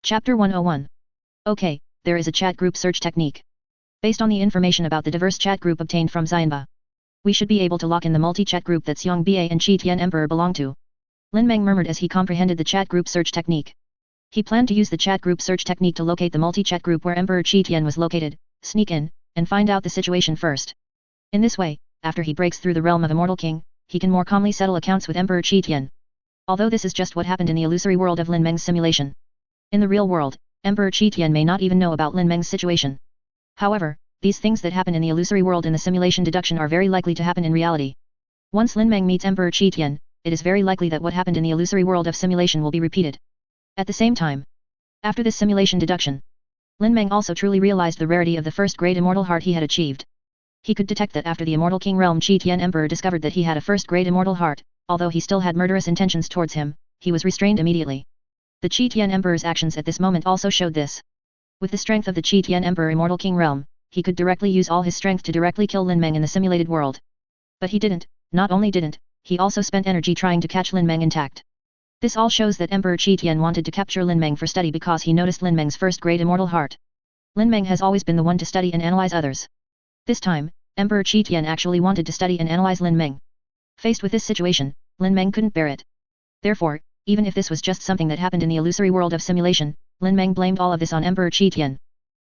Chapter 101. Okay, there is a chat group search technique. Based on the information about the diverse chat group obtained from Xianba, we should be able to lock in the multi-chat group that Xiong Ba and Qi Tian Emperor belong to. Lin Meng murmured as he comprehended the chat group search technique. He planned to use the chat group search technique to locate the multi-chat group where Emperor Qi Tian was located, sneak in, and find out the situation first. In this way, after he breaks through the realm of Immortal King, he can more calmly settle accounts with Emperor Qi Tian. Although this is just what happened in the illusory world of Lin Meng's simulation. In the real world, Emperor Qi Tian may not even know about Lin Meng's situation. However, these things that happen in the illusory world in the simulation deduction are very likely to happen in reality. Once Lin Meng meets Emperor Qi Tian, it is very likely that what happened in the illusory world of simulation will be repeated. At the same time, after this simulation deduction, Lin Meng also truly realized the rarity of the first grade immortal heart he had achieved. He could detect that after the Immortal King realm Qi Tian Emperor discovered that he had a first grade immortal heart, although he still had murderous intentions towards him, he was restrained immediately. The Qi Tian Emperor's actions at this moment also showed this. With the strength of the Qi Tian Emperor Immortal King realm, he could directly use all his strength to directly kill Lin Meng in the simulated world. But he didn't, not only didn't, he also spent energy trying to catch Lin Meng intact. This all shows that Emperor Qi Tian wanted to capture Lin Meng for study because he noticed Lin Meng's first grade immortal heart. Lin Meng has always been the one to study and analyze others. This time, Emperor Qi Tian actually wanted to study and analyze Lin Meng. Faced with this situation, Lin Meng couldn't bear it. Therefore, even if this was just something that happened in the illusory world of simulation, Lin Meng blamed all of this on Emperor Qi Tian.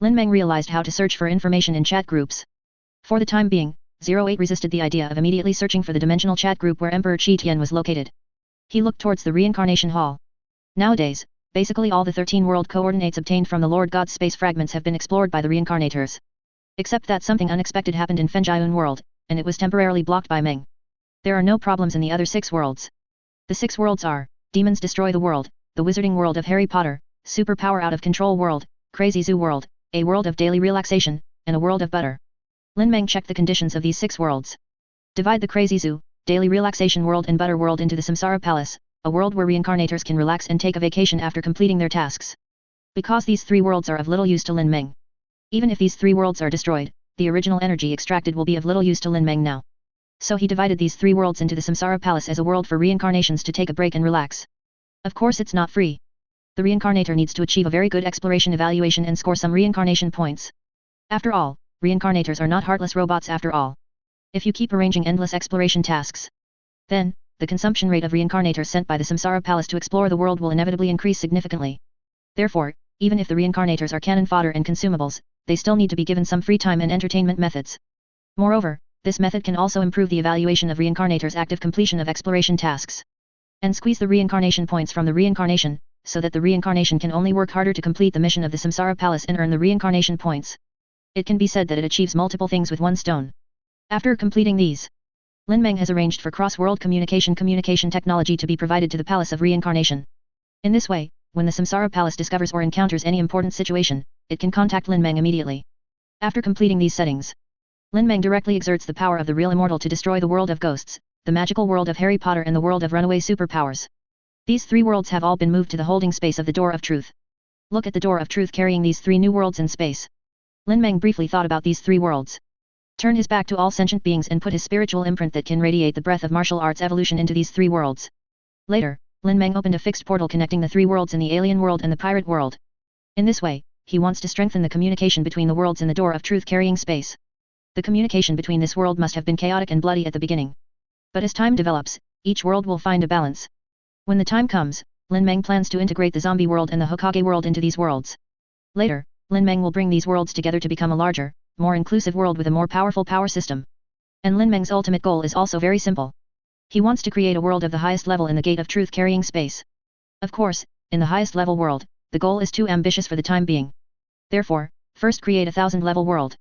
Lin Meng realized how to search for information in chat groups. For the time being, 08 resisted the idea of immediately searching for the dimensional chat group where Emperor Qi Tian was located. He looked towards the reincarnation hall. Nowadays, basically all the 13 world coordinates obtained from the Lord God's space fragments have been explored by the reincarnators. Except that something unexpected happened in Fenjiun world, and it was temporarily blocked by Meng. There are no problems in the other 6 worlds. The 6 worlds are: Demons Destroy the World, the Wizarding World of Harry Potter, Superpower Out of Control World, Crazy Zoo World, a World of Daily Relaxation, and a World of Butter. Lin Meng checked the conditions of these 6 worlds. Divide the Crazy Zoo, Daily Relaxation World and Butter World into the Samsara Palace, a world where reincarnators can relax and take a vacation after completing their tasks. Because these 3 worlds are of little use to Lin Meng. Even if these 3 worlds are destroyed, the original energy extracted will be of little use to Lin Meng now. So he divided these 3 worlds into the Samsara Palace as a world for reincarnations to take a break and relax. Of course it's not free. The reincarnator needs to achieve a very good exploration evaluation and score some reincarnation points. After all, reincarnators are not heartless robots after all. If you keep arranging endless exploration tasks, then, the consumption rate of reincarnators sent by the Samsara Palace to explore the world will inevitably increase significantly. Therefore, even if the reincarnators are cannon fodder and consumables, they still need to be given some free time and entertainment methods. Moreover, this method can also improve the evaluation of reincarnators' active completion of exploration tasks. And squeeze the reincarnation points from the reincarnation, so that the reincarnation can only work harder to complete the mission of the Samsara Palace and earn the reincarnation points. It can be said that it achieves multiple things with one stone. After completing these, Lin Meng has arranged for cross-world communication technology to be provided to the Palace of Reincarnation. In this way, when the Samsara Palace discovers or encounters any important situation, it can contact Lin Meng immediately. After completing these settings, Lin Meng directly exerts the power of the real immortal to destroy the world of ghosts, the magical world of Harry Potter and the world of runaway superpowers. These 3 worlds have all been moved to the holding space of the Door of Truth. Look at the Door of Truth carrying these 3 new worlds in space. Lin Meng briefly thought about these 3 worlds. Turn his back to all sentient beings and put his spiritual imprint that can radiate the breath of martial arts evolution into these 3 worlds. Later, Lin Meng opened a fixed portal connecting the 3 worlds in the alien world and the pirate world. In this way, he wants to strengthen the communication between the worlds in the Door of Truth carrying space. The communication between this world must have been chaotic and bloody at the beginning. But as time develops, each world will find a balance. When the time comes, Lin Meng plans to integrate the zombie world and the Hokage world into these worlds. Later, Lin Meng will bring these worlds together to become a larger, more inclusive world with a more powerful power system. And Lin Meng's ultimate goal is also very simple. He wants to create a world of the highest level in the Gate of Truth carrying space. Of course, in the highest level world, the goal is too ambitious for the time being. Therefore, first create a 1000 level world.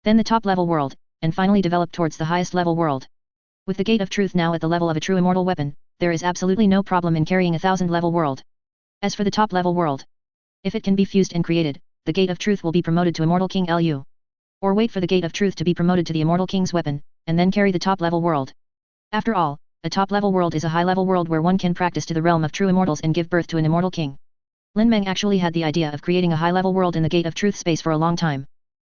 Then the top level world, and finally develop towards the highest level world. With the Gate of Truth now at the level of a true immortal weapon, there is absolutely no problem in carrying a 1000 level world. As for the top level world, if it can be fused and created, the Gate of Truth will be promoted to Immortal King Lu. Or wait for the Gate of Truth to be promoted to the Immortal King's weapon, and then carry the top level world. After all, a top level world is a high level world where one can practice to the realm of true immortals and give birth to an immortal king. Lin Meng actually had the idea of creating a high level world in the Gate of Truth space for a long time.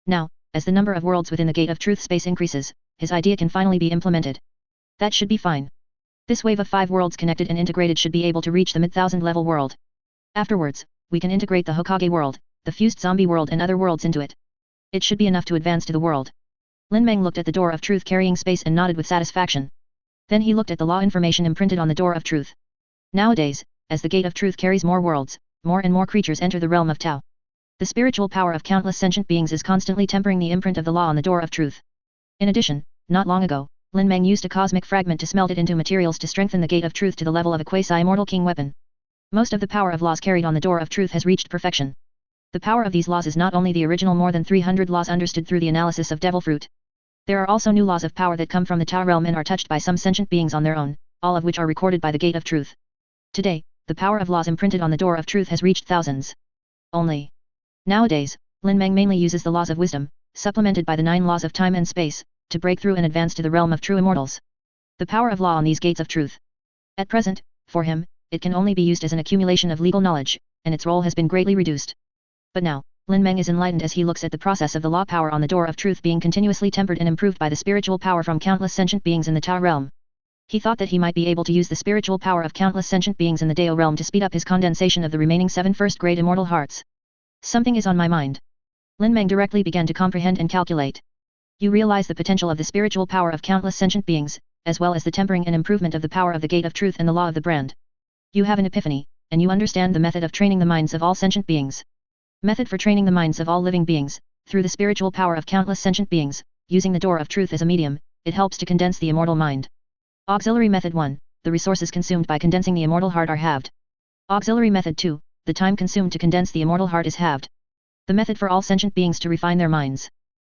Now, as the number of worlds within the Gate of Truth space increases, his idea can finally be implemented. That should be fine. This wave of 5 worlds connected and integrated should be able to reach the mid-1000 level world. Afterwards, we can integrate the Hokage world, the fused zombie world and other worlds into it. It should be enough to advance to the world. Lin Meng looked at the door of truth carrying space and nodded with satisfaction. Then he looked at the law information imprinted on the door of truth. Nowadays, as the gate of truth carries more worlds, more and more creatures enter the realm of Tao. The spiritual power of countless sentient beings is constantly tempering the imprint of the law on the door of truth. In addition, not long ago, Lin Meng used a cosmic fragment to smelt it into materials to strengthen the gate of truth to the level of a quasi-immortal king weapon. Most of the power of laws carried on the door of truth has reached perfection. The power of these laws is not only the original more than 300 laws understood through the analysis of devil fruit. There are also new laws of power that come from the Tao realm and are touched by some sentient beings on their own, all of which are recorded by the gate of truth. Today, the power of laws imprinted on the door of truth has reached thousands. Only. Nowadays, Lin Meng mainly uses the laws of wisdom, supplemented by the 9 laws of time and space, to break through and advance to the realm of true immortals. The power of law on these gates of truth. At present, for him, it can only be used as an accumulation of legal knowledge, and its role has been greatly reduced. But now, Lin Meng is enlightened as he looks at the process of the law power on the door of truth being continuously tempered and improved by the spiritual power from countless sentient beings in the Tao realm. He thought that he might be able to use the spiritual power of countless sentient beings in the Dao realm to speed up his condensation of the remaining 7 first-grade immortal hearts. Something is on my mind. Lin Meng directly began to comprehend and calculate. You realize the potential of the spiritual power of countless sentient beings, as well as the tempering and improvement of the power of the gate of truth and the law of the brand. You have an epiphany, and you understand the method of training the minds of all sentient beings. Method for training the minds of all living beings, through the spiritual power of countless sentient beings, using the door of truth as a medium, it helps to condense the immortal mind. Auxiliary Method 1, the resources consumed by condensing the immortal heart are halved. Auxiliary Method 2, the time consumed to condense the immortal heart is halved. The method for all sentient beings to refine their minds.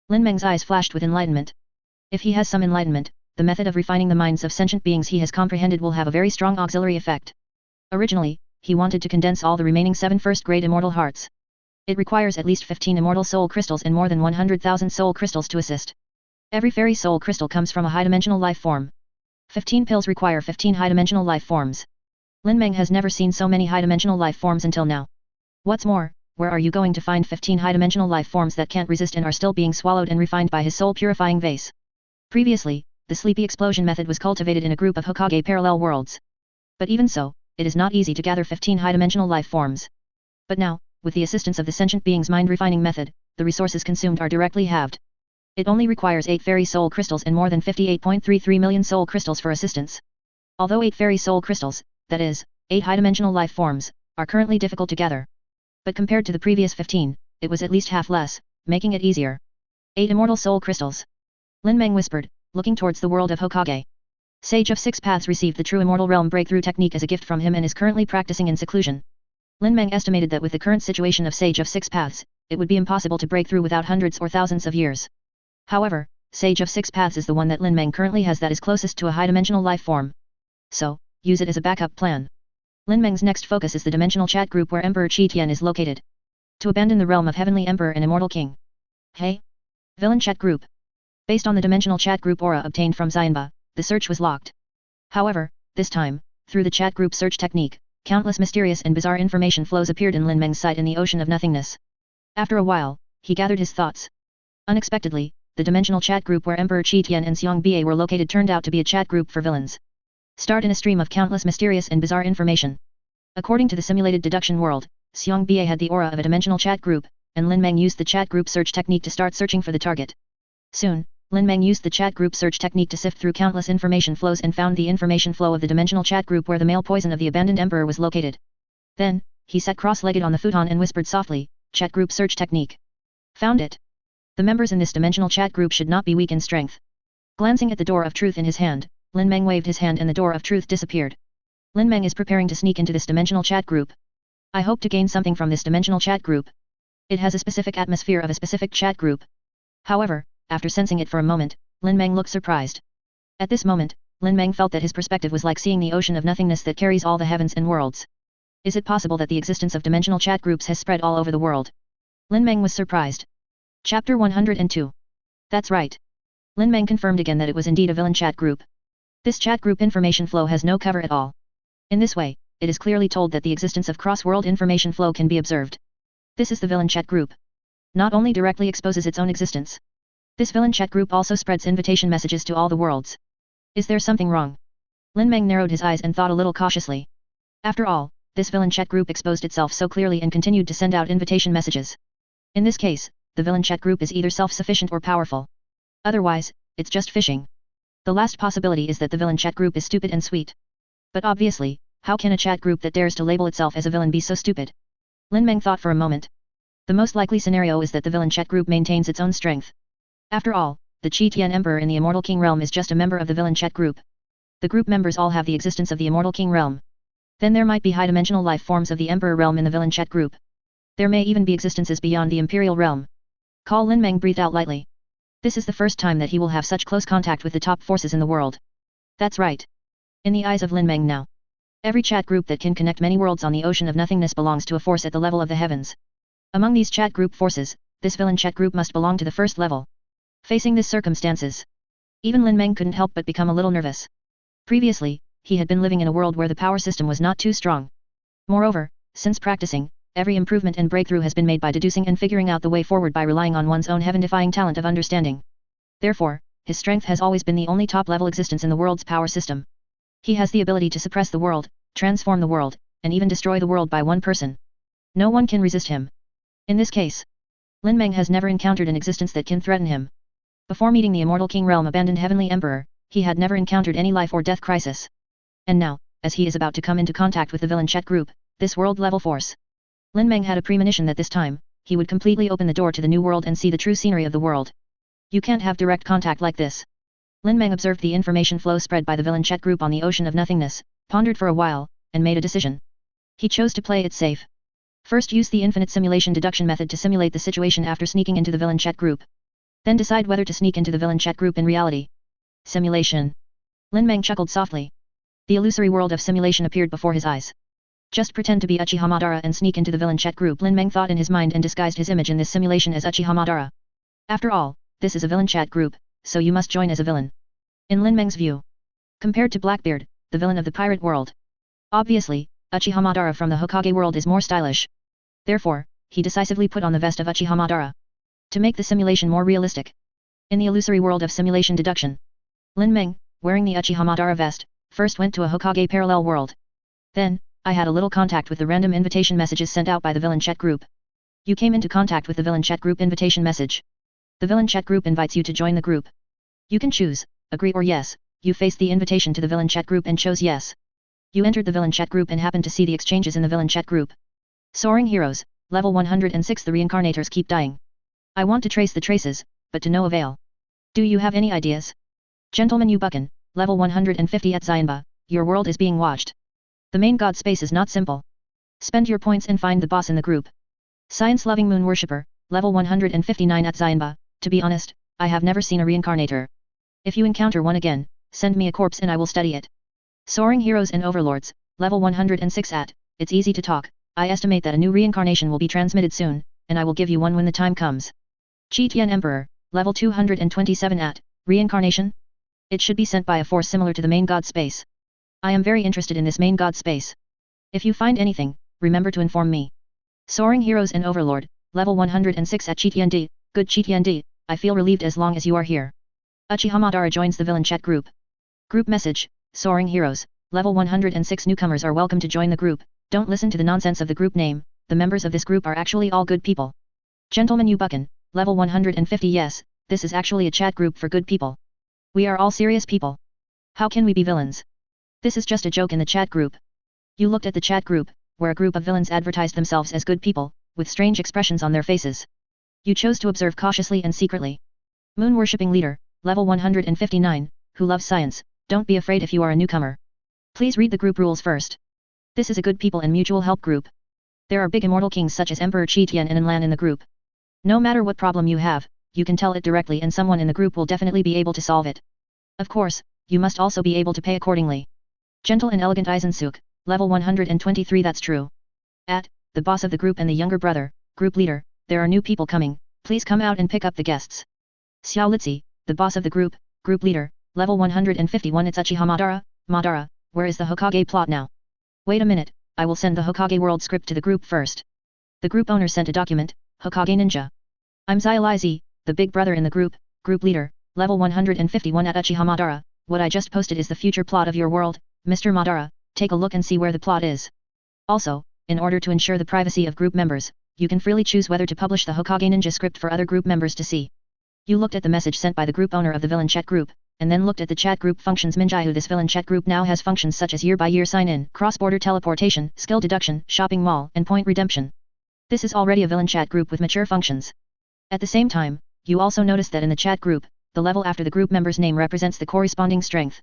Lin Meng's eyes flashed with enlightenment. If he has some enlightenment, the method of refining the minds of sentient beings he has comprehended will have a very strong auxiliary effect. Originally, he wanted to condense all the remaining 7 first-grade immortal hearts. It requires at least 15 immortal soul crystals and more than 100,000 soul crystals to assist. Every fairy soul crystal comes from a high-dimensional life form. 15 pills require 15 high-dimensional life forms. Lin Meng has never seen so many high-dimensional life forms until now. What's more, where are you going to find 15 high-dimensional life forms that can't resist and are still being swallowed and refined by his soul-purifying vase? Previously, the sleepy explosion method was cultivated in a group of Hokage parallel worlds. But even so, it is not easy to gather 15 high-dimensional life forms. But now, with the assistance of the sentient being's mind-refining method, the resources consumed are directly halved. It only requires 8 fairy soul crystals and more than 58.33 million soul crystals for assistance. Although 8 fairy soul crystals, that is, 8 high-dimensional life forms, are currently difficult to gather. But compared to the previous 15, it was at least half less, making it easier. 8 immortal soul crystals. Lin Meng whispered, looking towards the world of Hokage. Sage of 6 Paths received the true immortal realm breakthrough technique as a gift from him and is currently practicing in seclusion. Lin Meng estimated that with the current situation of Sage of 6 Paths, it would be impossible to break through without hundreds or thousands of years. However, Sage of 6 Paths is the one that Lin Meng currently has that is closest to a high-dimensional life form. So, use it as a backup plan. Lin Meng's next focus is the dimensional chat group where Emperor Qi Tian is located. To abandon the realm of Heavenly Emperor and Immortal King. Hey? Villain chat group. Based on the dimensional chat group aura obtained from Xianba, the search was locked. However, this time, through the chat group search technique, countless mysterious and bizarre information flows appeared in Lin Meng's sight in the ocean of nothingness. After a while, he gathered his thoughts. Unexpectedly, the dimensional chat group where Emperor Qi Tian and Xiong Ba were located turned out to be a chat group for villains. Start in a stream of countless mysterious and bizarre information. According to the simulated deduction world, Xiong Ba had the aura of a dimensional chat group, and Lin Meng used the chat group search technique to start searching for the target. Soon, Lin Meng used the chat group search technique to sift through countless information flows and found the information flow of the dimensional chat group where the male poison of the abandoned emperor was located. Then, he sat cross-legged on the futon and whispered softly, "Chat group search technique. Found it. The members in this dimensional chat group should not be weak in strength." Glancing at the door of truth in his hand, Lin Meng waved his hand and the door of truth disappeared. Lin Meng is preparing to sneak into this dimensional chat group. I hope to gain something from this dimensional chat group. It has a specific atmosphere of a specific chat group. However, after sensing it for a moment, Lin Meng looked surprised. At this moment, Lin Meng felt that his perspective was like seeing the ocean of nothingness that carries all the heavens and worlds. Is it possible that the existence of dimensional chat groups has spread all over the world? Lin Meng was surprised. Chapter 102. That's right. Lin Meng confirmed again that it was indeed a villain chat group. This chat group information flow has no cover at all. In this way, it is clearly told that the existence of cross-world information flow can be observed. This is the villain chat group. Not only directly exposes its own existence. This villain chat group also spreads invitation messages to all the worlds. Is there something wrong? Lin Meng narrowed his eyes and thought a little cautiously. After all, this villain chat group exposed itself so clearly and continued to send out invitation messages. In this case, the villain chat group is either self-sufficient or powerful. Otherwise, it's just fishing. The last possibility is that the villain chat group is stupid and sweet. But obviously, how can a chat group that dares to label itself as a villain be so stupid? Lin Meng thought for a moment. The most likely scenario is that the villain chat group maintains its own strength. After all, the Qi Tian Emperor in the Immortal King realm is just a member of the villain chat group. The group members all have the existence of the Immortal King realm. Then there might be high-dimensional life forms of the Emperor realm in the villain chat group. There may even be existences beyond the Imperial realm. Lin Meng breathed out lightly. This is the first time that he will have such close contact with the top forces in the world. That's right. In the eyes of Lin Meng now, every chat group that can connect many worlds on the ocean of nothingness belongs to a force at the level of the heavens. Among these chat group forces, this villain chat group must belong to the first level. Facing this circumstances, even Lin Meng couldn't help but become a little nervous. Previously, he had been living in a world where the power system was not too strong. Moreover, since practicing, every improvement and breakthrough has been made by deducing and figuring out the way forward by relying on one's own heaven-defying talent of understanding. Therefore, his strength has always been the only top-level existence in the world's power system. He has the ability to suppress the world, transform the world, and even destroy the world by one person. No one can resist him. In this case, Lin Meng has never encountered an existence that can threaten him. Before meeting the Immortal King Realm abandoned Heavenly Emperor, he had never encountered any life or death crisis. And now, as he is about to come into contact with the villain chat group, this world-level force, Lin Meng had a premonition that this time, he would completely open the door to the new world and see the true scenery of the world. You can't have direct contact like this. Lin Meng observed the information flow spread by the villain chat group on the ocean of nothingness, pondered for a while, and made a decision. He chose to play it safe. First use the infinite simulation deduction method to simulate the situation after sneaking into the villain chat group. Then decide whether to sneak into the villain chat group in reality. Simulation. Lin Meng chuckled softly. The illusory world of simulation appeared before his eyes. Just pretend to be Uchiha Madara and sneak into the villain chat group, Lin Meng thought in his mind, and disguised his image in this simulation as Uchiha Madara. After all, this is a villain chat group, so you must join as a villain. In Lin Meng's view, compared to Blackbeard, the villain of the pirate world, obviously, Uchiha Madara from the Hokage world is more stylish. Therefore, he decisively put on the vest of Uchiha Madara to make the simulation more realistic. In the illusory world of simulation deduction, Lin Meng, wearing the Uchiha Madara vest, first went to a Hokage parallel world. Then, I had a little contact with the random invitation messages sent out by the villain chat group. You came into contact with the villain chat group invitation message. The villain chat group invites you to join the group. You can choose, agree or yes. You faced the invitation to the villain chat group and chose yes. You entered the villain chat group and happened to see the exchanges in the villain chat group. Soaring heroes, level 106. The reincarnators keep dying. I want to trace the traces, but to no avail. Do you have any ideas? Gentleman Ubucken, level 150 at Xianba, your world is being watched. The main god space is not simple. Spend your points and find the boss in the group. Science-loving moon worshipper, level 159 at Xianba, to be honest, I have never seen a reincarnator. If you encounter one again, send me a corpse and I will study it. Soaring heroes and overlords, level 106 at, it's easy to talk, I estimate that a new reincarnation will be transmitted soon, and I will give you one when the time comes. Qi Tian Emperor, level 227 at, reincarnation? It should be sent by a force similar to the main god space. I am very interested in this main god space. If you find anything, remember to inform me. Soaring heroes and overlord, level 106 at Qi Tian Di, good Qi Tian Di, I feel relieved as long as you are here. Uchiha Madara joins the villain chat group. Group message, Soaring heroes, level 106 newcomers are welcome to join the group, don't listen to the nonsense of the group name, the members of this group are actually all good people. Gentleman Ubucken, level 150 yes, this is actually a chat group for good people. We are all serious people. How can we be villains? This is just a joke in the chat group. You looked at the chat group, where a group of villains advertised themselves as good people, with strange expressions on their faces. You chose to observe cautiously and secretly. Moon worshipping leader, level 159, who loves science, don't be afraid if you are a newcomer. Please read the group rules first. This is a good people and mutual help group. There are big immortal kings such as Emperor Qi Tian and Enlan in the group. No matter what problem you have, you can tell it directly and someone in the group will definitely be able to solve it. Of course, you must also be able to pay accordingly. Gentle and elegant Eisensuk, level 123 that's true. The boss of the group and the younger brother, group leader, there are new people coming, please come out and pick up the guests. Xiao Litzi, the boss of the group leader, level 151 it's Uchiha Madara, Madara, where is the Hokage plot now? Wait a minute, I will send the Hokage world script to the group first. The group owner sent a document, Hokage Ninja. I'm Xiao the big brother in the group leader, level 151 at Uchiha Madara, what I just posted is the future plot of your world, Mr. Madara, take a look and see where the plot is. Also, in order to ensure the privacy of group members, you can freely choose whether to publish the Hokage Ninja script for other group members to see. You looked at the message sent by the group owner of the villain chat group, and then looked at the chat group functions. Minjaihu. This villain chat group now has functions such as year-by-year sign-in, cross-border teleportation, skill deduction, shopping mall, and point redemption. This is already a villain chat group with mature functions. At the same time, you also noticed that in the chat group, the level after the group member's name represents the corresponding strength.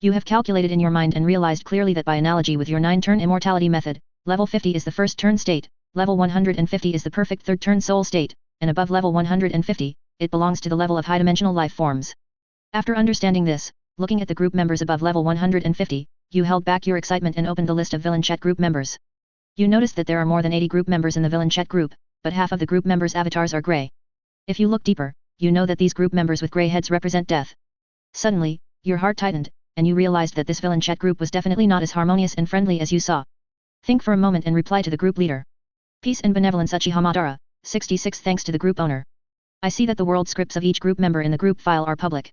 You have calculated in your mind and realized clearly that by analogy with your 9-turn immortality method, level 50 is the first turn state, level 150 is the perfect third turn soul state, and above level 150, it belongs to the level of high-dimensional life forms. After understanding this, looking at the group members above level 150, you held back your excitement and opened the list of villain chat group members. You noticed that there are more than 80 group members in the villain chat group, but half of the group members' avatars are grey. If you look deeper, you know that these group members with grey heads represent death. Suddenly, your heart tightened, and you realized that this villain chat group was definitely not as harmonious and friendly as you saw. Think for a moment and reply to the group leader. Peace and benevolence Uchiha Madara, 66. Thanks to the group owner. I see that the world scripts of each group member in the group file are public.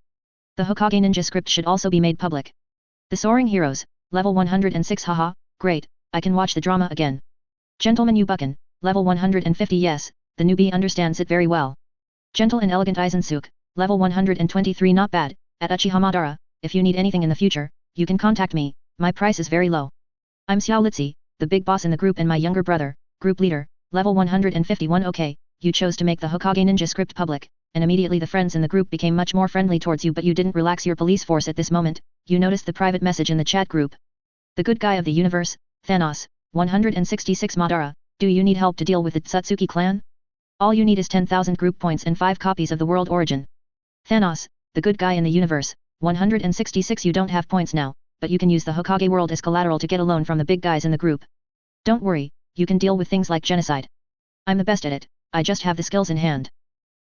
The Hokage Ninja script should also be made public. The Soaring Heroes, level 106. Haha, great, I can watch the drama again. Gentleman Ubucken, level 150. Yes, the newbie understands it very well. Gentle and Elegant Aizensuke, level 123. Not bad, at Uchiha Madara, if you need anything in the future, you can contact me, my price is very low. I'm Xiao Litsi, the big boss in the group and my younger brother, group leader, level 151. Okay, you chose to make the Hokage Ninja script public, and immediately the friends in the group became much more friendly towards you, but you didn't relax your police force at this moment. You noticed the private message in the chat group. The good guy of the universe, Thanos, 166. Madara, do you need help to deal with the Tsutsuki clan? All you need is 10,000 group points and 5 copies of the world origin. Thanos, the good guy in the universe, 166. You don't have points now, but you can use the Hokage world as collateral to get a loan from the big guys in the group. Don't worry, you can deal with things like genocide. I'm the best at it, I just have the skills in hand.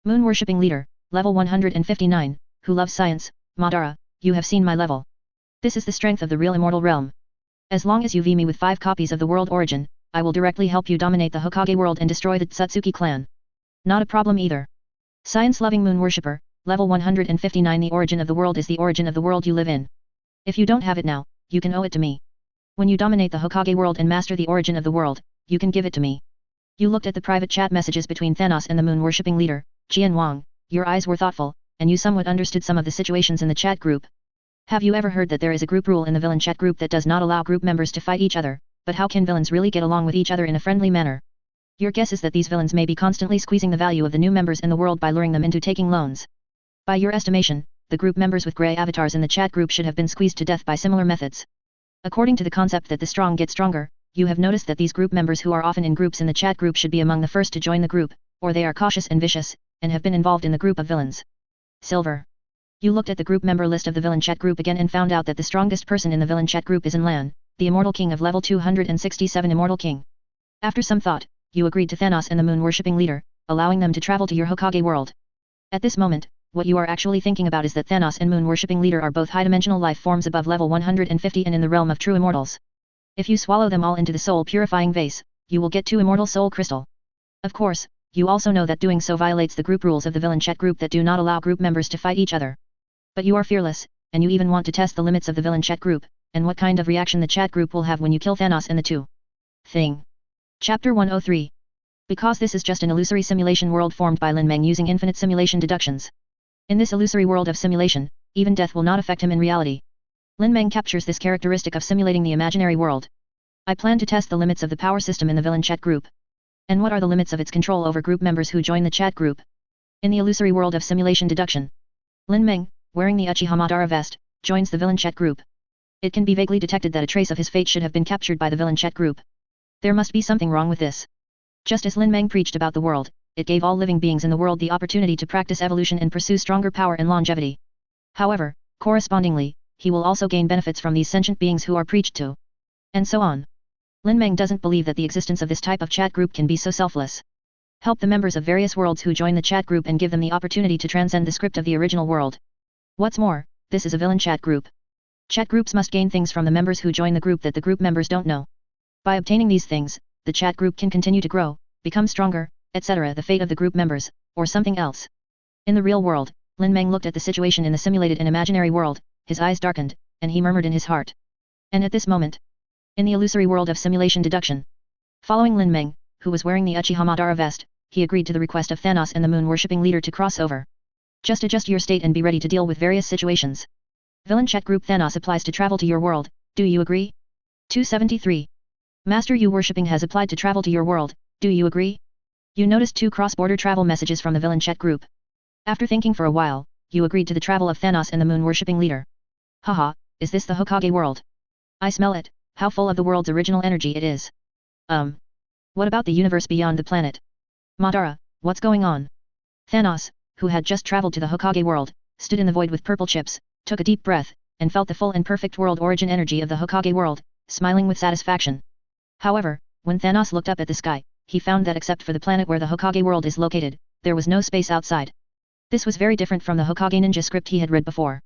Moon worshipping leader, level 159, who loves science, Madara, you have seen my level. This is the strength of the real immortal realm. As long as you V me with 5 copies of the world origin, I will directly help you dominate the Hokage world and destroy the Tsutsuki clan. Not a problem either. Science-loving moon worshipper, level 159. The origin of the world is the origin of the world you live in. If you don't have it now, you can owe it to me. When you dominate the Hokage world and master the origin of the world, you can give it to me. You looked at the private chat messages between Thanos and the moon worshipping leader, Jian Wang, your eyes were thoughtful, and you somewhat understood some of the situations in the chat group. Have you ever heard that there is a group rule in the villain chat group that does not allow group members to fight each other, but how can villains really get along with each other in a friendly manner? Your guess is that these villains may be constantly squeezing the value of the new members in the world by luring them into taking loans. By your estimation, the group members with grey avatars in the chat group should have been squeezed to death by similar methods. According to the concept that the strong get stronger, you have noticed that these group members who are often in groups in the chat group should be among the first to join the group, or they are cautious and vicious, and have been involved in the group of villains. Silver. You looked at the group member list of the villain chat group again and found out that the strongest person in the villain chat group is Lan, the Immortal King of level 267. Immortal King. After some thought, you agreed to Thanos and the moon worshipping leader, allowing them to travel to your Hokage world. At this moment, what you are actually thinking about is that Thanos and moon worshipping leader are both high-dimensional life forms above level 150 and in the realm of true immortals. If you swallow them all into the soul purifying vase, you will get 2 immortal soul crystal. Of course, you also know that doing so violates the group rules of the villain chat group that do not allow group members to fight each other. But you are fearless, and you even want to test the limits of the villain chat group, and what kind of reaction the chat group will have when you kill Thanos and the 2 thing. Chapter 103. Because this is just an illusory simulation world formed by Lin Meng using infinite simulation deductions. In this illusory world of simulation, even death will not affect him in reality. Lin Meng captures this characteristic of simulating the imaginary world. I plan to test the limits of the power system in the villain chat group. And what are the limits of its control over group members who join the chat group? In the illusory world of simulation deduction, Lin Meng, wearing the Uchiha Madara vest, joins the villain chat group. It can be vaguely detected that a trace of his fate should have been captured by the villain chat group. There must be something wrong with this. Just as Lin Meng preached about the world, it gave all living beings in the world the opportunity to practice evolution and pursue stronger power and longevity. However, correspondingly, he will also gain benefits from these sentient beings who are preached to. And so on. Lin Meng doesn't believe that the existence of this type of chat group can be so selfless. Help the members of various worlds who join the chat group and give them the opportunity to transcend the script of the original world. What's more, this is a villain chat group. Chat groups must gain things from the members who join the group that the group members don't know. By obtaining these things, the chat group can continue to grow, become stronger, etc. The fate of the group members, or something else. In the real world, Lin Meng looked at the situation in the simulated and imaginary world, his eyes darkened, and he murmured in his heart. And at this moment, In the illusory world of simulation deduction. Following Lin Meng, who was wearing the Uchiha vest, he agreed to the request of Thanos and the moon-worshipping leader to cross over. Just adjust your state and be ready to deal with various situations. Villain chat group Thanos applies to travel to your world, do you agree? 273. Master you worshipping has applied to travel to your world, do you agree? You noticed 2 cross-border travel messages from the villain chat group. After thinking for a while, you agreed to the travel of Thanos and the moon-worshipping leader. Haha, is this the Hokage world? I smell it, how full of the world's original energy it is. What about the universe beyond the planet? Madara, what's going on? Thanos, who had just traveled to the Hokage world, stood in the void with purple chips, took a deep breath, and felt the full and perfect world origin energy of the Hokage world, smiling with satisfaction. However, when Thanos looked up at the sky, he found that except for the planet where the Hokage world is located, there was no space outside. This was very different from the Hokage ninja script he had read before.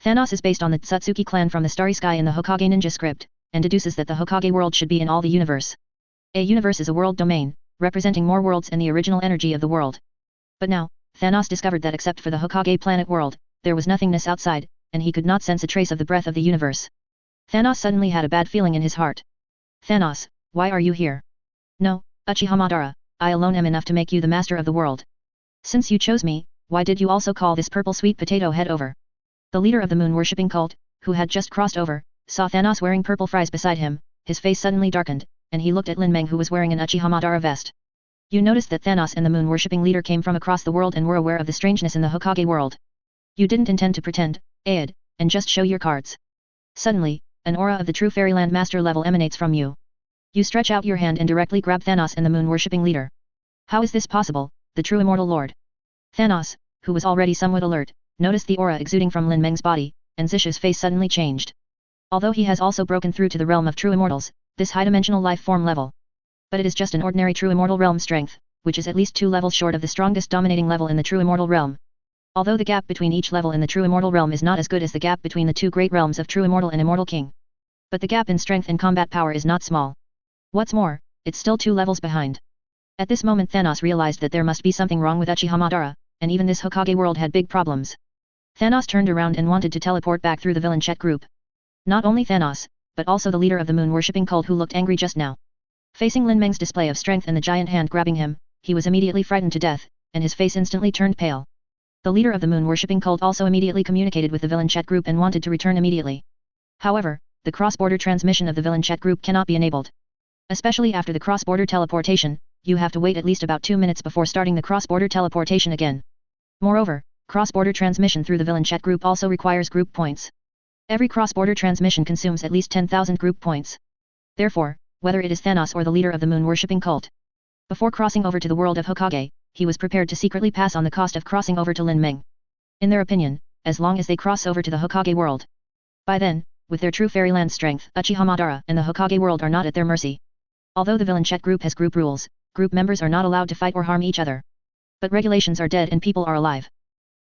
Thanos is based on the Tsutsuki clan from the Starry Sky in the Hokage ninja script, and deduces that the Hokage world should be in all the universe. A universe is a world domain, representing more worlds and the original energy of the world. But now, Thanos discovered that except for the Hokage planet world, there was nothingness outside, and he could not sense a trace of the breath of the universe. Thanos suddenly had a bad feeling in his heart. Thanos, why are you here? No, Uchiha Madara, I alone am enough to make you the master of the world. Since you chose me, why did you also call this purple sweet potato head over? The leader of the moon-worshipping cult, who had just crossed over, saw Thanos wearing purple fries beside him, his face suddenly darkened, and he looked at Lin Meng who was wearing an Uchiha Madara vest. You noticed that Thanos and the moon-worshipping leader came from across the world and were aware of the strangeness in the Hokage world. You didn't intend to pretend, Aid, and just show your cards. Suddenly, an aura of the true Fairyland Master level emanates from you. You stretch out your hand and directly grab Thanos and the moon-worshipping leader. How is this possible, the true immortal lord? Thanos, who was already somewhat alert, noticed the aura exuding from Lin Meng's body, and Zisha's face suddenly changed. Although he has also broken through to the realm of true immortals, this high-dimensional life form level. But it is just an ordinary true immortal realm strength, which is at least 2 levels short of the strongest dominating level in the true immortal realm. Although the gap between each level in the true immortal realm is not as good as the gap between the 2 great realms of true immortal and immortal king. But the gap in strength and combat power is not small. What's more, it's still 2 levels behind. At this moment Thanos realized that there must be something wrong with Uchiha Madara, and even this Hokage world had big problems. Thanos turned around and wanted to teleport back through the villain chat group. Not only Thanos, but also the leader of the moon-worshipping cult who looked angry just now. Facing Lin Meng's display of strength and the giant hand grabbing him, he was immediately frightened to death, and his face instantly turned pale. The leader of the moon-worshipping cult also immediately communicated with the villain chat group and wanted to return immediately. However, the cross-border transmission of the villain chat group cannot be enabled. Especially after the cross-border teleportation, you have to wait at least about 2 minutes before starting the cross-border teleportation again. Moreover, cross-border transmission through the villain chat group also requires group points. Every cross-border transmission consumes at least 10,000 group points. Therefore, whether it is Thanos or the leader of the moon-worshipping cult. Before crossing over to the world of Hokage, he was prepared to secretly pass on the cost of crossing over to Lin Meng. In their opinion, as long as they cross over to the Hokage world. By then, with their true fairyland strength, Uchiha Madara and the Hokage world are not at their mercy. Although the villain chat group has group rules, group members are not allowed to fight or harm each other. But regulations are dead and people are alive.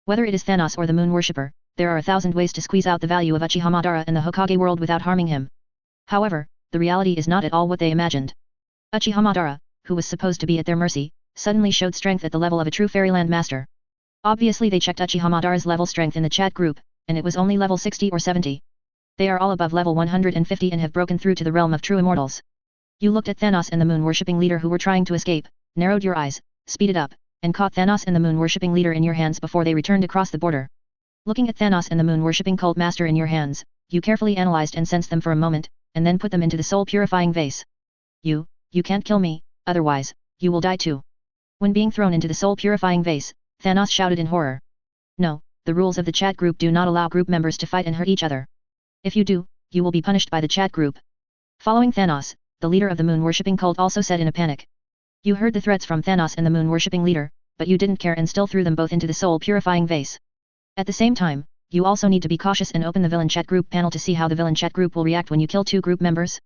Whether it is Thanos or the moon worshipper, there are 1,000 ways to squeeze out the value of Uchiha Madara and the Hokage world without harming him. However, the reality is not at all what they imagined. Uchiha Madara, who was supposed to be at their mercy, suddenly showed strength at the level of a true fairyland master. Obviously they checked Uchiha Madara's level strength in the chat group, and it was only level 60 or 70. They are all above level 150 and have broken through to the realm of true immortals. You looked at Thanos and the moon-worshipping leader who were trying to escape, narrowed your eyes, speeded up, and caught Thanos and the moon-worshipping leader in your hands before they returned across the border. Looking at Thanos and the moon-worshipping cult master in your hands, you carefully analyzed and sensed them for a moment, and then put them into the soul-purifying vase. You can't kill me, otherwise, you will die too. When being thrown into the soul-purifying vase, Thanos shouted in horror. No, the rules of the chat group do not allow group members to fight and hurt each other. If you do, you will be punished by the chat group. Following Thanos, the leader of the moon-worshipping cult also said in a panic. You heard the threats from Thanos and the moon-worshipping leader, but you didn't care and still threw them both into the soul-purifying vase. At the same time, you also need to be cautious and open the villain chat group panel to see how the villain chat group will react when you kill 2 group members.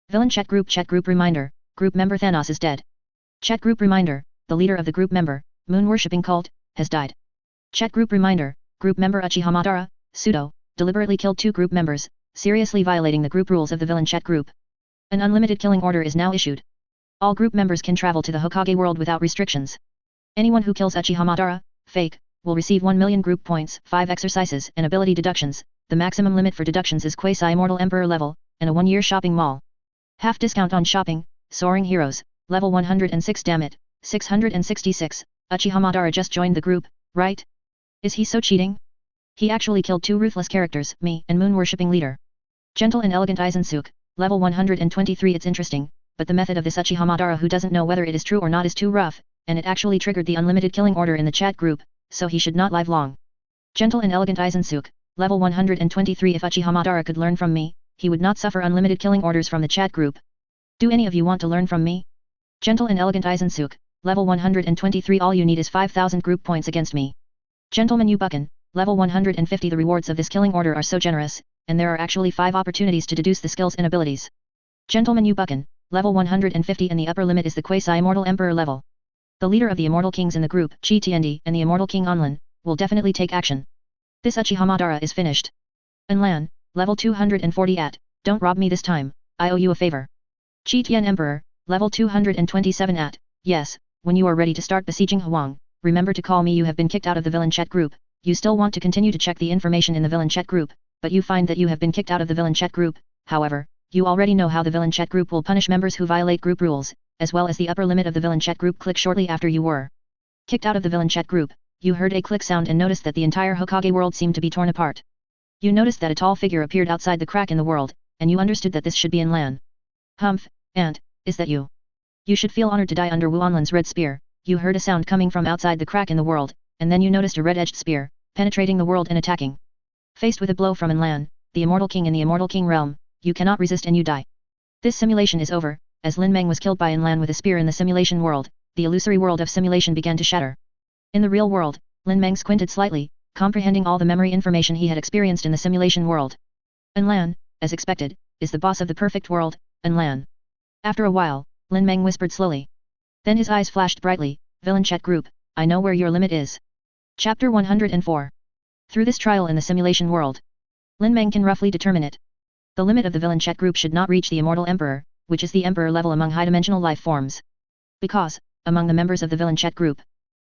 Villain chat group reminder, group member Thanos is dead. Chat group reminder, the leader of the group member, moon-worshipping cult, has died. Chat group reminder, group member Uchiha Madara, pseudo, deliberately killed 2 group members, seriously violating the group rules of the villain chat group. An unlimited killing order is now issued. All group members can travel to the Hokage world without restrictions. Anyone who kills Uchiha Madara, fake, will receive 1 million group points, 5 exercises and ability deductions. The maximum limit for deductions is quasi-immortal emperor level, and a 1-year shopping mall. Half discount on shopping, soaring heroes, level 106 damn it, 666, Uchiha Madara just joined the group, right? Is he so cheating? He actually killed two ruthless characters, me and moon-worshipping leader. Gentle and elegant Aizensuke, level 123. It's interesting, but the method of this Uchiha Madara who doesn't know whether it is true or not is too rough, and it actually triggered the unlimited killing order in the chat group, so he should not live long. Gentle and elegant Aizensuke, level 123. If Uchiha Madara could learn from me, he would not suffer unlimited killing orders from the chat group. Do any of you want to learn from me? Gentle and elegant Aizensuke, level 123. All you need is 5,000 group points against me. Gentleman Ubucken, level 150. The rewards of this killing order are so generous, and there are actually 5 opportunities to deduce the skills and abilities. Gentleman Ubucken, level 150, and the upper limit is the quasi-immortal emperor level. The leader of the immortal kings in the group, Chi Tiandi, and the immortal king Onlin, will definitely take action. This Uchiha Madara is finished. Enlan, level 240 at, don't rob me this time, I owe you a favor. Chi Tian Emperor, level 227 at, yes, when you are ready to start besieging Huang, remember to call me. You have been kicked out of the villain chat group. You still want to continue to check the information in the villain chat group, but you find that you have been kicked out of the villain chat group. However, you already know how the villain chat group will punish members who violate group rules, as well as the upper limit of the villain chat group. Click shortly after you were kicked out of the villain chat group, you heard a click sound and noticed that the entire Hokage world seemed to be torn apart. You noticed that a tall figure appeared outside the crack in the world, and you understood that this should be Enlan. Humph, and, is that you? You should feel honored to die under Wu Onlin's red spear. You heard a sound coming from outside the crack in the world, and then you noticed a red-edged spear, penetrating the world and attacking. Faced with a blow from Enlan, the immortal king in the immortal king realm, you cannot resist and you die. This simulation is over, as Lin Meng was killed by Enlan with a spear in the simulation world. The illusory world of simulation began to shatter. In the real world, Lin Meng squinted slightly, comprehending all the memory information he had experienced in the simulation world. Enlan, as expected, is the boss of the perfect world, Enlan. After a while, Lin Meng whispered slowly. Then his eyes flashed brightly, villain chat group, I know where your limit is. Chapter 104. Through this trial in the simulation world, Lin Meng can roughly determine it. The limit of the villain chat group should not reach the immortal emperor, which is the emperor level among high-dimensional life forms. Because, among the members of the villain chat group,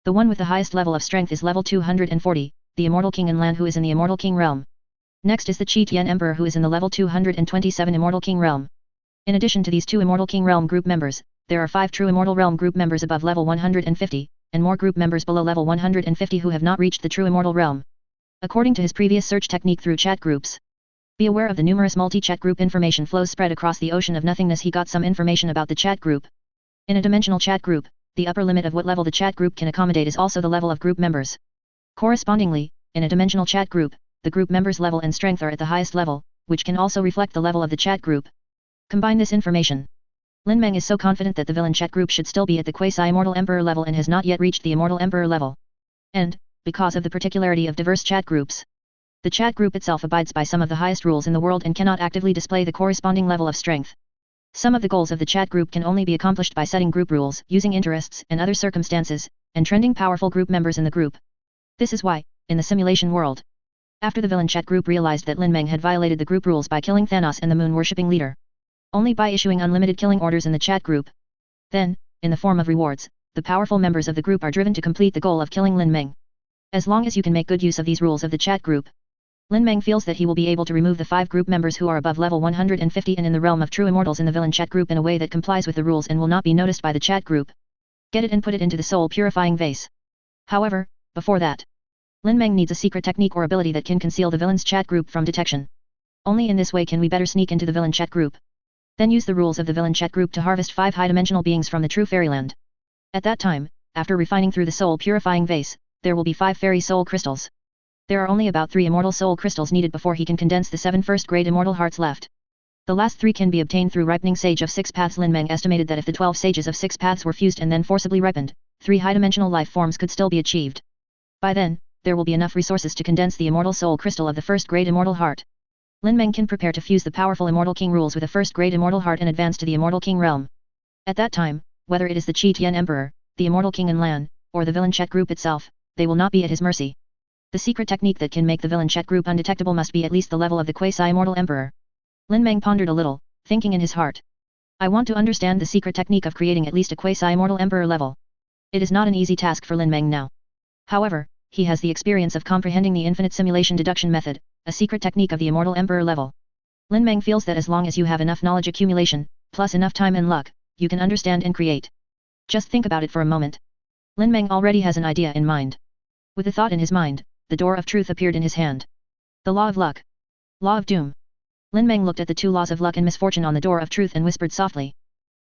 the one with the highest level of strength is level 240, the immortal king Enlan who is in the immortal king realm. Next is the Chi Tian emperor who is in the level 227 immortal king realm. In addition to these 2 immortal king realm group members, there are 5 true immortal realm group members above level 150, and more group members below level 150 who have not reached the true immortal realm. According to his previous search technique through chat groups, be aware of the numerous multi-chat group information flows spread across the ocean of nothingness. He got some information about the chat group. In a dimensional chat group, the upper limit of what level the chat group can accommodate is also the level of group members. Correspondingly, in a dimensional chat group, the group members' level and strength are at the highest level, which can also reflect the level of the chat group. Combine this information. Lin Meng is so confident that the villain chat group should still be at the quasi-immortal emperor level and has not yet reached the immortal emperor level. And, because of the particularity of diverse chat groups, the chat group itself abides by some of the highest rules in the world and cannot actively display the corresponding level of strength. Some of the goals of the chat group can only be accomplished by setting group rules, using interests and other circumstances, and trending powerful group members in the group. This is why, in the simulation world, after the villain chat group realized that Lin Meng had violated the group rules by killing Thanos and the moon-worshipping leader, only by issuing unlimited killing orders in the chat group, then, in the form of rewards, the powerful members of the group are driven to complete the goal of killing Lin Meng. As long as you can make good use of these rules of the chat group, Lin Meng feels that he will be able to remove the 5 group members who are above level 150 and in the realm of true immortals in the villain chat group in a way that complies with the rules and will not be noticed by the chat group. Get it and put it into the soul purifying vase. However, before that, Lin Meng needs a secret technique or ability that can conceal the villain's chat group from detection. Only in this way can we better sneak into the villain chat group. Then use the rules of the villain chat group to harvest 5 high-dimensional beings from the true fairyland. At that time, after refining through the soul purifying vase, there will be 5 fairy soul crystals. There are only about 3 immortal soul crystals needed before he can condense the 7 first-grade immortal hearts left. The last 3 can be obtained through ripening sage of 6 paths. Lin Meng estimated that if the 12 sages of 6 paths were fused and then forcibly ripened, 3 high-dimensional life forms could still be achieved. By then, there will be enough resources to condense the immortal soul crystal of the first-grade immortal heart. Lin Meng can prepare to fuse the powerful immortal king rules with a first-grade immortal heart and advance to the immortal king realm. At that time, whether it is the Chi Tian Emperor, the immortal king Enlan, or the villain chat group itself, they will not be at his mercy. The secret technique that can make the villain chat group undetectable must be at least the level of the quasi-immortal emperor. Lin Meng pondered a little, thinking in his heart. I want to understand the secret technique of creating at least a quasi-immortal emperor level. It is not an easy task for Lin Meng now. However, he has the experience of comprehending the infinite simulation deduction method, a secret technique of the immortal emperor level. Lin Meng feels that as long as you have enough knowledge accumulation, plus enough time and luck, you can understand and create. Just think about it for a moment. Lin Meng already has an idea in mind. With the thought in his mind, the door of truth appeared in his hand. The law of luck. Law of doom. Lin Meng looked at the two laws of luck and misfortune on the door of truth and whispered softly.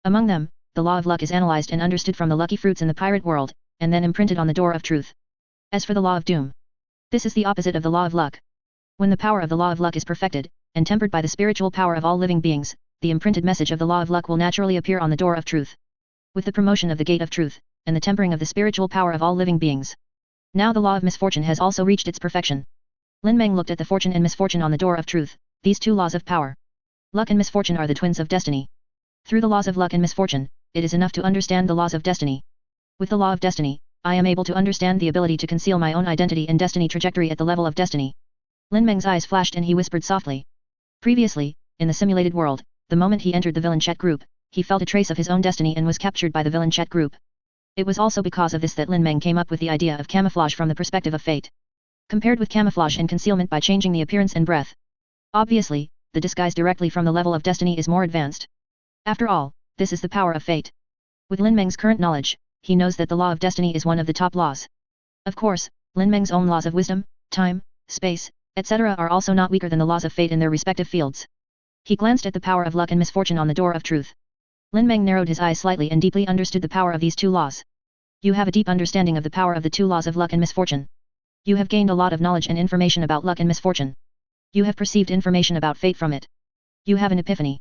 Among them, the law of luck is analyzed and understood from the lucky fruits in the pirate world, and then imprinted on the door of truth. As for the law of doom, this is the opposite of the law of luck. When the power of the law of luck is perfected, and tempered by the spiritual power of all living beings, the imprinted message of the law of luck will naturally appear on the door of truth. With the promotion of the gate of truth, and the tempering of the spiritual power of all living beings. Now the law of misfortune has also reached its perfection. Lin Meng looked at the fortune and misfortune on the door of truth, these two laws of power. Luck and misfortune are the twins of destiny. Through the laws of luck and misfortune, it is enough to understand the laws of destiny. With the law of destiny, I am able to understand the ability to conceal my own identity and destiny trajectory at the level of destiny. Lin Meng's eyes flashed and he whispered softly. Previously, in the simulated world, the moment he entered the villain chat group, he felt a trace of his own destiny and was captured by the villain chat group. It was also because of this that Lin Meng came up with the idea of camouflage from the perspective of fate. Compared with camouflage and concealment by changing the appearance and breath. Obviously, the disguise directly from the level of destiny is more advanced. After all, this is the power of fate. With Lin Meng's current knowledge, he knows that the law of destiny is one of the top laws. Of course, Lin Meng's own laws of wisdom, time, space, etc. are also not weaker than the laws of fate in their respective fields. He glanced at the power of luck and misfortune on the door of truth. Lin Meng narrowed his eyes slightly and deeply understood the power of these two laws. You have a deep understanding of the power of the two laws of luck and misfortune. You have gained a lot of knowledge and information about luck and misfortune. You have perceived information about fate from it. You have an epiphany.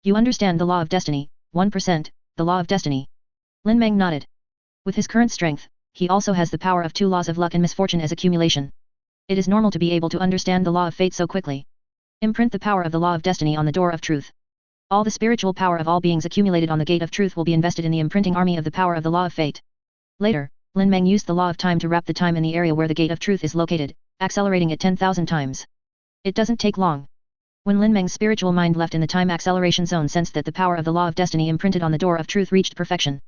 You understand the law of destiny, 1%, the law of destiny. Lin Meng nodded. With his current strength, he also has the power of two laws of luck and misfortune as accumulation. It is normal to be able to understand the law of fate so quickly. Imprint the power of the law of destiny on the door of truth. All the spiritual power of all beings accumulated on the gate of truth will be invested in the imprinting army of the power of the law of fate. Later, Lin Meng used the law of time to wrap the time in the area where the gate of truth is located, accelerating it 10,000 times. It doesn't take long. When Lin Meng's spiritual mind left in the time acceleration zone sensed that the power of the law of destiny imprinted on the door of truth reached perfection.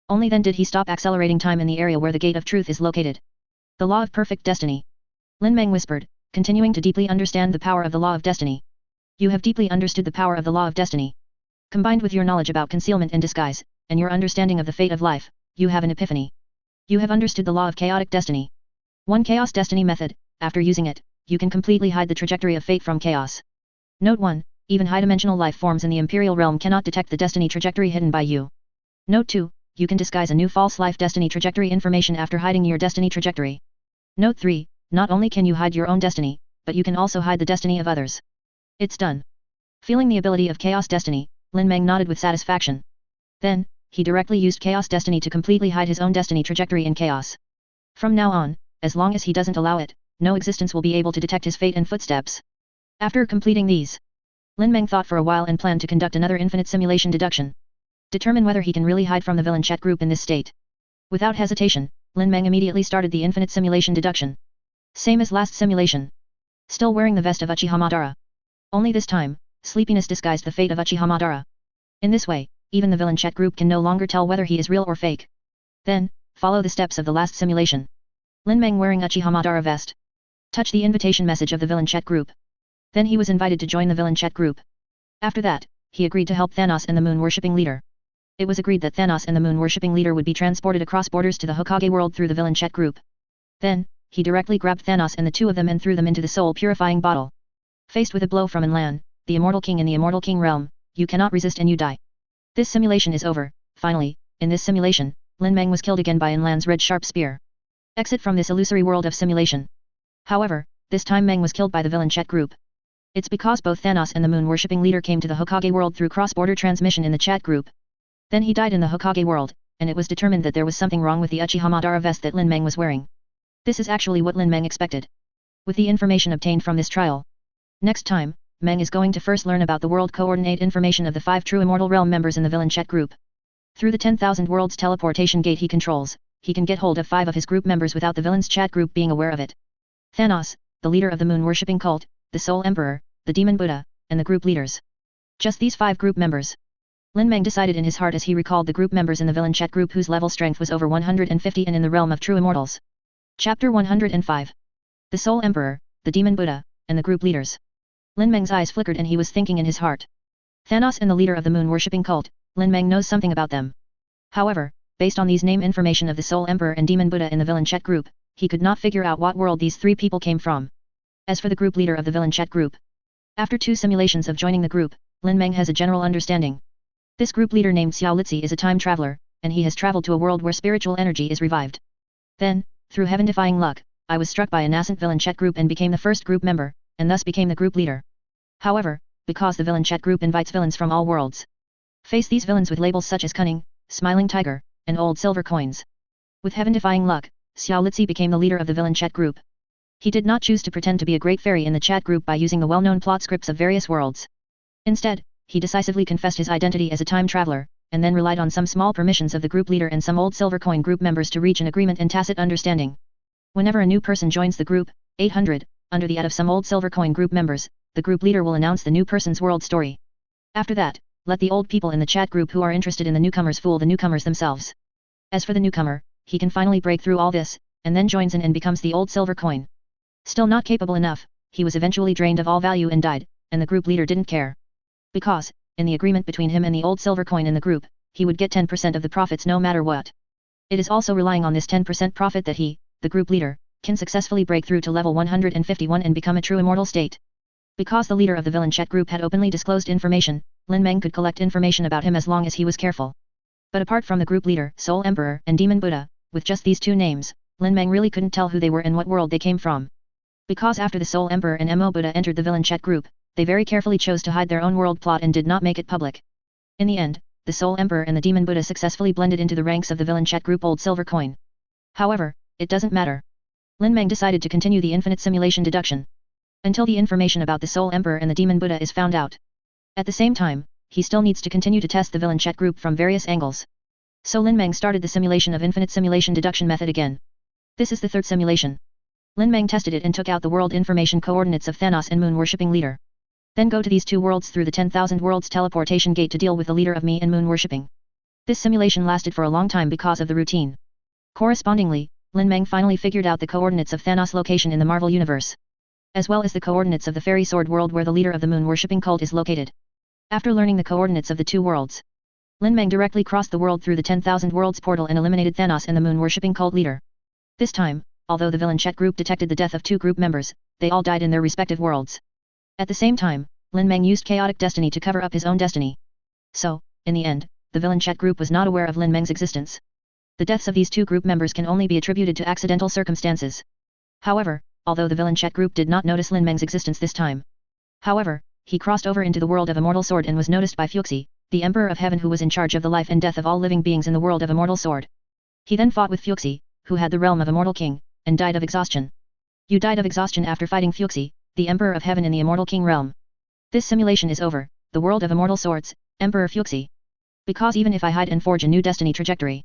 Only then did he stop accelerating time in the area where the gate of truth is located. The law of perfect destiny. Lin Meng whispered, continuing to deeply understand the power of the law of destiny. You have deeply understood the power of the law of destiny. Combined with your knowledge about concealment and disguise, and your understanding of the fate of life, you have an epiphany. You have understood the law of chaotic destiny. One chaos destiny method, after using it, you can completely hide the trajectory of fate from chaos. Note 1, even high-dimensional life forms in the Imperial Realm cannot detect the destiny trajectory hidden by you. Note 2, you can disguise a new false life destiny trajectory information after hiding your destiny trajectory. Note 3, not only can you hide your own destiny, but you can also hide the destiny of others. It's done. Feeling the ability of chaos destiny, Lin Meng nodded with satisfaction. Then, he directly used chaos destiny to completely hide his own destiny trajectory in chaos. From now on, as long as he doesn't allow it, no existence will be able to detect his fate and footsteps. After completing these, Lin Meng thought for a while and planned to conduct another infinite simulation deduction. Determine whether he can really hide from the villain chat group in this state. Without hesitation, Lin Meng immediately started the infinite simulation deduction. Same as last simulation. Still wearing the vest of Uchiha Madara. Only this time, sleepiness disguised the fate of Uchiha Madara. In this way, even the villain chat group can no longer tell whether he is real or fake. Then, follow the steps of the last simulation. Lin Meng wearing Uchiha Madara vest. Touch the invitation message of the villain chat group. Then he was invited to join the villain chat group. After that, he agreed to help Thanos and the moon-worshipping leader. It was agreed that Thanos and the moon-worshipping leader would be transported across borders to the Hokage world through the villain chat group. Then, he directly grabbed Thanos and the two of them and threw them into the soul-purifying bottle. Faced with a blow from Enlan, the immortal king in the immortal king realm, you cannot resist and you die. This simulation is over. Finally, in this simulation, Lin Meng was killed again by Enlan's red sharp spear. Exit from this illusory world of simulation. However, this time Meng was killed by the villain chat group. It's because both Thanos and the moon-worshipping leader came to the Hokage world through cross-border transmission in the chat group. Then he died in the Hokage world, and it was determined that there was something wrong with the Uchiha Madara vest that Lin Meng was wearing. This is actually what Lin Meng expected. With the information obtained from this trial. Next time, Meng is going to first learn about the world coordinate information of the 5 true immortal realm members in the villain chat group. Through the 10,000 worlds teleportation gate he controls, he can get hold of 5 of his group members without the villain's chat group being aware of it. Thanos, the leader of the moon-worshipping cult, the Soul Emperor, the Demon Buddha, and the group leaders. Just these 5 group members. Lin Meng decided in his heart as he recalled the group members in the villain chat group whose level strength was over 150 and in the realm of true immortals. Chapter 105. The Soul Emperor, the Demon Buddha, and the group leaders. Lin Meng's eyes flickered and he was thinking in his heart. Thanos and the leader of the moon-worshipping cult, Lin Meng knows something about them. However, based on these name information of the Soul Emperor and Demon Buddha in the villain chat group, he could not figure out what world these three people came from. As for the group leader of the villain chat group, after 2 simulations of joining the group, Lin Meng has a general understanding. This group leader named Xiao Litzi is a time traveler, and he has traveled to a world where spiritual energy is revived. Then, through heaven-defying luck, I was struck by a nascent villain chat group and became the first group member, and thus became the group leader. However, because the villain chat group invites villains from all worlds, face these villains with labels such as cunning, smiling tiger, and old silver coins. With heaven-defying luck, Xiao Litzi became the leader of the villain chat group. He did not choose to pretend to be a great fairy in the chat group by using the well-known plot scripts of various worlds. Instead, he decisively confessed his identity as a time traveler, and then relied on some small permissions of the group leader and some old silver coin group members to reach an agreement and tacit understanding. Whenever a new person joins the group, 800, under the aid of some old silver coin group members, the group leader will announce the new person's world story. After that, let the old people in the chat group who are interested in the newcomers fool the newcomers themselves. As for the newcomer, he can finally break through all this, and then joins in and becomes the old silver coin. Still not capable enough, he was eventually drained of all value and died, and the group leader didn't care. Because, in the agreement between him and the old silver coin in the group, he would get 10% of the profits no matter what. It is also relying on this 10% profit that he, the group leader, can successfully break through to level 151 and become a true immortal state. Because the leader of the villain chat group had openly disclosed information, Lin Meng could collect information about him as long as he was careful. But apart from the group leader, Soul Emperor, and Demon Buddha, with just these 2 names, Lin Meng really couldn't tell who they were and what world they came from. Because after the Soul Emperor and Mo Buddha entered the villain chat group, they very carefully chose to hide their own world plot and did not make it public. In the end, the Soul Emperor and the Demon Buddha successfully blended into the ranks of the villain chat group Old Silver Coin. However, it doesn't matter. Lin Meng decided to continue the infinite simulation deduction until the information about the Soul Emperor and the Demon Buddha is found out. At the same time, he still needs to continue to test the villain chat group from various angles. So Lin Meng started the simulation of infinite simulation deduction method again. This is the 3rd simulation. Lin Meng tested it and took out the world information coordinates of Thanos and Moon worshipping leader. Then go to these 2 worlds through the 10,000 worlds teleportation gate to deal with the leader of me and Moon worshipping. This simulation lasted for a long time because of the routine. Correspondingly, Lin Meng finally figured out the coordinates of Thanos' location in the Marvel Universe, as well as the coordinates of the Fairy Sword world where the leader of the Moon worshipping cult is located. After learning the coordinates of the 2 worlds, Lin Meng directly crossed the world through the 10,000 worlds portal and eliminated Thanos and the Moon worshipping cult leader. This time, although the villain chat group detected the death of 2 group members, they all died in their respective worlds. At the same time, Lin Meng used chaotic destiny to cover up his own destiny. So, in the end, the villain chat group was not aware of Lin Meng's existence. The deaths of these 2 group members can only be attributed to accidental circumstances. However, although the villain chat group did not notice Lin Meng's existence this time. However, he crossed over into the world of Immortal Sword and was noticed by Fuxi, the Emperor of Heaven who was in charge of the life and death of all living beings in the world of Immortal Sword. He then fought with Fuxi, who had the realm of Immortal King, and died of exhaustion. You died of exhaustion after fighting Fuxi, the Emperor of Heaven in the Immortal King realm. This simulation is over, the world of Immortal Swords, Emperor Fuxi. Because even if I hide and forge a new destiny trajectory.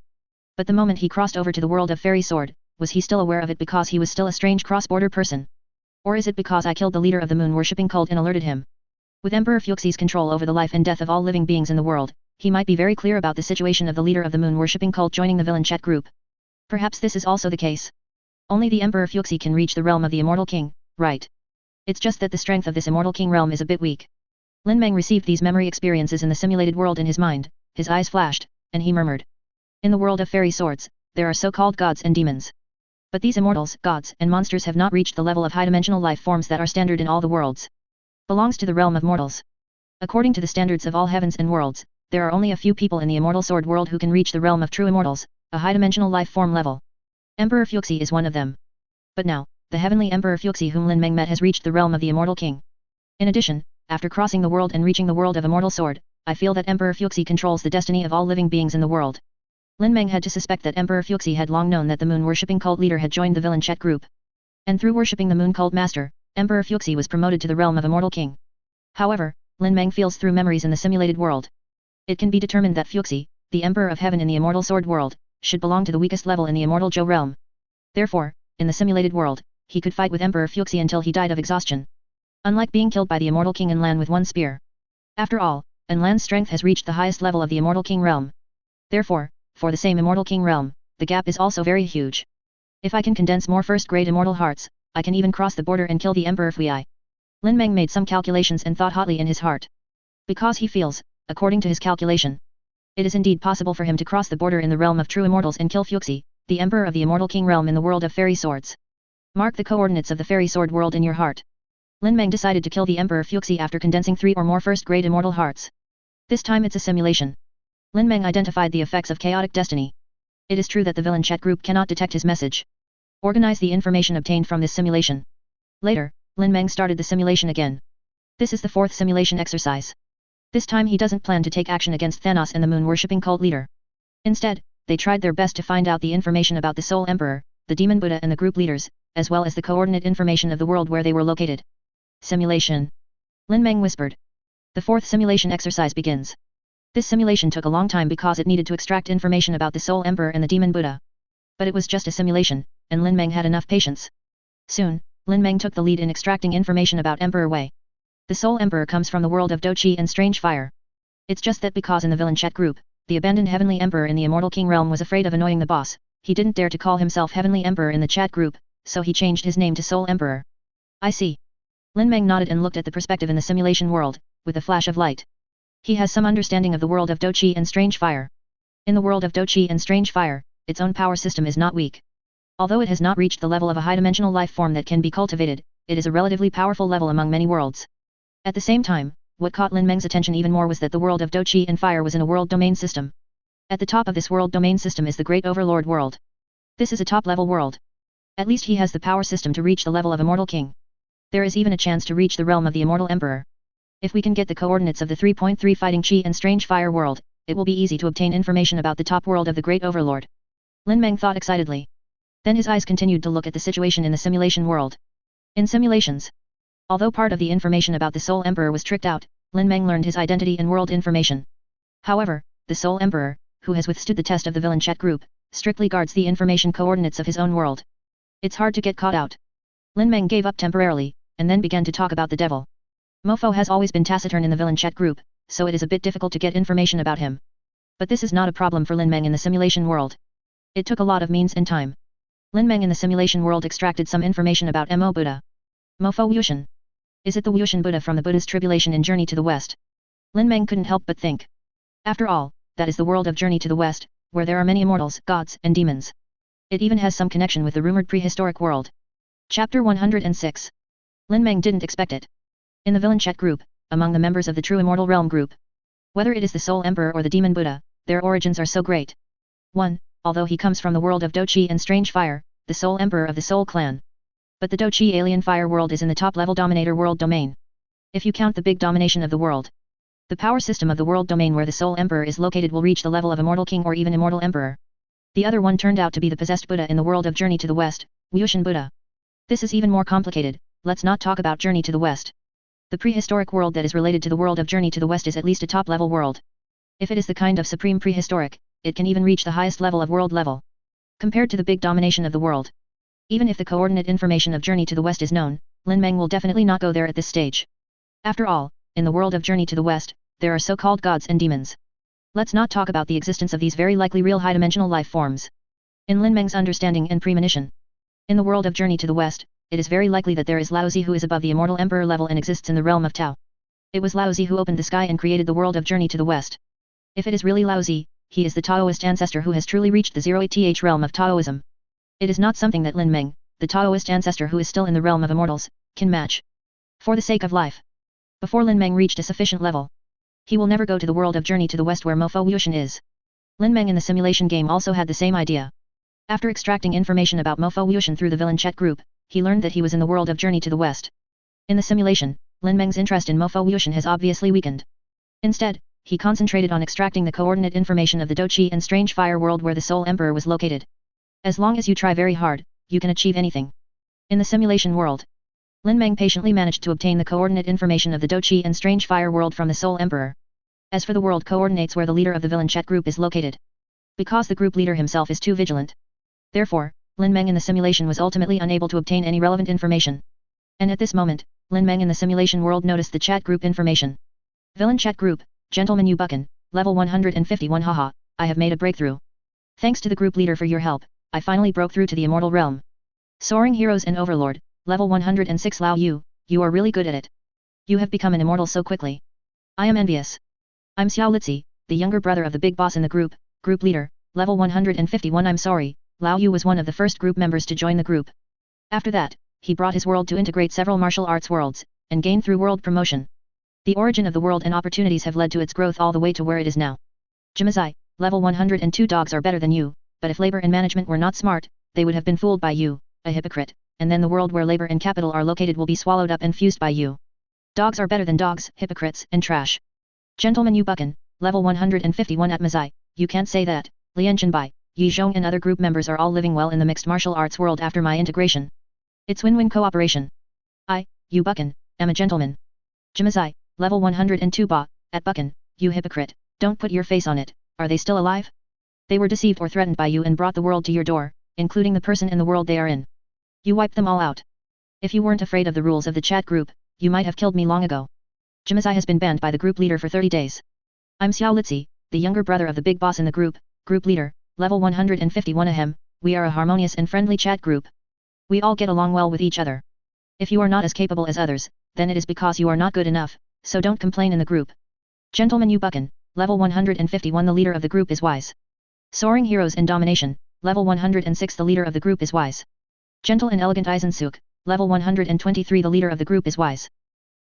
But the moment he crossed over to the world of Fairy Sword, was he still aware of it because he was still a strange cross-border person? Or is it because I killed the leader of the Moon worshipping cult and alerted him? With Emperor Fuxi's control over the life and death of all living beings in the world, he might be very clear about the situation of the leader of the Moon worshipping cult joining the villain chat group. Perhaps this is also the case. Only the Emperor Fuxi can reach the realm of the Immortal King, right? It's just that the strength of this Immortal King realm is a bit weak. Lin Meng received these memory experiences in the simulated world in his mind, his eyes flashed, and he murmured. In the world of fairy swords, there are so-called gods and demons. But these immortals, gods, and monsters have not reached the level of high-dimensional life forms that are standard in all the worlds. Belongs to the realm of mortals. According to the standards of all heavens and worlds, there are only a few people in the Immortal Sword world who can reach the realm of true immortals, a high-dimensional life form level. Emperor Fuxi is one of them. But now, the heavenly Emperor Fuxi whom Lin Meng met has reached the realm of the Immortal King. In addition, after crossing the world and reaching the world of Immortal Sword, I feel that Emperor Fuxi controls the destiny of all living beings in the world. Lin Meng had to suspect that Emperor Fuxi had long known that the Moon worshipping cult leader had joined the villain chat group. And through worshipping the Moon cult master, Emperor Fuxi was promoted to the realm of Immortal King. However, Lin Meng feels through memories in the simulated world. It can be determined that Fuxi, the Emperor of Heaven in the Immortal Sword world, should belong to the weakest level in the Immortal Zhou realm. Therefore, in the simulated world, he could fight with Emperor Fuxi until he died of exhaustion. Unlike being killed by the Immortal King Enlan with one spear. After all, Enlan's strength has reached the highest level of the Immortal King realm. Therefore, for the same Immortal King realm, the gap is also very huge. If I can condense more first-grade immortal hearts, I can even cross the border and kill the Emperor Fui. Lin Meng made some calculations and thought hotly in his heart. Because he feels, according to his calculation, it is indeed possible for him to cross the border in the realm of true immortals and kill Fuxi, the emperor of the immortal king realm in the world of fairy swords. Mark the coordinates of the fairy sword world in your heart. Lin Meng decided to kill the emperor Fuxi after condensing 3 or more first-grade immortal hearts. This time it's a simulation. Lin Meng identified the effects of chaotic destiny. It is true that the villain chat group cannot detect his message. Organize the information obtained from this simulation. Later, Lin Meng started the simulation again. This is the 4th simulation exercise. This time he doesn't plan to take action against Thanos and the moon-worshipping cult leader. Instead, they tried their best to find out the information about the Soul Emperor, the Demon Buddha and the group leaders, as well as the coordinate information of the world where they were located. Simulation. Lin Meng whispered. The 4th simulation exercise begins. This simulation took a long time because it needed to extract information about the Soul Emperor and the Demon Buddha. But it was just a simulation, and Lin Meng had enough patience. Soon, Lin Meng took the lead in extracting information about Emperor Wei. The Soul Emperor comes from the world of Doqi and Strange Fire. It's just that because in the villain chat group, the abandoned Heavenly Emperor in the Immortal King realm was afraid of annoying the boss, he didn't dare to call himself Heavenly Emperor in the chat group, so he changed his name to Soul Emperor. I see. Lin Meng nodded and looked at the perspective in the simulation world, with a flash of light. He has some understanding of the world of Doqi and Strange Fire. In the world of Doqi and Strange Fire, its own power system is not weak. Although it has not reached the level of a high-dimensional life form that can be cultivated, it is a relatively powerful level among many worlds. At the same time, what caught Lin Meng's attention even more was that the world of Doqi and Fire was in a world domain system. At the top of this world domain system is the Great Overlord world. This is a top-level world. At least he has the power system to reach the level of Immortal King. There is even a chance to reach the realm of the Immortal Emperor. If we can get the coordinates of the 3.3 Fighting Chi and Strange Fire world, it will be easy to obtain information about the top world of the Great Overlord. Lin Meng thought excitedly. Then his eyes continued to look at the situation in the simulation world. In simulations, although part of the information about the Soul Emperor was tricked out, Lin Meng learned his identity and world information. However, the Soul Emperor, who has withstood the test of the villain chat group, strictly guards the information coordinates of his own world. It's hard to get caught out. Lin Meng gave up temporarily, and then began to talk about the devil. Mofo has always been taciturn in the villain chat group, so it is a bit difficult to get information about him. But this is not a problem for Lin Meng in the simulation world. It took a lot of means and time. Lin Meng in the simulation world extracted some information about Mo Buddha. Mofo Wushan. Is it the Wushan Buddha from the Buddha's tribulation in Journey to the West? Lin Meng couldn't help but think. After all, that is the world of Journey to the West, where there are many immortals, gods, and demons. It even has some connection with the rumored prehistoric world. Chapter 106. Lin Meng didn't expect it. In the villain chat group, among the members of the True Immortal Realm group, whether it is the Soul Emperor or the Demon Buddha, their origins are so great. 1. Although he comes from the world of Doqi and Strange Fire, the Soul Emperor of the Soul Clan. But the Doqi Alien Fire world is in the top-level Dominator world domain. If you count the big domination of the world, the power system of the world domain where the Soul Emperor is located will reach the level of Immortal King or even Immortal Emperor. The other one turned out to be the possessed Buddha in the world of Journey to the West, Wushan Buddha. This is even more complicated. Let's not talk about Journey to the West. The prehistoric world that is related to the world of Journey to the West is at least a top-level world. If it is the kind of supreme prehistoric, it can even reach the highest level of world level. Compared to the big domination of the world. Even if the coordinate information of Journey to the West is known, Lin Meng will definitely not go there at this stage. After all, in the world of Journey to the West, there are so-called gods and demons. Let's not talk about the existence of these very likely real high-dimensional life forms. In Lin Meng's understanding and premonition, in the world of Journey to the West, it is very likely that there is Laozi who is above the Immortal Emperor level and exists in the realm of Tao. It was Laozi who opened the sky and created the world of Journey to the West. If it is really Laozi, he is the Taoist ancestor who has truly reached the 08th realm of Taoism. It is not something that Lin Meng, the Taoist ancestor who is still in the realm of immortals, can match. For the sake of life. Before Lin Meng reached a sufficient level, he will never go to the world of Journey to the West where Mofo Wushan is. Lin Meng in the simulation game also had the same idea. After extracting information about Mofo Wushan through the villain chat group, he learned that he was in the world of Journey to the West. In the simulation, Lin Meng's interest in Mofo Wushan has obviously weakened. Instead, he concentrated on extracting the coordinate information of the Doqi and Strange Fire world where the Soul Emperor was located. As long as you try very hard, you can achieve anything. In the simulation world, Lin Meng patiently managed to obtain the coordinate information of the Doqi and Strange Fire world from the Soul Emperor. As for the world coordinates where the leader of the villain chat group is located, because the group leader himself is too vigilant. Therefore, Lin Meng in the simulation was ultimately unable to obtain any relevant information. And at this moment, Lin Meng in the simulation world noticed the chat group information. Villain chat group, Gentleman Yu Buchan, level 151. Haha, I have made a breakthrough. Thanks to the group leader for your help, I finally broke through to the immortal realm. Soaring Heroes and Overlord, level 106. Lao Yu, you are really good at it. You have become an immortal so quickly. I am envious. I'm Xiao Litzi, the younger brother of the big boss in the group leader, level 151. I'm sorry, Lao Yu was one of the first group members to join the group. After that, he brought his world to integrate several martial arts worlds, and gain through world promotion. The origin of the world and opportunities have led to its growth all the way to where it is now. Jimazai, level 102. Dogs are better than you, but if labor and management were not smart, they would have been fooled by you, a hypocrite, and then the world where labor and capital are located will be swallowed up and fused by you. Dogs are better than dogs, hypocrites, and trash. Gentleman Yu Buchan, level 151 at Mazai, you can't say that. Lian Chenbai, Yi Zhong and other group members are all living well in the mixed martial arts world after my integration. It's win-win cooperation. I, Yu Buchan, am a gentleman. Jimazai, level 102 Ba, at Buchan, you hypocrite, don't put your face on it, are they still alive? They were deceived or threatened by you and brought the world to your door, including the person in the world they are in. You wiped them all out. If you weren't afraid of the rules of the chat group, you might have killed me long ago. Jimazai has been banned by the group leader for 30 days. I'm Xiao Litzi, the younger brother of the big boss in the group leader, level 151. Ahem, we are a harmonious and friendly chat group. We all get along well with each other. If you are not as capable as others, then it is because you are not good enough, so don't complain in the group. Gentleman Yu Buchan, level 151. The leader of the group is wise. Soaring heroes and domination, level 106. The leader of the group is wise. Gentle and elegant Izensuk, level 123. The leader of the group is wise.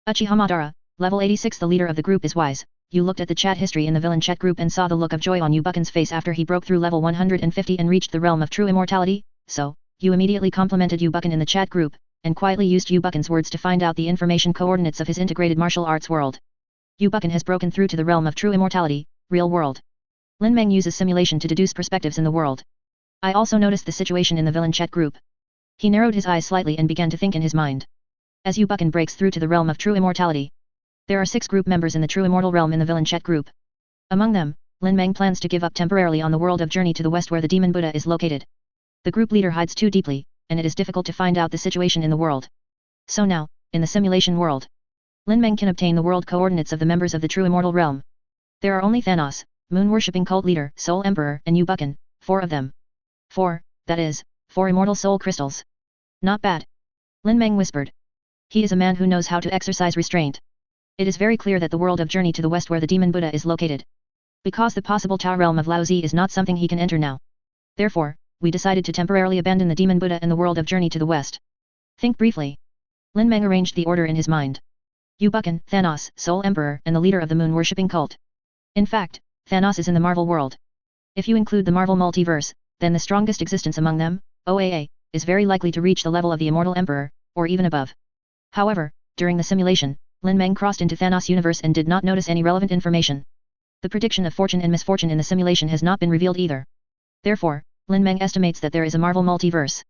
Uchiha Madara, level 86. The leader of the group is wise. You looked at the chat history in the villain chat group and saw the look of joy on Yu Buchan's face after he broke through level 150 and reached the realm of true immortality, so, you immediately complimented Yu Buchan in the chat group, and quietly used Yu Buchan's words to find out the information coordinates of his integrated martial arts world. Yu Buchan has broken through to the realm of true immortality, real world. Lin Meng uses simulation to deduce perspectives in the world. I also noticed the situation in the villain chat group. He narrowed his eyes slightly and began to think in his mind. As Yu Buchan breaks through to the realm of true immortality, there are 6 group members in the true immortal realm in the villain chat group. Among them, Lin Meng plans to give up temporarily on the world of journey to the west where the demon Buddha is located. The group leader hides too deeply, and it is difficult to find out the situation in the world. So now, in the simulation world, Lin Meng can obtain the world coordinates of the members of the true immortal realm. There are only Thanos, moon-worshipping cult leader, Soul Emperor, and Yu Buchan, 4 of them. 4, that is, 4 immortal soul crystals. Not bad. Lin Meng whispered. He is a man who knows how to exercise restraint. It is very clear that the world of journey to the west where the demon Buddha is located. Because the possible Tao realm of Laozi is not something he can enter now. Therefore, we decided to temporarily abandon the demon Buddha and the world of journey to the west. Think briefly. Lin Meng arranged the order in his mind. Yu Buchan, Thanos, Soul Emperor, and the leader of the moon-worshipping cult. In fact, Thanos is in the Marvel world. If you include the Marvel multiverse, then the strongest existence among them, OAA, is very likely to reach the level of the Immortal Emperor, or even above. However, during the simulation, Lin Meng crossed into Thanos' universe and did not notice any relevant information. The prediction of fortune and misfortune in the simulation has not been revealed either. Therefore, Lin Meng estimates that there is a Marvel multiverse.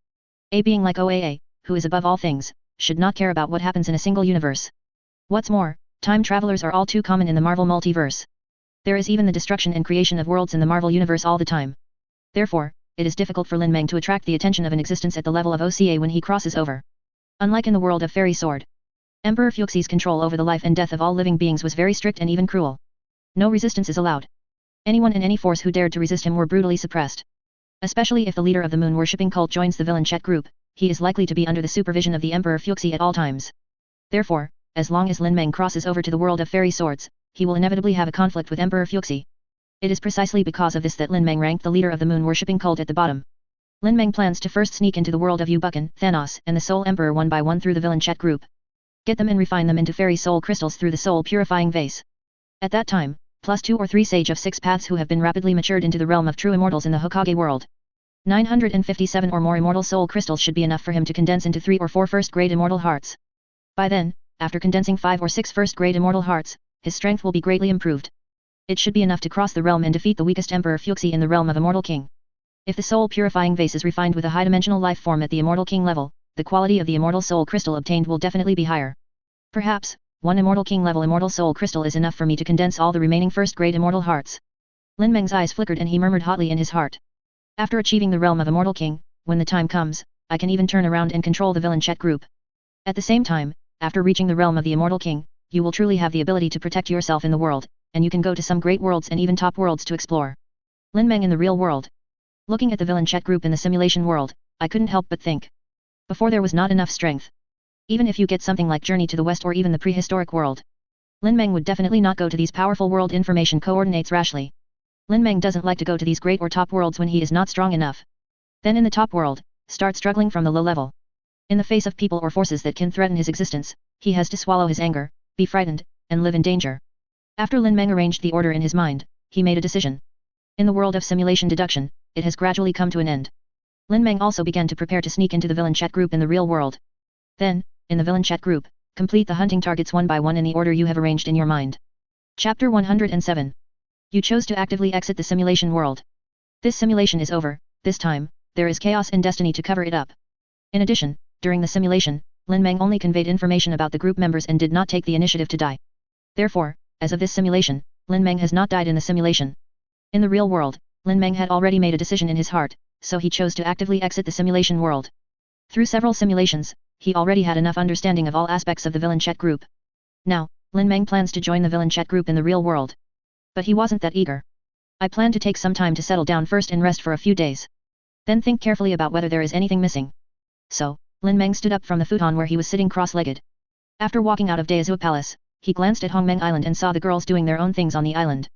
A being like OAA, who is above all things, should not care about what happens in a single universe. What's more, time travelers are all too common in the Marvel multiverse. There is even the destruction and creation of worlds in the Marvel universe all the time. Therefore, it is difficult for Lin Meng to attract the attention of an existence at the level of OCA when he crosses over. Unlike in the world of Fairy Sword, Emperor Fuxi's control over the life and death of all living beings was very strict and even cruel. No resistance is allowed. Anyone and any force who dared to resist him were brutally suppressed. Especially if the leader of the moon-worshipping cult joins the villain chat group, he is likely to be under the supervision of the Emperor Fuxi at all times. Therefore, as long as Lin Meng crosses over to the world of fairy swords, he will inevitably have a conflict with Emperor Fuxi. It is precisely because of this that Lin Meng ranked the leader of the moon-worshipping cult at the bottom. Lin Meng plans to first sneak into the world of Yu Buchan, Thanos, and the Soul Emperor one by one through the villain chat group. Get them and refine them into fairy soul crystals through the soul purifying vase. At that time, plus 2 or 3 sage of 6 paths who have been rapidly matured into the realm of true immortals in the Hokage world. 957 or more immortal soul crystals should be enough for him to condense into 3 or 4 first-grade immortal hearts. By then, after condensing 5 or 6 first-grade immortal hearts, his strength will be greatly improved. It should be enough to cross the realm and defeat the weakest Emperor Fuxi in the realm of Immortal King. If the soul purifying vase is refined with a high-dimensional life form at the Immortal King level, the quality of the immortal soul crystal obtained will definitely be higher. Perhaps, 1 Immortal King level immortal soul crystal is enough for me to condense all the remaining first-grade immortal hearts. Lin Meng's eyes flickered and he murmured hotly in his heart. After achieving the realm of Immortal King, when the time comes, I can even turn around and control the villain chat group. At the same time, after reaching the realm of the Immortal King, you will truly have the ability to protect yourself in the world, and you can go to some great worlds and even top worlds to explore. Lin Meng in the real world. Looking at the villain chat group in the simulation world, I couldn't help but think. Before there was not enough strength. Even if you get something like Journey to the West or even the prehistoric world. Lin Meng would definitely not go to these powerful world information coordinates rashly. Lin Meng doesn't like to go to these great or top worlds when he is not strong enough. Then in the top world, start struggling from the low level. In the face of people or forces that can threaten his existence, he has to swallow his anger, be frightened, and live in danger. After Lin Meng arranged the order in his mind, he made a decision. In the world of simulation deduction, it has gradually come to an end. Lin Meng also began to prepare to sneak into the villain chat group in the real world. Then, in the villain chat group, complete the hunting targets one by one in the order you have arranged in your mind. Chapter 107. You chose to actively exit the simulation world. This simulation is over. This time, there is chaos and destiny to cover it up. In addition, during the simulation, Lin Meng only conveyed information about the group members and did not take the initiative to die. Therefore, as of this simulation, Lin Meng has not died in the simulation. In the real world, Lin Meng had already made a decision in his heart, so he chose to actively exit the simulation world. Through several simulations, he already had enough understanding of all aspects of the villain chat group. Now, Lin Meng plans to join the villain chat group in the real world. But he wasn't that eager. I plan to take some time to settle down first and rest for a few days. Then think carefully about whether there is anything missing. So, Lin Meng stood up from the futon where he was sitting cross-legged. After walking out of Daezhou Palace, he glanced at Hongmeng Island and saw the girls doing their own things on the island.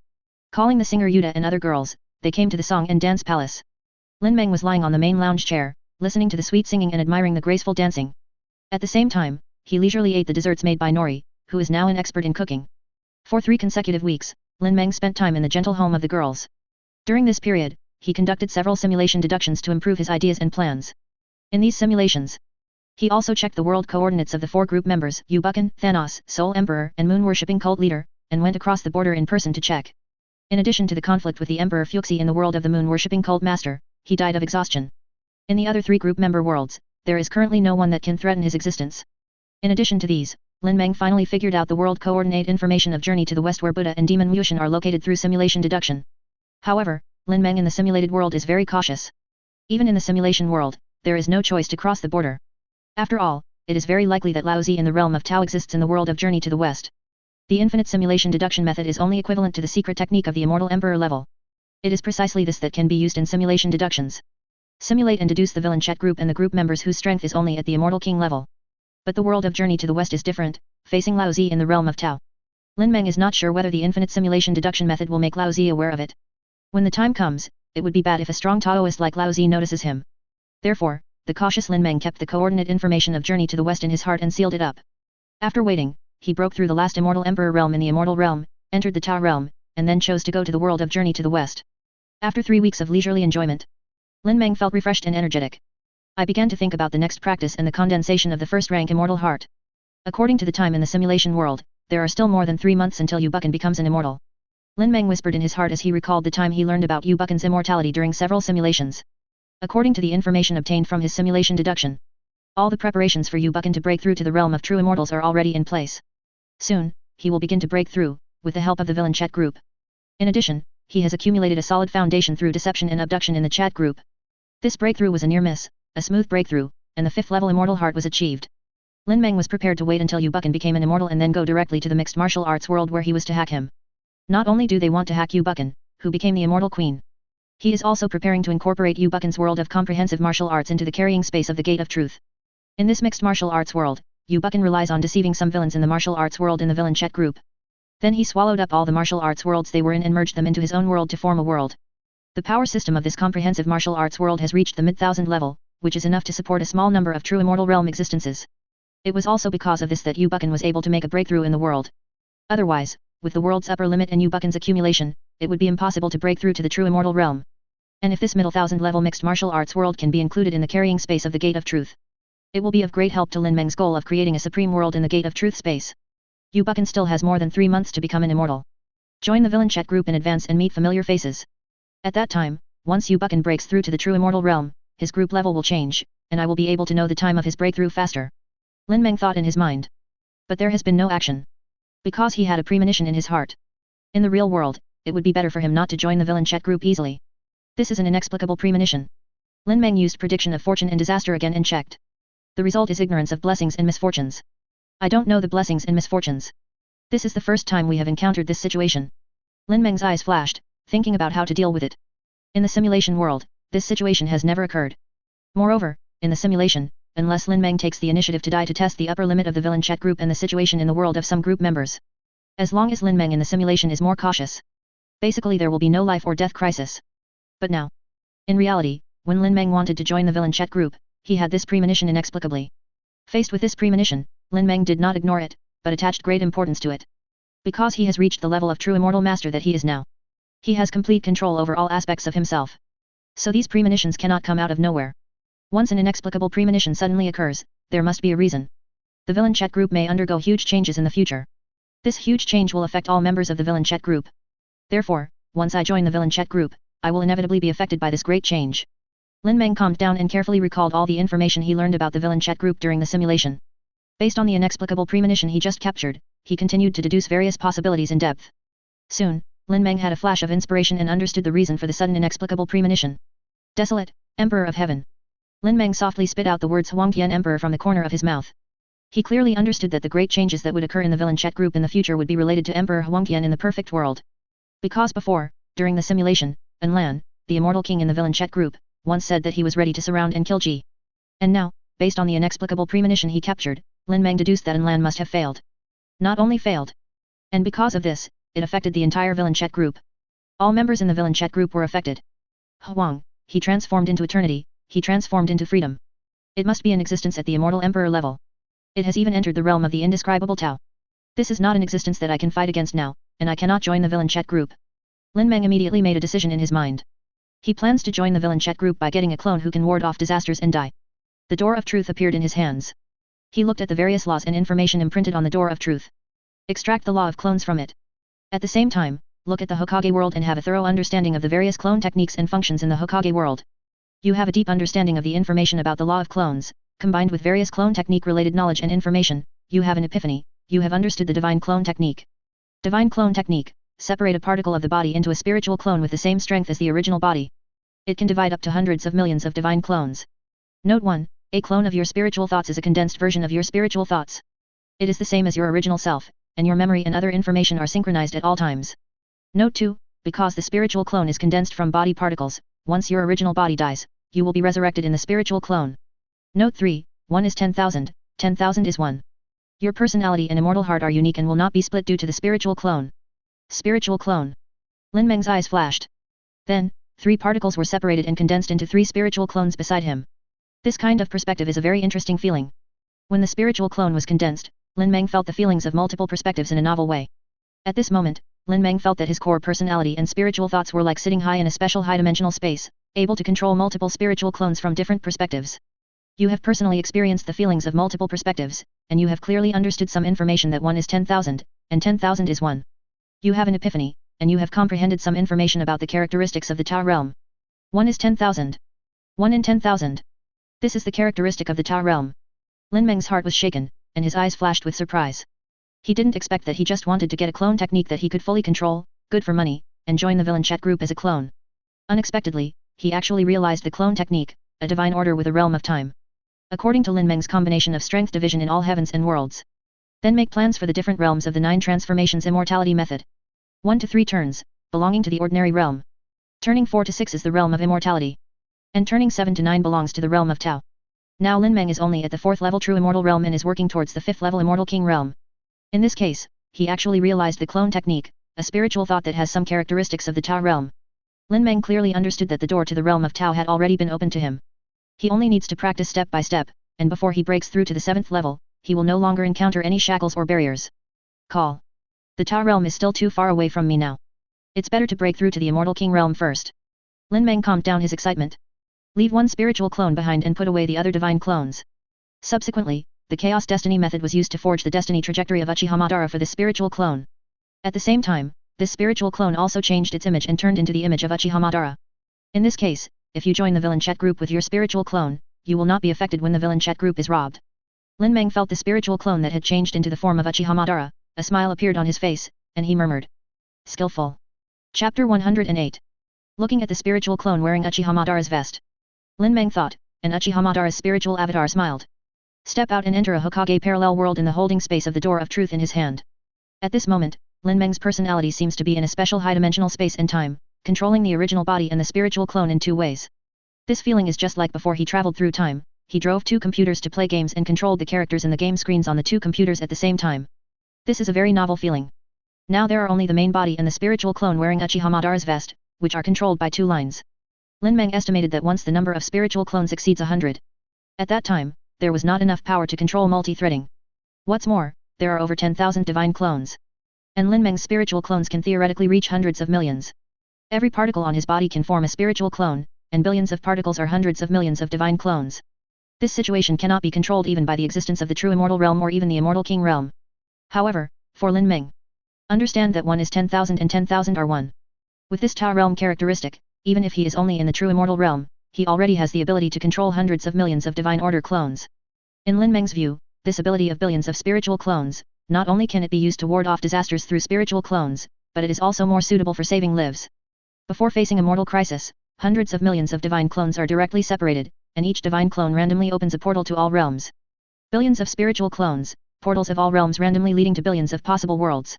Calling the singer Yuta and other girls, they came to the song and dance palace. Lin Meng was lying on the main lounge chair, listening to the sweet singing and admiring the graceful dancing. At the same time, he leisurely ate the desserts made by Nori, who is now an expert in cooking. For 3 consecutive weeks, Lin Meng spent time in the gentle home of the girls. During this period, he conducted several simulation deductions to improve his ideas and plans. In these simulations, he also checked the world coordinates of the 4 group members, Yu Bucken, Thanos, Soul Emperor, and Moon-worshipping cult leader, and went across the border in person to check. In addition to the conflict with the Emperor Fuxi in the world of the Moon-worshipping cult master, he died of exhaustion. In the other 3 group member worlds, there is currently no one that can threaten his existence. In addition to these, Lin Meng finally figured out the world coordinate information of Journey to the West where Buddha and Demon Mushin are located through simulation deduction. However, Lin Meng in the simulated world is very cautious. Even in the simulation world, there is no choice to cross the border. After all, it is very likely that Laozi in the realm of Tao exists in the world of Journey to the West. The infinite simulation deduction method is only equivalent to the secret technique of the Immortal Emperor level. It is precisely this that can be used in simulation deductions. Simulate and deduce the villain chat group and the group members whose strength is only at the Immortal King level. But the world of Journey to the West is different, facing Laozi in the realm of Tao. Lin Meng is not sure whether the infinite simulation deduction method will make Laozi aware of it. When the time comes, it would be bad if a strong Taoist like Laozi notices him. Therefore, the cautious Lin Meng kept the coordinate information of Journey to the West in his heart and sealed it up. After waiting, he broke through the last Immortal Emperor realm in the Immortal realm, entered the Tao realm, and then chose to go to the world of Journey to the West. After 3 weeks of leisurely enjoyment, Lin Meng felt refreshed and energetic. I began to think about the next practice and the condensation of the first-rank Immortal Heart. According to the time in the simulation world, there are still more than 3 months until Yu Bucken becomes an immortal. Lin Meng whispered in his heart as he recalled the time he learned about Yu Bucken's immortality during several simulations. According to the information obtained from his simulation deduction, all the preparations for Yu Bucken to break through to the realm of true immortals are already in place. Soon, he will begin to break through, with the help of the villain chat group. In addition, he has accumulated a solid foundation through deception and abduction in the chat group. This breakthrough was a near miss, a smooth breakthrough, and the 5th level Immortal Heart was achieved. Lin Meng was prepared to wait until Yu Bucken became an immortal and then go directly to the mixed martial arts world where he was to hack him. Not only do they want to hack Yu Bucken, who became the immortal queen. He is also preparing to incorporate Yu Bucken's world of comprehensive martial arts into the carrying space of the Gate of Truth. In this mixed martial arts world, Yu Bucken relies on deceiving some villains in the martial arts world in the villain chat group. Then he swallowed up all the martial arts worlds they were in and merged them into his own world to form a world. The power system of this comprehensive martial arts world has reached the mid-thousand level, which is enough to support a small number of true immortal realm existences. It was also because of this that Yu Bucken was able to make a breakthrough in the world. Otherwise, with the world's upper limit and Yu Bucken's accumulation, it would be impossible to break through to the true immortal realm. And if this middle thousand level mixed martial arts world can be included in the carrying space of the Gate of Truth, it will be of great help to Lin Meng's goal of creating a supreme world in the Gate of Truth space. Yu Bucken still has more than 3 months to become an immortal. Join the villain chat group in advance and meet familiar faces. At that time, once Yu Bucken breaks through to the true immortal realm, his group level will change, and I will be able to know the time of his breakthrough faster. Lin Meng thought in his mind. But there has been no action. Because he had a premonition in his heart. In the real world, it would be better for him not to join the villain chat group easily. This is an inexplicable premonition. Lin Meng used prediction of fortune and disaster again and checked. The result is ignorance of blessings and misfortunes. I don't know the blessings and misfortunes. This is the first time we have encountered this situation. Lin Meng's eyes flashed, thinking about how to deal with it. In the simulation world, this situation has never occurred. Moreover, in the simulation, unless Lin Meng takes the initiative to die to test the upper limit of the villain chat group and the situation in the world of some group members, As long as Lin Meng in the simulation is more cautious, basically there will be no life or death crisis. But now, in reality, when Lin Meng wanted to join the villain chat group, he had this premonition inexplicably. Faced with this premonition, Lin Meng did not ignore it, but attached great importance to it. Because he has reached the level of true immortal master that he is now. He has complete control over all aspects of himself. So these premonitions cannot come out of nowhere. Once an inexplicable premonition suddenly occurs, there must be a reason. The villain chat group may undergo huge changes in the future. This huge change will affect all members of the villain chat group. Therefore, once I join the villain chat group, I will inevitably be affected by this great change. Lin Meng calmed down and carefully recalled all the information he learned about the villain chat group during the simulation. Based on the inexplicable premonition he just captured, he continued to deduce various possibilities in depth. Soon, Lin Meng had a flash of inspiration and understood the reason for the sudden inexplicable premonition. Desolate, Emperor of Heaven. Lin Meng softly spit out the words Huangtian Emperor from the corner of his mouth. He clearly understood that the great changes that would occur in the villain chat group in the future would be related to Emperor Huangtian in the perfect world. Because before, during the simulation, Lan, the immortal king in the villain chat group, once said that he was ready to surround and kill Ji. And now, based on the inexplicable premonition he captured, Lin Meng deduced that Lan must have failed. Not only failed. And because of this, it affected the entire villain chat group. All members in the villain chat group were affected. Huang, he transformed into eternity, he transformed into freedom. It must be an existence at the immortal emperor level. It has even entered the realm of the indescribable Tao. This is not an existence that I can fight against now, and I cannot join the villain chat group. Lin Meng immediately made a decision in his mind. He plans to join the villain chat group by getting a clone who can ward off disasters and die. The door of truth appeared in his hands. He looked at the various laws and information imprinted on the door of truth. Extract the law of clones from it. At the same time, look at the Hokage world and have a thorough understanding of the various clone techniques and functions in the Hokage world. You have a deep understanding of the information about the law of clones, combined with various clone technique related knowledge and information, you have an epiphany, you have understood the divine clone technique. Divine clone technique. Separate a particle of the body into a spiritual clone with the same strength as the original body. It can divide up to hundreds of millions of divine clones. Note 1. A clone of your spiritual thoughts is a condensed version of your spiritual thoughts. It is the same as your original self, and your memory and other information are synchronized at all times. Note 2. Because the spiritual clone is condensed from body particles, once your original body dies, you will be resurrected in the spiritual clone. Note 3. 1 is 10,000, 10,000 is 1. Your personality and immortal heart are unique and will not be split due to the spiritual clone. Spiritual clone. Lin Meng's eyes flashed. Then, 3 particles were separated and condensed into 3 spiritual clones beside him. This kind of perspective is a very interesting feeling. When the spiritual clone was condensed, Lin Meng felt the feelings of multiple perspectives in a novel way. At this moment, Lin Meng felt that his core personality and spiritual thoughts were like sitting high in a special high-dimensional space, able to control multiple spiritual clones from different perspectives. You have personally experienced the feelings of multiple perspectives, and you have clearly understood some information that 1 is 10,000, and 10,000 is 1. You have an epiphany, and you have comprehended some information about the characteristics of the Tao realm. 1 is 10,000. 1 in 10,000. This is the characteristic of the Tao realm. Lin Meng's heart was shaken, and his eyes flashed with surprise. He didn't expect that he just wanted to get a clone technique that he could fully control, good for money, and join the villain chat group as a clone. Unexpectedly, he actually realized the clone technique, a divine order with a realm of time. According to Lin Meng's combination of strength division in all heavens and worlds. Then make plans for the different realms of the 9 transformations immortality method. 1 to 3 turns, belonging to the ordinary realm. Turning 4 to 6 is the realm of immortality. And turning 7 to 9 belongs to the realm of Tao. Now Lin Meng is only at the 4th level true immortal realm and is working towards the 5th level immortal king realm. In this case, he actually realized the clone technique, a spiritual thought that has some characteristics of the Tao realm. Lin Meng clearly understood that the door to the realm of Tao had already been opened to him. He only needs to practice step by step, and before he breaks through to the 7th level, he will no longer encounter any shackles or barriers. Call. The Tao realm is still too far away from me now. It's better to break through to the immortal king realm first. Lin Meng calmed down his excitement. Leave one spiritual clone behind and put away the other divine clones. Subsequently, the Chaos Destiny method was used to forge the destiny trajectory of Uchiha Madara for this spiritual clone. At the same time, this spiritual clone also changed its image and turned into the image of Uchiha Madara. In this case, if you join the villain chat group with your spiritual clone, you will not be affected when the villain chat group is robbed. Lin Meng felt the spiritual clone that had changed into the form of Uchiha Madara, a smile appeared on his face, and he murmured. Skillful. Chapter 108. Looking at the spiritual clone wearing Uchiha Madara's vest. Lin Meng thought, and Uchiha Madara's spiritual avatar smiled. Step out and enter a Hokage parallel world in the holding space of the door of truth in his hand. At this moment, Lin Meng's personality seems to be in a special high-dimensional space and time, controlling the original body and the spiritual clone in 2 ways. This feeling is just like before he traveled through time, he drove 2 computers to play games and controlled the characters in the game screens on the 2 computers at the same time. This is a very novel feeling. Now there are only the main body and the spiritual clone wearing Uchiha Madara's vest, which are controlled by 2 lines. Lin Meng estimated that once the number of spiritual clones exceeds 100. At that time, there was not enough power to control multi-threading. What's more, there are over 10,000 divine clones. And Lin Meng's spiritual clones can theoretically reach hundreds of millions. Every particle on his body can form a spiritual clone, and billions of particles are hundreds of millions of divine clones. This situation cannot be controlled even by the existence of the true immortal realm or even the immortal king realm. However, for Lin Meng, understand that 1 is 10,000 and 10,000 are 1. With this Tao realm characteristic, even if he is only in the true immortal realm, he already has the ability to control hundreds of millions of divine order clones. In Lin Meng's view, this ability of billions of spiritual clones, not only can it be used to ward off disasters through spiritual clones, but it is also more suitable for saving lives. Before facing a mortal crisis, hundreds of millions of divine clones are directly separated, and each divine clone randomly opens a portal to all realms. Billions of spiritual clones, portals of all realms randomly leading to billions of possible worlds.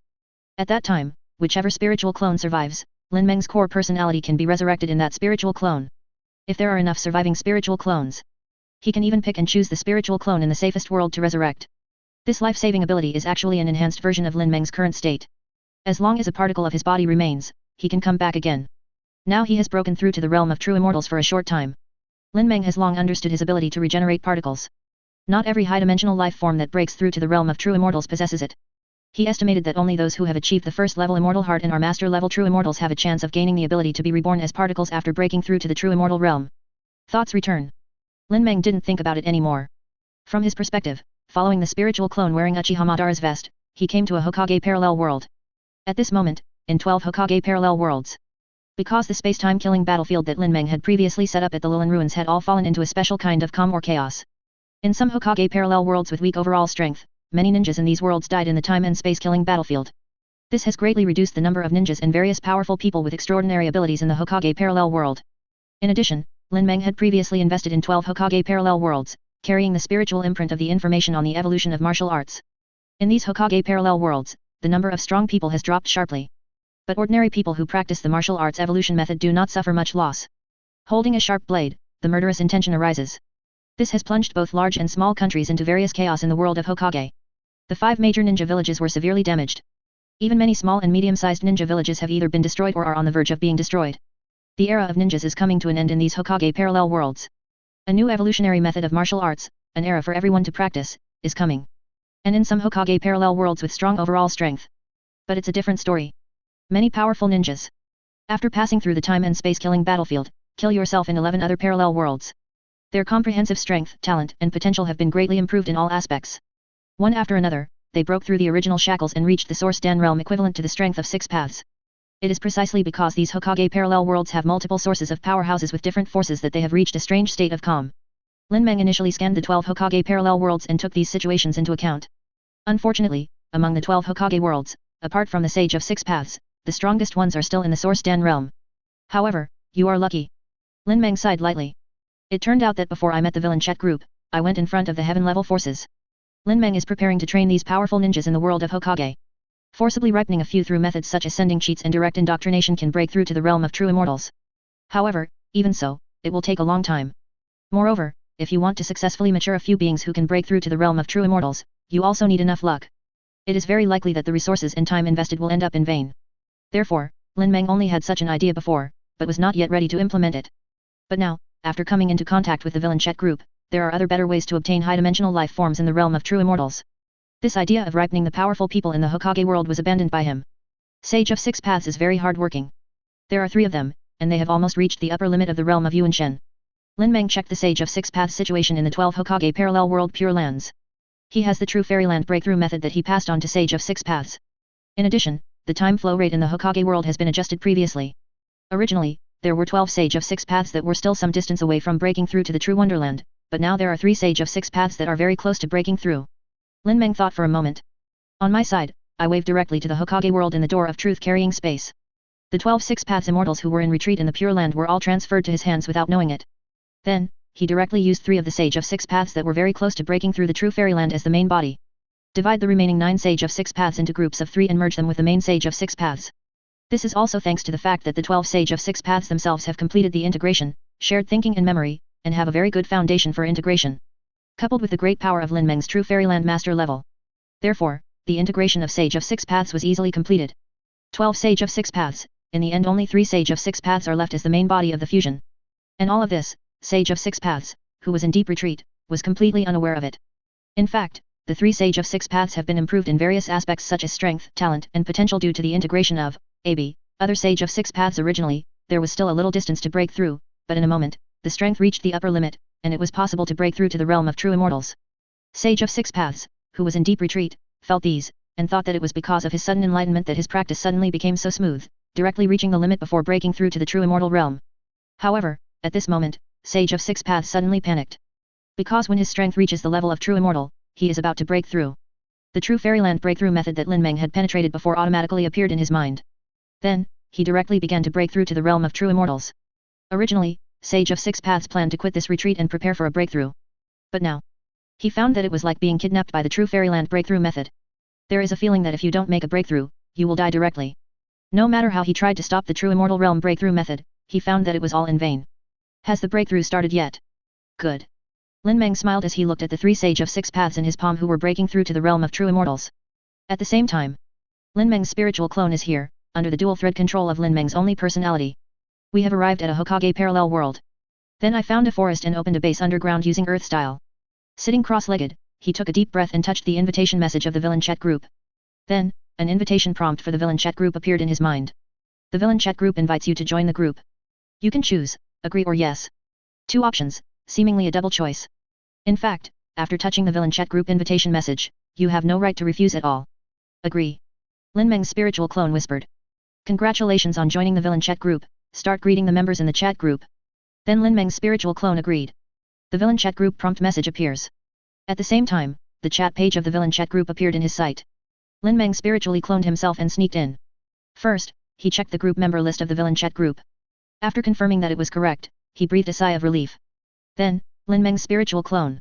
At that time, whichever spiritual clone survives, Lin Meng's core personality can be resurrected in that spiritual clone. If there are enough surviving spiritual clones, he can even pick and choose the spiritual clone in the safest world to resurrect. This life-saving ability is actually an enhanced version of Lin Meng's current state. As long as a particle of his body remains, he can come back again. Now he has broken through to the realm of true immortals for a short time. Lin Meng has long understood his ability to regenerate particles. Not every high-dimensional life form that breaks through to the realm of true immortals possesses it. He estimated that only those who have achieved the first level immortal heart and are master level true immortals have a chance of gaining the ability to be reborn as particles after breaking through to the true immortal realm. Thoughts return. Lin Meng didn't think about it anymore. From his perspective, following the spiritual clone wearing Uchiha Madara's vest, he came to a Hokage parallel world. At this moment, in 12 Hokage parallel worlds. Because the space-time killing battlefield that Lin Meng had previously set up at the Lilin ruins had all fallen into a special kind of calm or chaos. In some Hokage parallel worlds with weak overall strength, many ninjas in these worlds died in the time and space killing battlefield. This has greatly reduced the number of ninjas and various powerful people with extraordinary abilities in the Hokage parallel world. In addition, Lin Meng had previously invested in 12 Hokage parallel worlds, carrying the spiritual imprint of the information on the evolution of martial arts. In these Hokage parallel worlds, the number of strong people has dropped sharply. But ordinary people who practice the martial arts evolution method do not suffer much loss. Holding a sharp blade, the murderous intention arises. This has plunged both large and small countries into various chaos in the world of Hokage. The 5 major ninja villages were severely damaged. Even many small and medium-sized ninja villages have either been destroyed or are on the verge of being destroyed. The era of ninjas is coming to an end in these Hokage parallel worlds. A new evolutionary method of martial arts, an era for everyone to practice, is coming. And in some Hokage parallel worlds with strong overall strength. But it's a different story. Many powerful ninjas. After passing through the time and space killing battlefield, kill yourself in 11 other parallel worlds. Their comprehensive strength, talent, and potential have been greatly improved in all aspects. One after another, they broke through the original shackles and reached the Source Dan realm equivalent to the strength of 6 paths. It is precisely because these Hokage parallel worlds have multiple sources of powerhouses with different forces that they have reached a strange state of calm. Lin Meng initially scanned the 12 Hokage parallel worlds and took these situations into account. Unfortunately, among the 12 Hokage worlds, apart from the Sage of 6 Paths, the strongest ones are still in the Source Dan realm. However, you are lucky. Lin Meng sighed lightly. It turned out that before I met the villain chat group, I went in front of the heaven-level forces. Lin Meng is preparing to train these powerful ninjas in the world of Hokage. Forcibly ripening a few through methods such as sending cheats and direct indoctrination can break through to the realm of true immortals. However, even so, it will take a long time. Moreover, if you want to successfully mature a few beings who can break through to the realm of true immortals, you also need enough luck. It is very likely that the resources and time invested will end up in vain. Therefore, Lin Meng only had such an idea before, but was not yet ready to implement it. But now, after coming into contact with the villain chat group, there are other better ways to obtain high-dimensional life forms in the realm of true immortals. This idea of ripening the powerful people in the Hokage world was abandoned by him. Sage of 6 Paths is very hard-working. There are 3 of them, and they have almost reached the upper limit of the realm of Yuan Shen. Lin Meng checked the Sage of 6 Paths situation in the 12 Hokage parallel world Pure Lands. He has the true Fairyland breakthrough method that he passed on to Sage of 6 Paths. In addition, the time flow rate in the Hokage world has been adjusted previously. Originally, there were 12 Sage of 6 Paths that were still some distance away from breaking through to the true Wonderland, but now there are 3 Sage of 6 Paths that are very close to breaking through. Lin Meng thought for a moment. On my side, I waved directly to the Hokage world in the door of truth carrying space. The 12 6 Paths immortals who were in retreat in the Pure Land were all transferred to his hands without knowing it. Then, he directly used 3 of the Sage of 6 Paths that were very close to breaking through the true Fairyland as the main body. Divide the remaining 9 Sage of 6 Paths into groups of 3 and merge them with the main Sage of 6 Paths. This is also thanks to the fact that the 12 Sage of 6 Paths themselves have completed the integration, shared thinking and memory, and have a very good foundation for integration. Coupled with the great power of Lin Meng's true Fairyland master level. Therefore, the integration of Sage of Six Paths was easily completed. 12 Sage of Six Paths, in the end only 3 Sage of Six Paths are left as the main body of the fusion. And all of this, Sage of Six Paths, who was in deep retreat, was completely unaware of it. In fact, the 3 Sage of Six Paths have been improved in various aspects such as strength, talent, and potential due to the integration of other Sage of Six Paths. Originally, there was still a little distance to break through, but in a moment, the strength reached the upper limit, and it was possible to break through to the realm of true immortals. Sage of Six Paths, who was in deep retreat, felt these, and thought that it was because of his sudden enlightenment that his practice suddenly became so smooth, directly reaching the limit before breaking through to the true immortal realm. However, at this moment, Sage of Six Paths suddenly panicked. Because when his strength reaches the level of true immortal, he is about to break through. The true fairyland breakthrough method that Lin Meng had penetrated before automatically appeared in his mind. Then, he directly began to break through to the realm of true immortals. Originally, Sage of Six Paths planned to quit this retreat and prepare for a breakthrough. But now, he found that it was like being kidnapped by the true fairyland breakthrough method. There is a feeling that if you don't make a breakthrough, you will die directly. No matter how he tried to stop the true immortal realm breakthrough method, he found that it was all in vain. Has the breakthrough started yet? Good. Lin Meng smiled as he looked at the 3 Sage of Six Paths in his palm who were breaking through to the realm of true immortals. At the same time, Lin Meng's spiritual clone is here, under the dual thread control of Lin Meng's only personality. We have arrived at a Hokage parallel world. Then I found a forest and opened a base underground using earth style. Sitting cross-legged, he took a deep breath and touched the invitation message of the villain chat group. Then, an invitation prompt for the villain chat group appeared in his mind. The villain chat group invites you to join the group. You can choose, agree or yes. 2 options, seemingly a double choice. In fact, after touching the villain chat group invitation message, you have no right to refuse at all. Agree. Lin Meng's spiritual clone whispered. Congratulations on joining the villain chat group, start greeting the members in the chat group. Then Lin Meng's spiritual clone agreed. The villain chat group prompt message appears. At the same time, the chat page of the villain chat group appeared in his sight. Lin Meng spiritually cloned himself and sneaked in. First, he checked the group member list of the villain chat group. After confirming that it was correct, he breathed a sigh of relief. Then, Lin Meng's spiritual clone.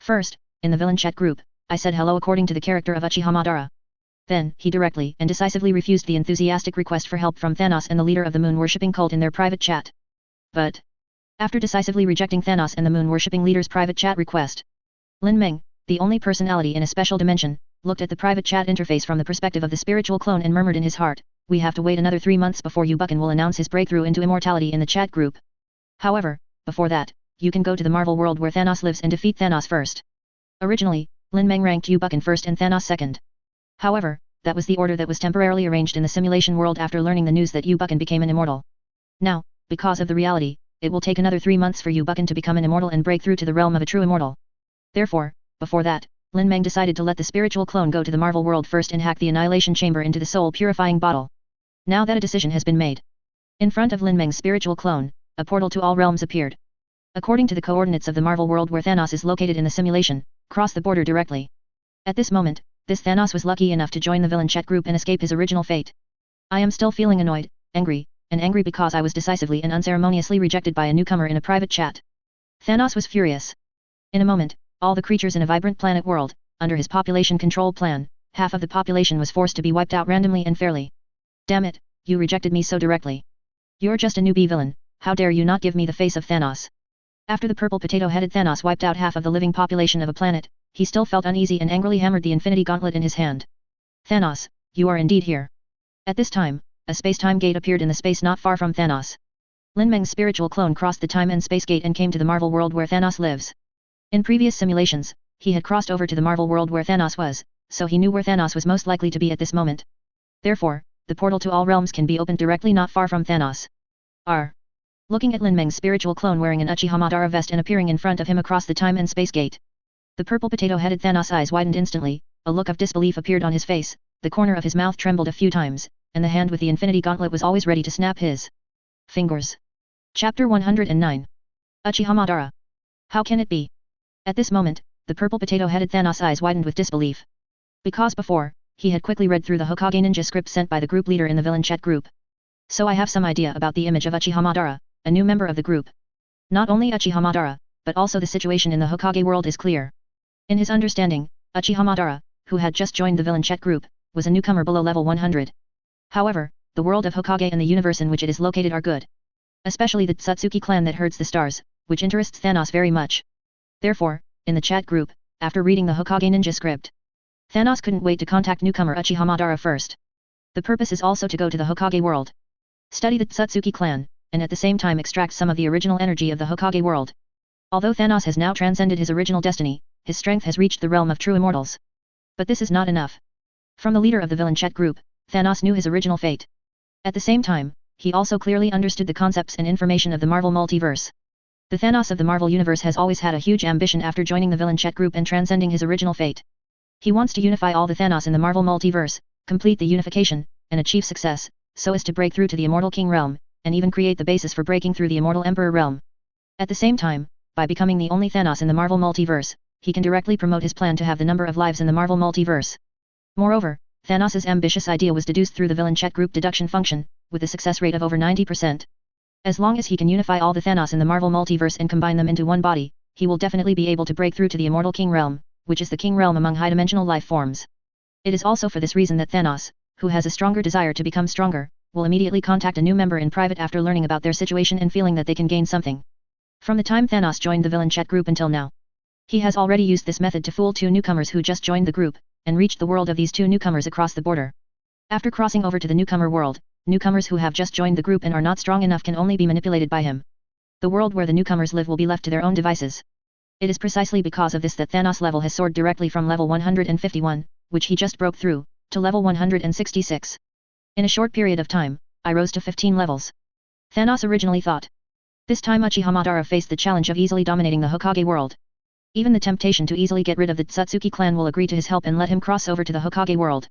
First, in the villain chat group, I said hello according to the character of Uchiha Madara. Then, he directly and decisively refused the enthusiastic request for help from Thanos and the leader of the moon-worshipping cult in their private chat. But, after decisively rejecting Thanos and the moon-worshipping leader's private chat request, Lin Meng, the only personality in a special dimension, looked at the private chat interface from the perspective of the spiritual clone and murmured in his heart, we have to wait another 3 months before Yubukin will announce his breakthrough into immortality in the chat group. However, before that, you can go to the Marvel world where Thanos lives and defeat Thanos first. Originally, Lin Meng ranked Yubukin first and Thanos second. However, that was the order that was temporarily arranged in the simulation world after learning the news that Yubukin became an immortal. Now, because of the reality, it will take another 3 months for Yubukin to become an immortal and break through to the realm of a true immortal. Therefore, before that, Lin Meng decided to let the spiritual clone go to the Marvel world first and hack the annihilation chamber into the soul purifying bottle. Now that a decision has been made. In front of Lin Meng's spiritual clone, a portal to all realms appeared. According to the coordinates of the Marvel world where Thanos is located in the simulation, cross the border directly. At this moment, this Thanos was lucky enough to join the villain chat group and escape his original fate. I am still feeling annoyed, angry because I was decisively and unceremoniously rejected by a newcomer in a private chat. Thanos was furious. In a moment, all the creatures in a vibrant planet world, under his population control plan, half of the population was forced to be wiped out randomly and fairly. Damn it, you rejected me so directly. You're just a newbie villain, how dare you not give me the face of Thanos. After the purple potato-headed Thanos wiped out half of the living population of a planet, he still felt uneasy and angrily hammered the infinity gauntlet in his hand. Thanos, you are indeed here. At this time, a space-time gate appeared in the space not far from Thanos. Lin Meng's spiritual clone crossed the time and space gate and came to the Marvel world where Thanos lives. In previous simulations, he had crossed over to the Marvel world where Thanos was, so he knew where Thanos was most likely to be at this moment. Therefore, the portal to all realms can be opened directly not far from Thanos. Looking at Lin Meng's spiritual clone wearing an Uchiha Madara vest and appearing in front of him across the time and space gate. The purple potato-headed Thanos' eyes widened instantly, a look of disbelief appeared on his face, the corner of his mouth trembled a few times, and the hand with the infinity gauntlet was always ready to snap his fingers. Chapter 109. Uchiha Madara. How can it be? At this moment, the purple potato-headed Thanos' eyes widened with disbelief. Because before, he had quickly read through the Hokage ninja script sent by the group leader in the villain chat group. So I have some idea about the image of Uchiha Madara, a new member of the group. Not only Uchiha Madara, but also the situation in the Hokage world is clear. In his understanding, Uchiha Madara, who had just joined the villain chat group, was a newcomer below level 100. However, the world of Hokage and the universe in which it is located are good. Especially the Tsutsuki clan that herds the stars, which interests Thanos very much. Therefore, in the chat group, after reading the Hokage ninja script, Thanos couldn't wait to contact newcomer Uchiha Madara first. The purpose is also to go to the Hokage world, study the Tsutsuki clan, and at the same time extract some of the original energy of the Hokage world. Although Thanos has now transcended his original destiny, his strength has reached the realm of true immortals. But this is not enough. From the leader of the villain chat group, Thanos knew his original fate. At the same time, he also clearly understood the concepts and information of the Marvel multiverse. The Thanos of the Marvel universe has always had a huge ambition after joining the villain chat group and transcending his original fate. He wants to unify all the Thanos in the Marvel multiverse, complete the unification, and achieve success, so as to break through to the Immortal King realm, and even create the basis for breaking through the Immortal Emperor realm. At the same time, by becoming the only Thanos in the Marvel multiverse, he can directly promote his plan to have the number of lives in the Marvel multiverse. Moreover, Thanos' ambitious idea was deduced through the villain chat group deduction function, with a success rate of over 90%. As long as he can unify all the Thanos in the Marvel multiverse and combine them into one body, he will definitely be able to break through to the Immortal King realm, which is the king realm among high-dimensional life forms. It is also for this reason that Thanos, who has a stronger desire to become stronger, will immediately contact a new member in private after learning about their situation and feeling that they can gain something. From the time Thanos joined the villain chat group until now, he has already used this method to fool two newcomers who just joined the group, and reached the world of these two newcomers across the border. After crossing over to the newcomer world, newcomers who have just joined the group and are not strong enough can only be manipulated by him. The world where the newcomers live will be left to their own devices. It is precisely because of this that Thanos' level has soared directly from level 151, which he just broke through, to level 166. In a short period of time, I rose to 15 levels. Thanos originally thought. This time Uchiha Madara faced the challenge of easily dominating the Hokage world. Even the temptation to easily get rid of the Tsutsuki clan will agree to his help and let him cross over to the Hokage world.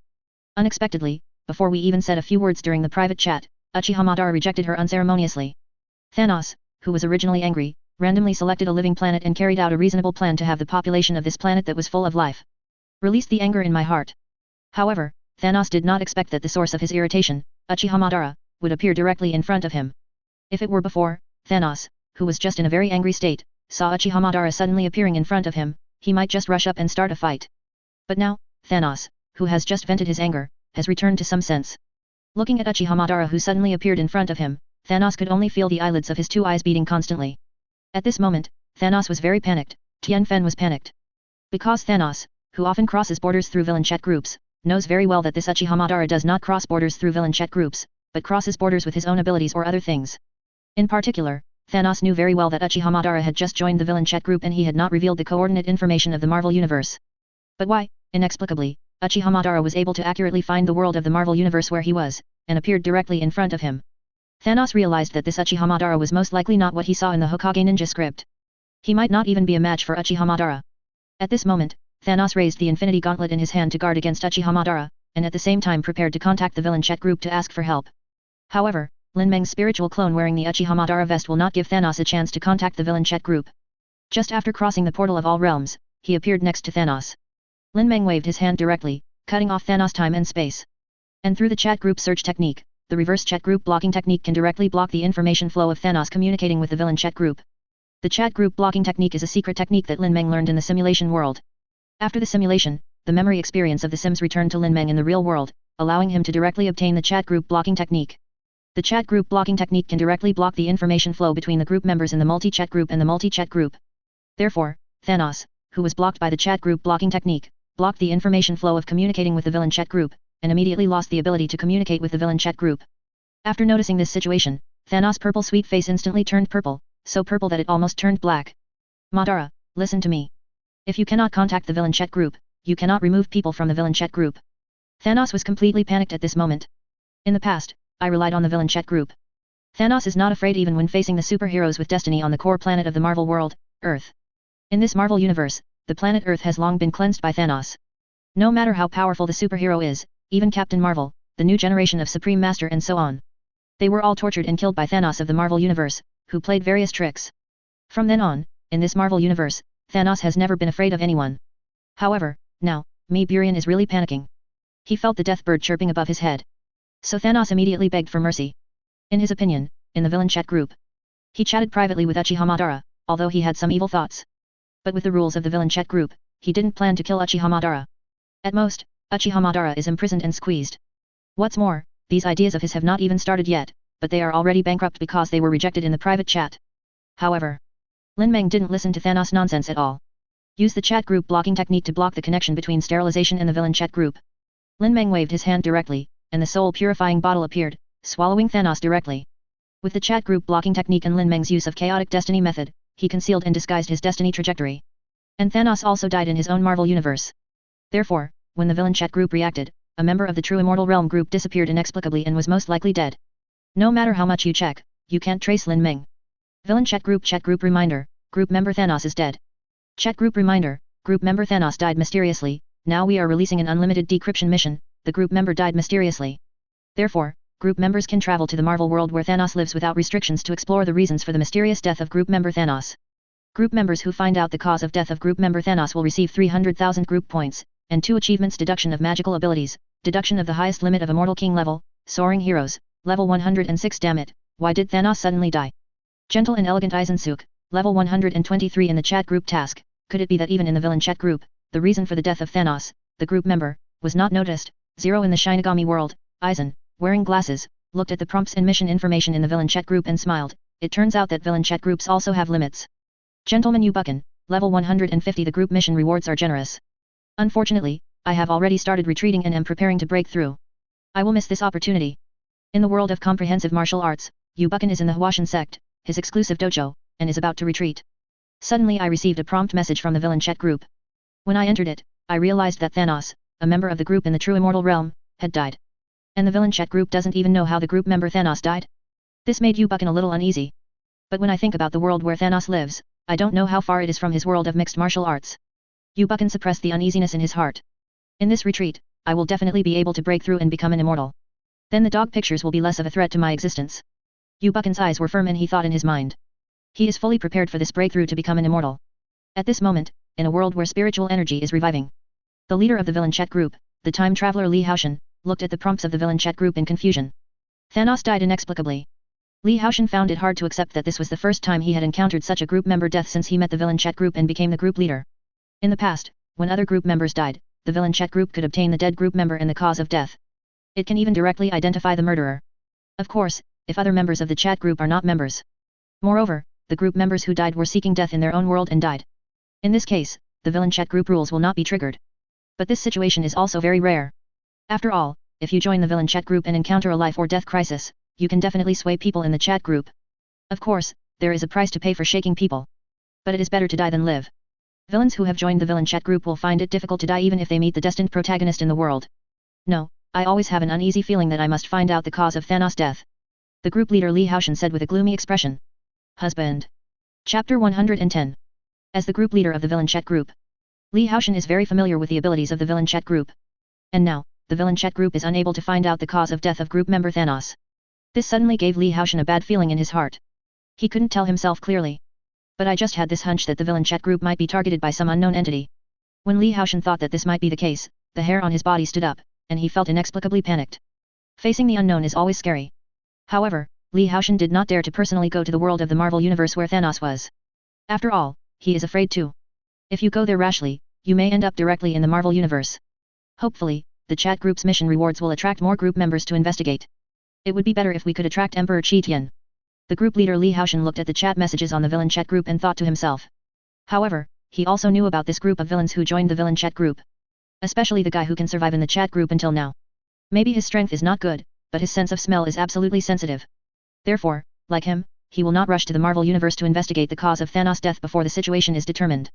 Unexpectedly, before we even said a few words during the private chat, Uchiha Madara rejected her unceremoniously. Thanos, who was originally angry, randomly selected a living planet and carried out a reasonable plan to have the population of this planet that was full of life. Released the anger in my heart. However, Thanos did not expect that the source of his irritation, Uchiha Madara, would appear directly in front of him. If it were before, Thanos, who was just in a very angry state, saw Uchiha Madara suddenly appearing in front of him, he might just rush up and start a fight. But now, Thanos, who has just vented his anger, has returned to some sense. Looking at Uchiha Madara who suddenly appeared in front of him, Thanos could only feel the eyelids of his two eyes beating constantly. At this moment, Thanos was very panicked. Tian Fen was panicked. Because Thanos, who often crosses borders through villain chat groups, knows very well that this Uchiha Madara does not cross borders through villain chat groups, but crosses borders with his own abilities or other things. In particular, Thanos knew very well that Uchiha Madara had just joined the villain chat group and he had not revealed the coordinate information of the Marvel Universe. But why, inexplicably, Uchiha Madara was able to accurately find the world of the Marvel Universe where he was, and appeared directly in front of him. Thanos realized that this Uchiha Madara was most likely not what he saw in the Hokage ninja script. He might not even be a match for Uchiha Madara. At this moment, Thanos raised the Infinity Gauntlet in his hand to guard against Uchiha Madara, and at the same time prepared to contact the villain chat group to ask for help. However, Lin Meng's spiritual clone wearing the Uchiha Madara vest will not give Thanos a chance to contact the villain chat group. Just after crossing the portal of all realms, he appeared next to Thanos. Lin Meng waved his hand directly, cutting off Thanos' time and space. And through the chat group search technique, the reverse chat group blocking technique can directly block the information flow of Thanos communicating with the villain chat group. The chat group blocking technique is a secret technique that Lin Meng learned in the simulation world. After the simulation, the memory experience of the Sims returned to Lin Meng in the real world, allowing him to directly obtain the chat group blocking technique. The chat group blocking technique can directly block the information flow between the group members in the multi-chat group and the multi-chat group. Therefore, Thanos, who was blocked by the chat group blocking technique, blocked the information flow of communicating with the villain chat group, and immediately lost the ability to communicate with the villain chat group. After noticing this situation, Thanos' purple sweet face instantly turned purple, so purple that it almost turned black. Madara, listen to me. If you cannot contact the villain chat group, you cannot remove people from the villain chat group. Thanos was completely panicked at this moment. In the past, I relied on the villain chat group. Thanos is not afraid even when facing the superheroes with destiny on the core planet of the Marvel world, Earth. In this Marvel universe, the planet Earth has long been cleansed by Thanos. No matter how powerful the superhero is, even Captain Marvel, the new generation of Supreme Master and so on. They were all tortured and killed by Thanos of the Marvel Universe, who played various tricks. From then on, in this Marvel Universe, Thanos has never been afraid of anyone. However, now, Burian is really panicking. He felt the death bird chirping above his head. So Thanos immediately begged for mercy. In his opinion, in the villain chat group, he chatted privately with Uchiha Madara, although he had some evil thoughts. But with the rules of the villain chat group, he didn't plan to kill Uchiha Madara. At most, Uchiha Madara is imprisoned and squeezed. What's more, these ideas of his have not even started yet, but they are already bankrupt because they were rejected in the private chat. However, Lin Meng didn't listen to Thanos' nonsense at all. Use the chat group blocking technique to block the connection between sterilization and the villain chat group. Lin Meng waved his hand directly, and the soul purifying bottle appeared, swallowing Thanos directly. With the chat group blocking technique and Lin Meng's use of chaotic destiny method, he concealed and disguised his destiny trajectory. And Thanos also died in his own Marvel universe. Therefore, when the villain chat group reacted, a member of the true immortal realm group disappeared inexplicably and was most likely dead. No matter how much you check, you can't trace Lin Meng. Villain chat group reminder, group member Thanos is dead. Chat group reminder, group member Thanos died mysteriously. Now we are releasing an unlimited decryption mission, the group member died mysteriously. Therefore, group members can travel to the Marvel world where Thanos lives without restrictions to explore the reasons for the mysterious death of group member Thanos. Group members who find out the cause of death of group member Thanos will receive 300,000 group points, and 2 achievements: deduction of magical abilities, deduction of the highest limit of Immortal King level, soaring heroes, level 106. Damn it, why did Thanos suddenly die? Gentle and elegant Aizensook, level 123 in the chat group task. Could it be that even in the villain chat group, the reason for the death of Thanos, the group member, was not noticed? 0 in the Shinigami world, Aizen, wearing glasses, looked at the prompts and mission information in the villain chat group and smiled. It turns out that villain chat groups also have limits. Gentleman Ubucken, level 150. The group mission rewards are generous. Unfortunately, I have already started retreating and am preparing to break through. I will miss this opportunity. In the world of comprehensive martial arts, Ubucken is in the Huashan sect, his exclusive dojo, and is about to retreat. Suddenly I received a prompt message from the villain chat group. When I entered it, I realized that Thanos, a member of the group in the true immortal realm, had died. And the villain chat group doesn't even know how the group member Thanos died? This made Ubucken a little uneasy. But when I think about the world where Thanos lives, I don't know how far it is from his world of mixed martial arts. Ubucken suppressed the uneasiness in his heart. In this retreat, I will definitely be able to break through and become an immortal. Then the dog pictures will be less of a threat to my existence. Ubucken's eyes were firm and he thought in his mind. He is fully prepared for this breakthrough to become an immortal. At this moment, in a world where spiritual energy is reviving, the leader of the villain chat group, the time traveler Li Haoshan, looked at the prompts of the villain chat group in confusion. Thanos died inexplicably. Li Haoshan found it hard to accept that this was the first time he had encountered such a group member death since he met the villain chat group and became the group leader. In the past, when other group members died, the villain chat group could obtain the dead group member and the cause of death. It can even directly identify the murderer. Of course, if other members of the chat group are not members. Moreover, the group members who died were seeking death in their own world and died. In this case, the villain chat group rules will not be triggered. But this situation is also very rare. After all, if you join the villain chat group and encounter a life or death crisis, you can definitely sway people in the chat group. Of course, there is a price to pay for shaking people. But it is better to die than live. Villains who have joined the villain chat group will find it difficult to die even if they meet the destined protagonist in the world. No, I always have an uneasy feeling that I must find out the cause of Thanos' death. The group leader Li Haoshan said with a gloomy expression. Husband. Chapter 110. As the group leader of the villain chat group, Li Haoshan is very familiar with the abilities of the villain chat group. And now, the villain chat group is unable to find out the cause of death of group member Thanos. This suddenly gave Li Haoshan a bad feeling in his heart. He couldn't tell himself clearly. But I just had this hunch that the villain chat group might be targeted by some unknown entity. When Li Haoshan thought that this might be the case, the hair on his body stood up, and he felt inexplicably panicked. Facing the unknown is always scary. However, Li Haoshan did not dare to personally go to the world of the Marvel universe where Thanos was. After all, he is afraid too. If you go there rashly, you may end up directly in the Marvel universe. Hopefully, the chat group's mission rewards will attract more group members to investigate. It would be better if we could attract Emperor Qi Tian. The group leader Li Haoshan looked at the chat messages on the villain chat group and thought to himself. However, he also knew about this group of villains who joined the villain chat group. Especially the guy who can survive in the chat group until now. Maybe his strength is not good, but his sense of smell is absolutely sensitive. Therefore, like him, he will not rush to the Marvel universe to investigate the cause of Thanos' death before the situation is determined.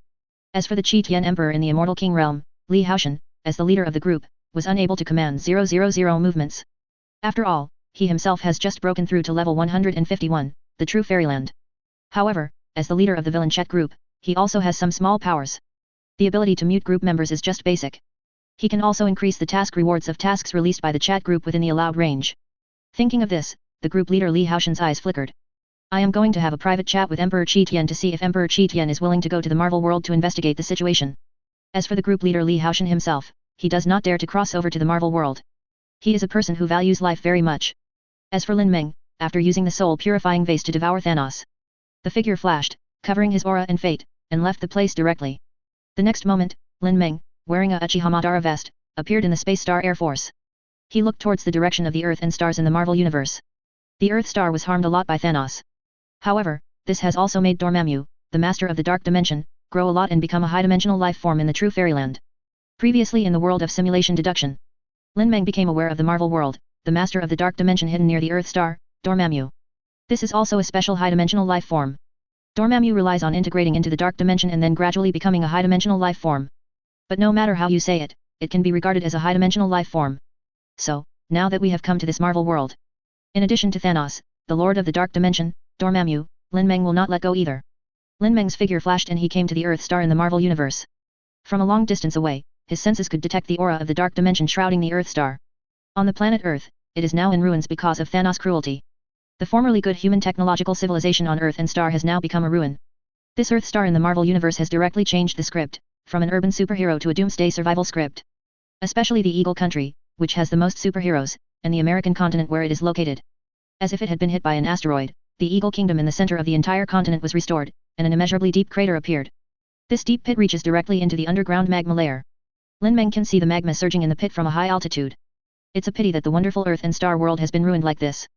As for the Qi Tian Emperor in the Immortal King realm, Li Haoshan, as the leader of the group, was unable to command 000 movements. After all, he himself has just broken through to level 151, the true fairyland. However, as the leader of the villain chat group, he also has some small powers. The ability to mute group members is just basic. He can also increase the task rewards of tasks released by the chat group within the allowed range. Thinking of this, the group leader Li Haoshan's eyes flickered. I am going to have a private chat with Emperor Qi Tian to see if Emperor Qi Tian is willing to go to the Marvel world to investigate the situation. As for the group leader Li Haoshan himself, he does not dare to cross over to the Marvel world. He is a person who values life very much. As for Lin Meng, after using the soul purifying vase to devour Thanos, the figure flashed, covering his aura and fate, and left the place directly. The next moment, Lin Meng, wearing a Uchiha Madara vest, appeared in the Space Star Air Force. He looked towards the direction of the Earth and stars in the Marvel universe. The Earth star was harmed a lot by Thanos. However, this has also made Dormammu, the master of the Dark Dimension, grow a lot and become a high-dimensional life form in the true fairyland. Previously in the world of simulation deduction, Lin Meng became aware of the Marvel world, the master of the dark dimension hidden near the Earth star, Dormammu. This is also a special high-dimensional life form. Dormammu relies on integrating into the dark dimension and then gradually becoming a high-dimensional life form. But no matter how you say it, it can be regarded as a high-dimensional life form. So, now that we have come to this Marvel world, in addition to Thanos, the Lord of the Dark Dimension, Dormammu, Lin Meng will not let go either. Lin Meng's figure flashed and he came to the Earth star in the Marvel universe. From a long distance away, his senses could detect the aura of the dark dimension shrouding the Earth star. On the planet Earth, it is now in ruins because of Thanos' cruelty. The formerly good human technological civilization on Earth and star has now become a ruin. This Earth star in the Marvel universe has directly changed the script, from an urban superhero to a doomsday survival script. Especially the Eagle country, which has the most superheroes, and the American continent where it is located. As if it had been hit by an asteroid, the Eagle Kingdom in the center of the entire continent was restored, and an immeasurably deep crater appeared. This deep pit reaches directly into the underground magma layer. Lin Meng can see the magma surging in the pit from a high altitude. It's a pity that the wonderful Earth and star world has been ruined like this.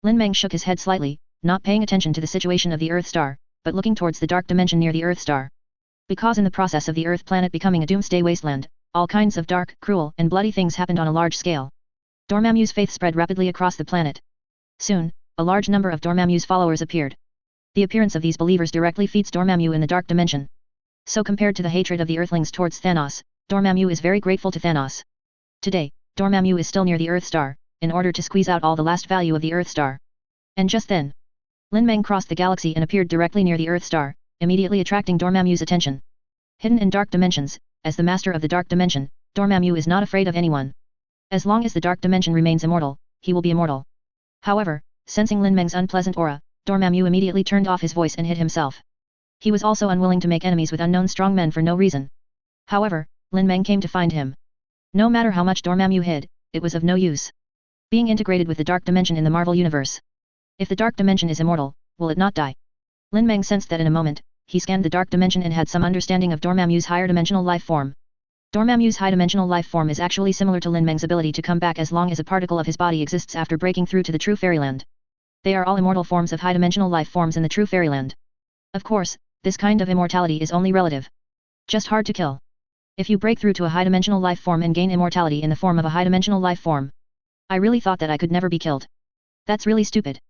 Lin Meng shook his head slightly, not paying attention to the situation of the Earth star, but looking towards the dark dimension near the Earth star. Because in the process of the Earth planet becoming a doomsday wasteland, all kinds of dark, cruel, and bloody things happened on a large scale. Dormammu's faith spread rapidly across the planet. Soon, a large number of Dormammu's followers appeared. The appearance of these believers directly feeds Dormammu in the dark dimension. So compared to the hatred of the Earthlings towards Thanos, Dormammu is very grateful to Thanos. Today, Dormammu is still near the Earth star, in order to squeeze out all the last value of the Earth star. And just then, Lin Meng crossed the galaxy and appeared directly near the Earth star, immediately attracting Dormammu's attention. Hidden in dark dimensions, as the master of the dark dimension, Dormammu is not afraid of anyone. As long as the dark dimension remains immortal, he will be immortal. However, sensing Lin Meng's unpleasant aura, Dormammu immediately turned off his voice and hid himself. He was also unwilling to make enemies with unknown strong men for no reason. However, Lin Meng came to find him. No matter how much Dormammu hid, it was of no use. Being integrated with the dark dimension in the Marvel universe. If the dark dimension is immortal, will it not die? Lin Meng sensed that in a moment, he scanned the dark dimension and had some understanding of Dormammu's higher dimensional life form. Dormammu's high-dimensional life form is actually similar to Lin Meng's ability to come back as long as a particle of his body exists after breaking through to the true fairyland. They are all immortal forms of high-dimensional life forms in the true fairyland. Of course, this kind of immortality is only relative. Just hard to kill. If you break through to a high-dimensional life form and gain immortality in the form of a high-dimensional life form, I really thought that I could never be killed. That's really stupid.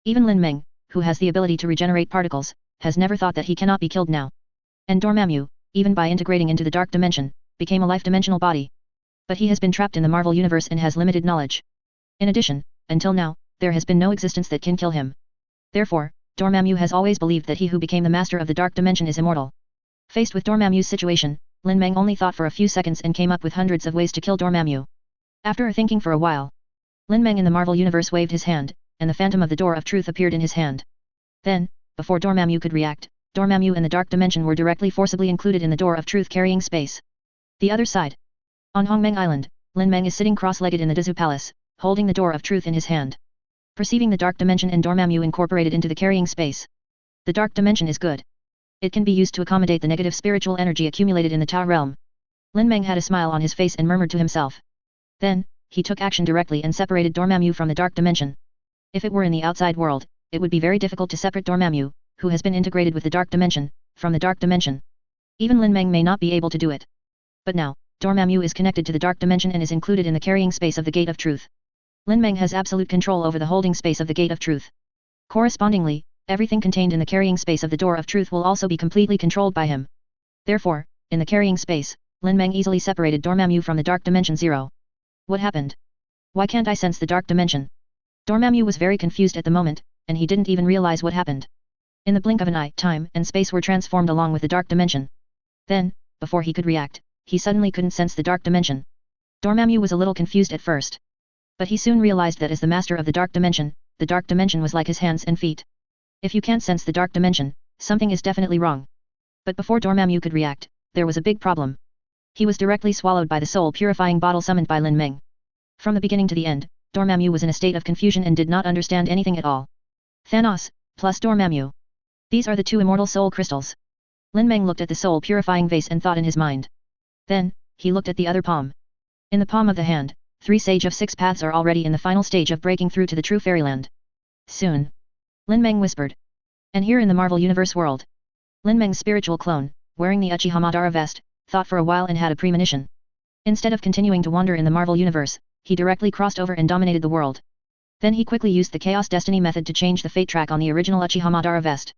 Even Lin Meng, who has the ability to regenerate particles, has never thought that he cannot be killed now. And Dormammu, even by integrating into the dark dimension, became a life-dimensional body. But he has been trapped in the Marvel universe and has limited knowledge. In addition, until now, there has been no existence that can kill him. Therefore, Dormammu has always believed that he who became the master of the dark dimension is immortal. Faced with Dormammu's situation, Lin Meng only thought for a few seconds and came up with hundreds of ways to kill Dormammu. After thinking for a while, Lin Meng in the Marvel universe waved his hand, and the phantom of the Door of Truth appeared in his hand. Then, before Dormammu could react, Dormammu and the dark dimension were directly forcibly included in the Door of Truth carrying space. The other side. On Hongmeng Island, Lin Meng is sitting cross-legged in the Dezu Palace, holding the Door of Truth in his hand. Perceiving the dark dimension and Dormammu incorporated into the carrying space. The dark dimension is good. It can be used to accommodate the negative spiritual energy accumulated in the Tao realm. Lin Meng had a smile on his face and murmured to himself. Then, he took action directly and separated Dormammu from the dark dimension. If it were in the outside world, it would be very difficult to separate Dormammu, who has been integrated with the dark dimension, from the dark dimension. Even Lin Meng may not be able to do it. But now, Dormammu is connected to the dark dimension and is included in the carrying space of the Gate of Truth. Lin Meng has absolute control over the holding space of the Gate of Truth. Correspondingly, everything contained in the carrying space of the Door of Truth will also be completely controlled by him. Therefore, in the carrying space, Lin Meng easily separated Dormammu from the dark dimension 0. What happened? Why can't I sense the dark dimension? Dormammu was very confused at the moment, and he didn't even realize what happened. In the blink of an eye, time and space were transformed along with the dark dimension. Then, before he could react, he suddenly couldn't sense the dark dimension. Dormammu was a little confused at first. But he soon realized that as the master of the dark dimension was like his hands and feet. If you can't sense the dark dimension, something is definitely wrong. But before Dormammu could react, there was a big problem. He was directly swallowed by the soul-purifying bottle summoned by Lin Meng. From the beginning to the end, Dormammu was in a state of confusion and did not understand anything at all. Thanos, plus Dormammu. These are the two immortal soul crystals. Lin Meng looked at the soul-purifying vase and thought in his mind. Then, he looked at the other palm. In the palm of the hand, 3 Sage of 6 Paths are already in the final stage of breaking through to the true fairyland. Soon. Lin Meng whispered. And here in the Marvel Universe world, Lin Meng's spiritual clone, wearing the Uchihamadara vest, thought for a while and had a premonition. Instead of continuing to wander in the Marvel universe, he directly crossed over and dominated the world. Then he quickly used the Chaos Destiny method to change the fate track on the original Uchihamadara vest.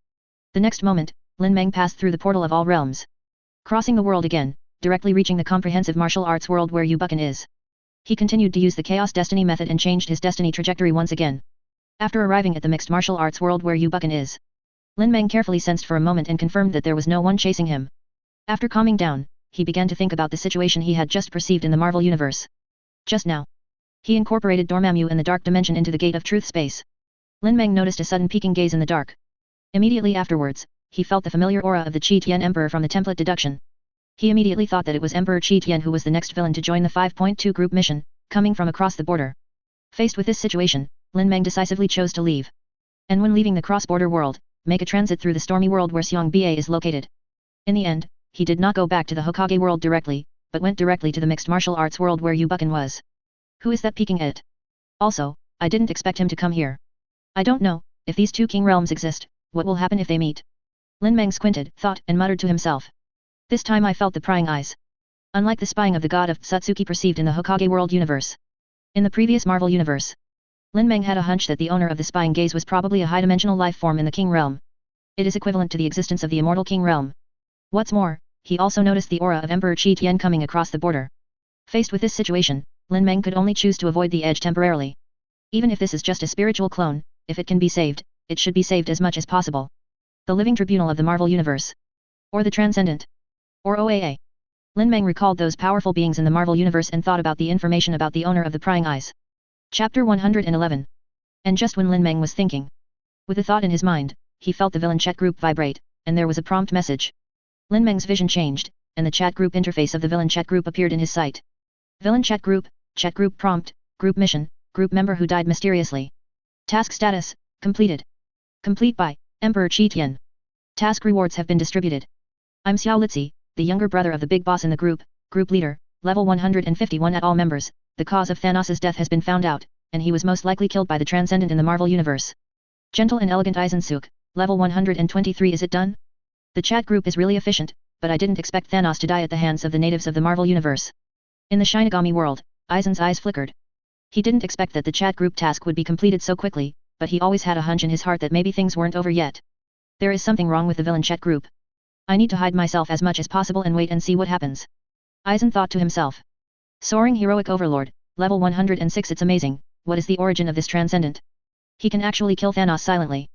The next moment, Lin Meng passed through the portal of all realms, crossing the world again, directly reaching the comprehensive martial arts world where Yu Bucken is. He continued to use the Chaos Destiny method and changed his destiny trajectory once again. After arriving at the mixed martial arts world where Yu Bucken is, Lin Meng carefully sensed for a moment and confirmed that there was no one chasing him. After calming down, he began to think about the situation he had just perceived in the Marvel universe. Just now, he incorporated Dormammu and the Dark Dimension into the Gate of Truth space. Lin Meng noticed a sudden peeking gaze in the dark. Immediately afterwards, he felt the familiar aura of the Qi Tian Emperor from the template deduction. He immediately thought that it was Emperor Qi Tian who was the next villain to join the 5.2 group mission, coming from across the border. Faced with this situation, Lin Meng decisively chose to leave. And when leaving the cross-border world, make a transit through the stormy world where Xiongba is located. In the end, he did not go back to the Hokage world directly, but went directly to the mixed martial arts world where Yu Bucken was. Who is that peeking at? Also, I didn't expect him to come here. I don't know, if these two king realms exist, what will happen if they meet? Lin Meng squinted, thought, and muttered to himself. This time I felt the prying eyes. Unlike the spying of the god of Tsutsuki perceived in the Hokage world universe. In the previous Marvel universe, Lin Meng had a hunch that the owner of the spying gaze was probably a high-dimensional life form in the king realm. It is equivalent to the existence of the immortal king realm. What's more, he also noticed the aura of Emperor Qi Tian coming across the border. Faced with this situation, Lin Meng could only choose to avoid the edge temporarily. Even if this is just a spiritual clone, if it can be saved, it should be saved as much as possible. The living tribunal of the Marvel universe. Or the transcendent. Or OAA. Lin Meng recalled those powerful beings in the Marvel universe and thought about the information about the owner of the prying eyes. Chapter 111. And just when Lin Meng was thinking, with a thought in his mind, he felt the villain chat group vibrate, and there was a prompt message. Lin Meng's vision changed, and the chat group interface of the villain chat group appeared in his sight. Villain chat group prompt, group mission, group member who died mysteriously. Task status, completed. Complete by Emperor Qi Tian. Task rewards have been distributed. I'm Xiao Litzi, the younger brother of the big boss in the group leader, level 151 at all members. The cause of Thanos' death has been found out, and he was most likely killed by the Transcendent in the Marvel Universe. Gentle and elegant Eisensuk, level 123. Is it done? The chat group is really efficient, but I didn't expect Thanos to die at the hands of the natives of the Marvel Universe. In the Shinigami world, Aizen's eyes flickered. He didn't expect that the chat group task would be completed so quickly, but he always had a hunch in his heart that maybe things weren't over yet. There is something wrong with the villain chat group. I need to hide myself as much as possible and wait and see what happens. Aizen thought to himself. Soaring Heroic Overlord, level 106. It's amazing, what is the origin of this transcendent? He can actually kill Thanos silently.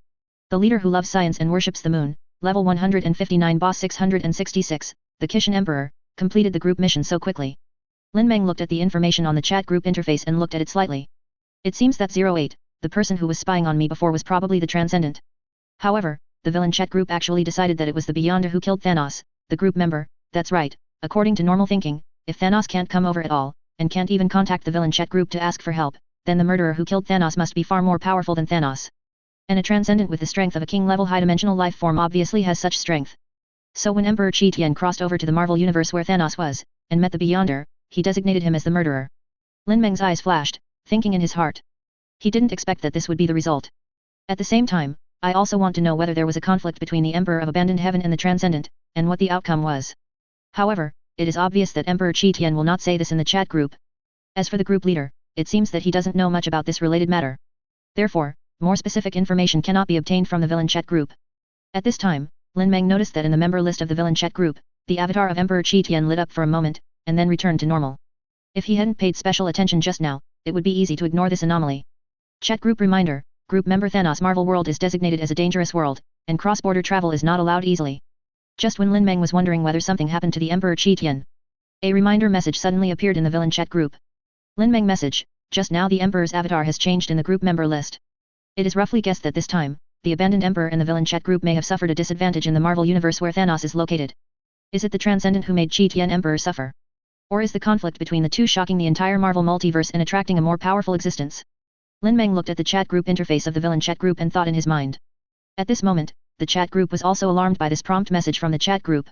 The leader who loves science and worships the moon, level 159. Boss 666, the Kishin Emperor, completed the group mission so quickly. Lin Meng looked at the information on the chat group interface and looked at it slightly. It seems that 08, the person who was spying on me before, was probably the transcendent. However, the villain chat group actually decided that it was the Beyonder who killed Thanos, the group member. That's right, according to normal thinking, if Thanos can't come over at all, and can't even contact the villain chat group to ask for help, then the murderer who killed Thanos must be far more powerful than Thanos. And a transcendent with the strength of a king-level high-dimensional life form obviously has such strength. So when Emperor Qi Tian crossed over to the Marvel Universe where Thanos was, and met the Beyonder, he designated him as the murderer. Lin Meng's eyes flashed, thinking in his heart. He didn't expect that this would be the result. At the same time, I also want to know whether there was a conflict between the Emperor of Abandoned Heaven and the Transcendent, and what the outcome was. However, it is obvious that Emperor Qi Tian will not say this in the chat group. As for the group leader, it seems that he doesn't know much about this related matter. Therefore, more specific information cannot be obtained from the villain chat group. At this time, Lin Meng noticed that in the member list of the villain chat group, the avatar of Emperor Qi Tian lit up for a moment, and then returned to normal. If he hadn't paid special attention just now, it would be easy to ignore this anomaly. Chat group reminder, group member Thanos Marvel world is designated as a dangerous world, and cross-border travel is not allowed easily. Just when Lin Meng was wondering whether something happened to the Emperor Qi Tian, a reminder message suddenly appeared in the villain chat group. Lin Meng message, just now the Emperor's avatar has changed in the group member list. It is roughly guessed that this time, the abandoned Emperor and the villain chat group may have suffered a disadvantage in the Marvel Universe where Thanos is located. Is it the Transcendent who made Qi Tian Emperor suffer? Or is the conflict between the two shocking the entire Marvel multiverse and attracting a more powerful existence? Lin Meng looked at the chat group interface of the villain chat group and thought in his mind. At this moment, the chat group was also alarmed by this prompt message from the chat group.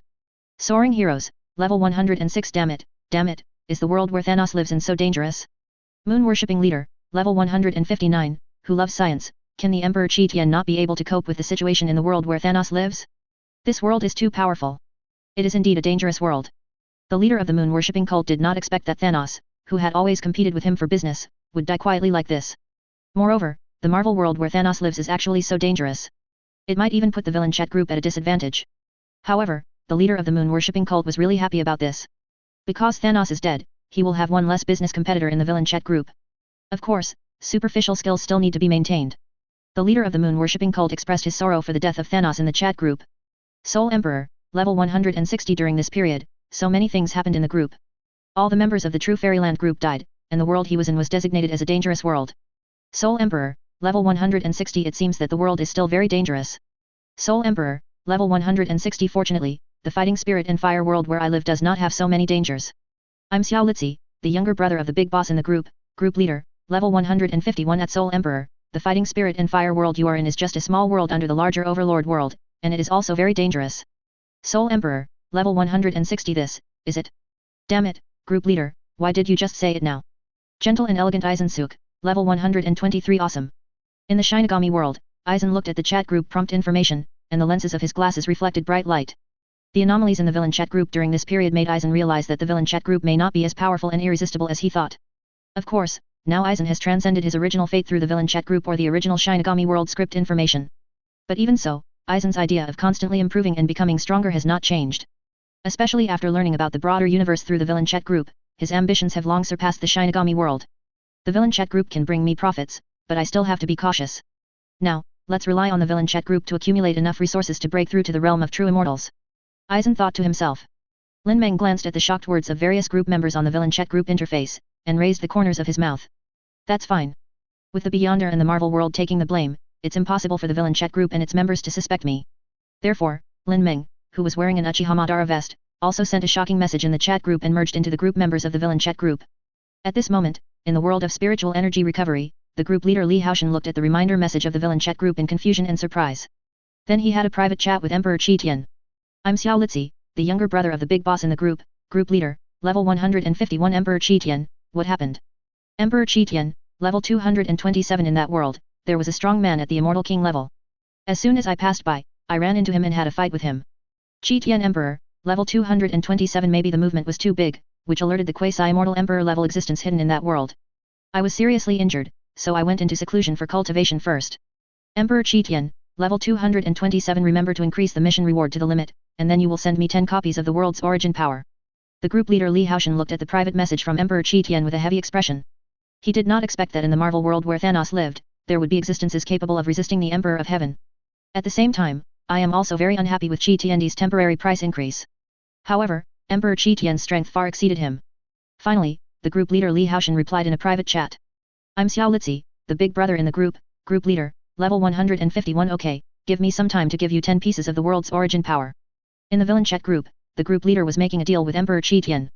Soaring Heroes, level 106. Damn it, is the world where Thanos lives in so dangerous? Moon-worshipping leader, level 159, who loves science, can the Emperor Qi Tian not be able to cope with the situation in the world where Thanos lives? This world is too powerful. It is indeed a dangerous world. The leader of the moon-worshipping cult did not expect that Thanos, who had always competed with him for business, would die quietly like this. Moreover, the Marvel world where Thanos lives is actually so dangerous. It might even put the villain chat group at a disadvantage. However, the leader of the moon-worshipping cult was really happy about this. Because Thanos is dead, he will have one less business competitor in the villain chat group. Of course, superficial skills still need to be maintained. The leader of the moon-worshipping cult expressed his sorrow for the death of Thanos in the chat group. Soul Emperor, level 160. During this period, so many things happened in the group. All the members of the True Fairyland group died, and the world he was in was designated as a dangerous world. Soul Emperor, level 160. It seems that the world is still very dangerous. Soul Emperor, level 160. Fortunately, the fighting spirit and fire world where I live does not have so many dangers. I'm Xiaolitzi, the younger brother of the big boss in the group leader, level 151 at Soul Emperor. The fighting spirit and fire world you are in is just a small world under the larger overlord world, and it is also very dangerous. Soul Emperor, level 160. This, is it? Damn it, group leader, why did you just say it now? Gentle and elegant Aizen-suk, level 123. Awesome. In the Shinigami world, Aizen looked at the chat group prompt information, and the lenses of his glasses reflected bright light. The anomalies in the villain chat group during this period made Aizen realize that the villain chat group may not be as powerful and irresistible as he thought. Of course, now Aizen has transcended his original fate through the villain chat group or the original Shinigami world script information. But even so, Aizen's idea of constantly improving and becoming stronger has not changed. Especially after learning about the broader universe through the villain chat group, his ambitions have long surpassed the Shinigami world. The villain chat group can bring me profits, but I still have to be cautious. Now, let's rely on the villain chat group to accumulate enough resources to break through to the realm of true immortals. Aizen thought to himself. Lin Meng glanced at the shocked words of various group members on the villain chat group interface, and raised the corners of his mouth. That's fine. With the Beyonder and the Marvel world taking the blame, it's impossible for the villain chat group and its members to suspect me. Therefore, Lin Meng, who was wearing an Uchiha Madara vest, also sent a shocking message in the chat group and merged into the group members of the villain chat group. At this moment, in the world of spiritual energy recovery, the group leader Li Haoshan looked at the reminder message of the villain chat group in confusion and surprise. Then he had a private chat with Emperor Qi Tian. I'm Xiaolitzi, the younger brother of the big boss in the group leader, level 151. Emperor Qi Tian, what happened? Emperor Qi Tian, level 227. In that world, there was a strong man at the Immortal King level. As soon as I passed by, I ran into him and had a fight with him. Qi Tian Emperor, level 227. Maybe the movement was too big, which alerted the quasi-immortal emperor level existence hidden in that world. I was seriously injured, so I went into seclusion for cultivation first. Emperor Qi Tian, level 227. Remember to increase the mission reward to the limit, and then you will send me 10 copies of the world's origin power. The group leader Li Haoshan looked at the private message from Emperor Qi Tian with a heavy expression. He did not expect that in the Marvel world where Thanos lived, there would be existences capable of resisting the Emperor of Heaven. At the same time, I am also very unhappy with Qi Tian's temporary price increase. However, Emperor Qi Tian's strength far exceeded him. Finally, the group leader Li Haoshan replied in a private chat. I'm Xiaolitzi, the big brother in the group leader, level 151. Okay, give me some time to give you 10 pieces of the world's origin power. In the villain chat group, the group leader was making a deal with Emperor Qi Tian.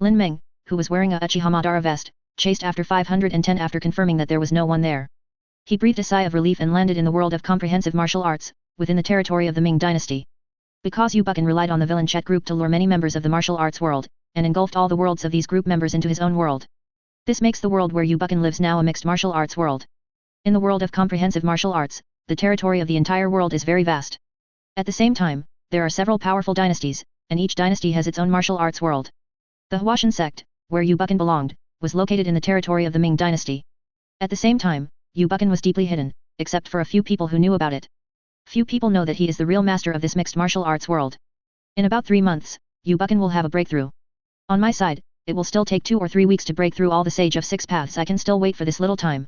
Lin Meng, who was wearing a Uchiha Madara vest, chased after 510 after confirming that there was no one there. He breathed a sigh of relief and landed in the world of comprehensive martial arts, within the territory of the Ming dynasty. Because Yu Bucken relied on the villain chat group to lure many members of the martial arts world, and engulfed all the worlds of these group members into his own world. This makes the world where Yu Bucken lives now a mixed martial arts world. In the world of comprehensive martial arts, the territory of the entire world is very vast. At the same time, there are several powerful dynasties, and each dynasty has its own martial arts world. The Huashan sect, where Yu Bucken belonged, was located in the territory of the Ming dynasty. At the same time, Yu Bucken was deeply hidden, except for a few people who knew about it. Few people know that he is the real master of this mixed martial arts world. In about 3 months, Yu Bucken will have a breakthrough. On my side, it will still take 2 or 3 weeks to break through all the Sage of 6 Paths. I can still wait for this little time.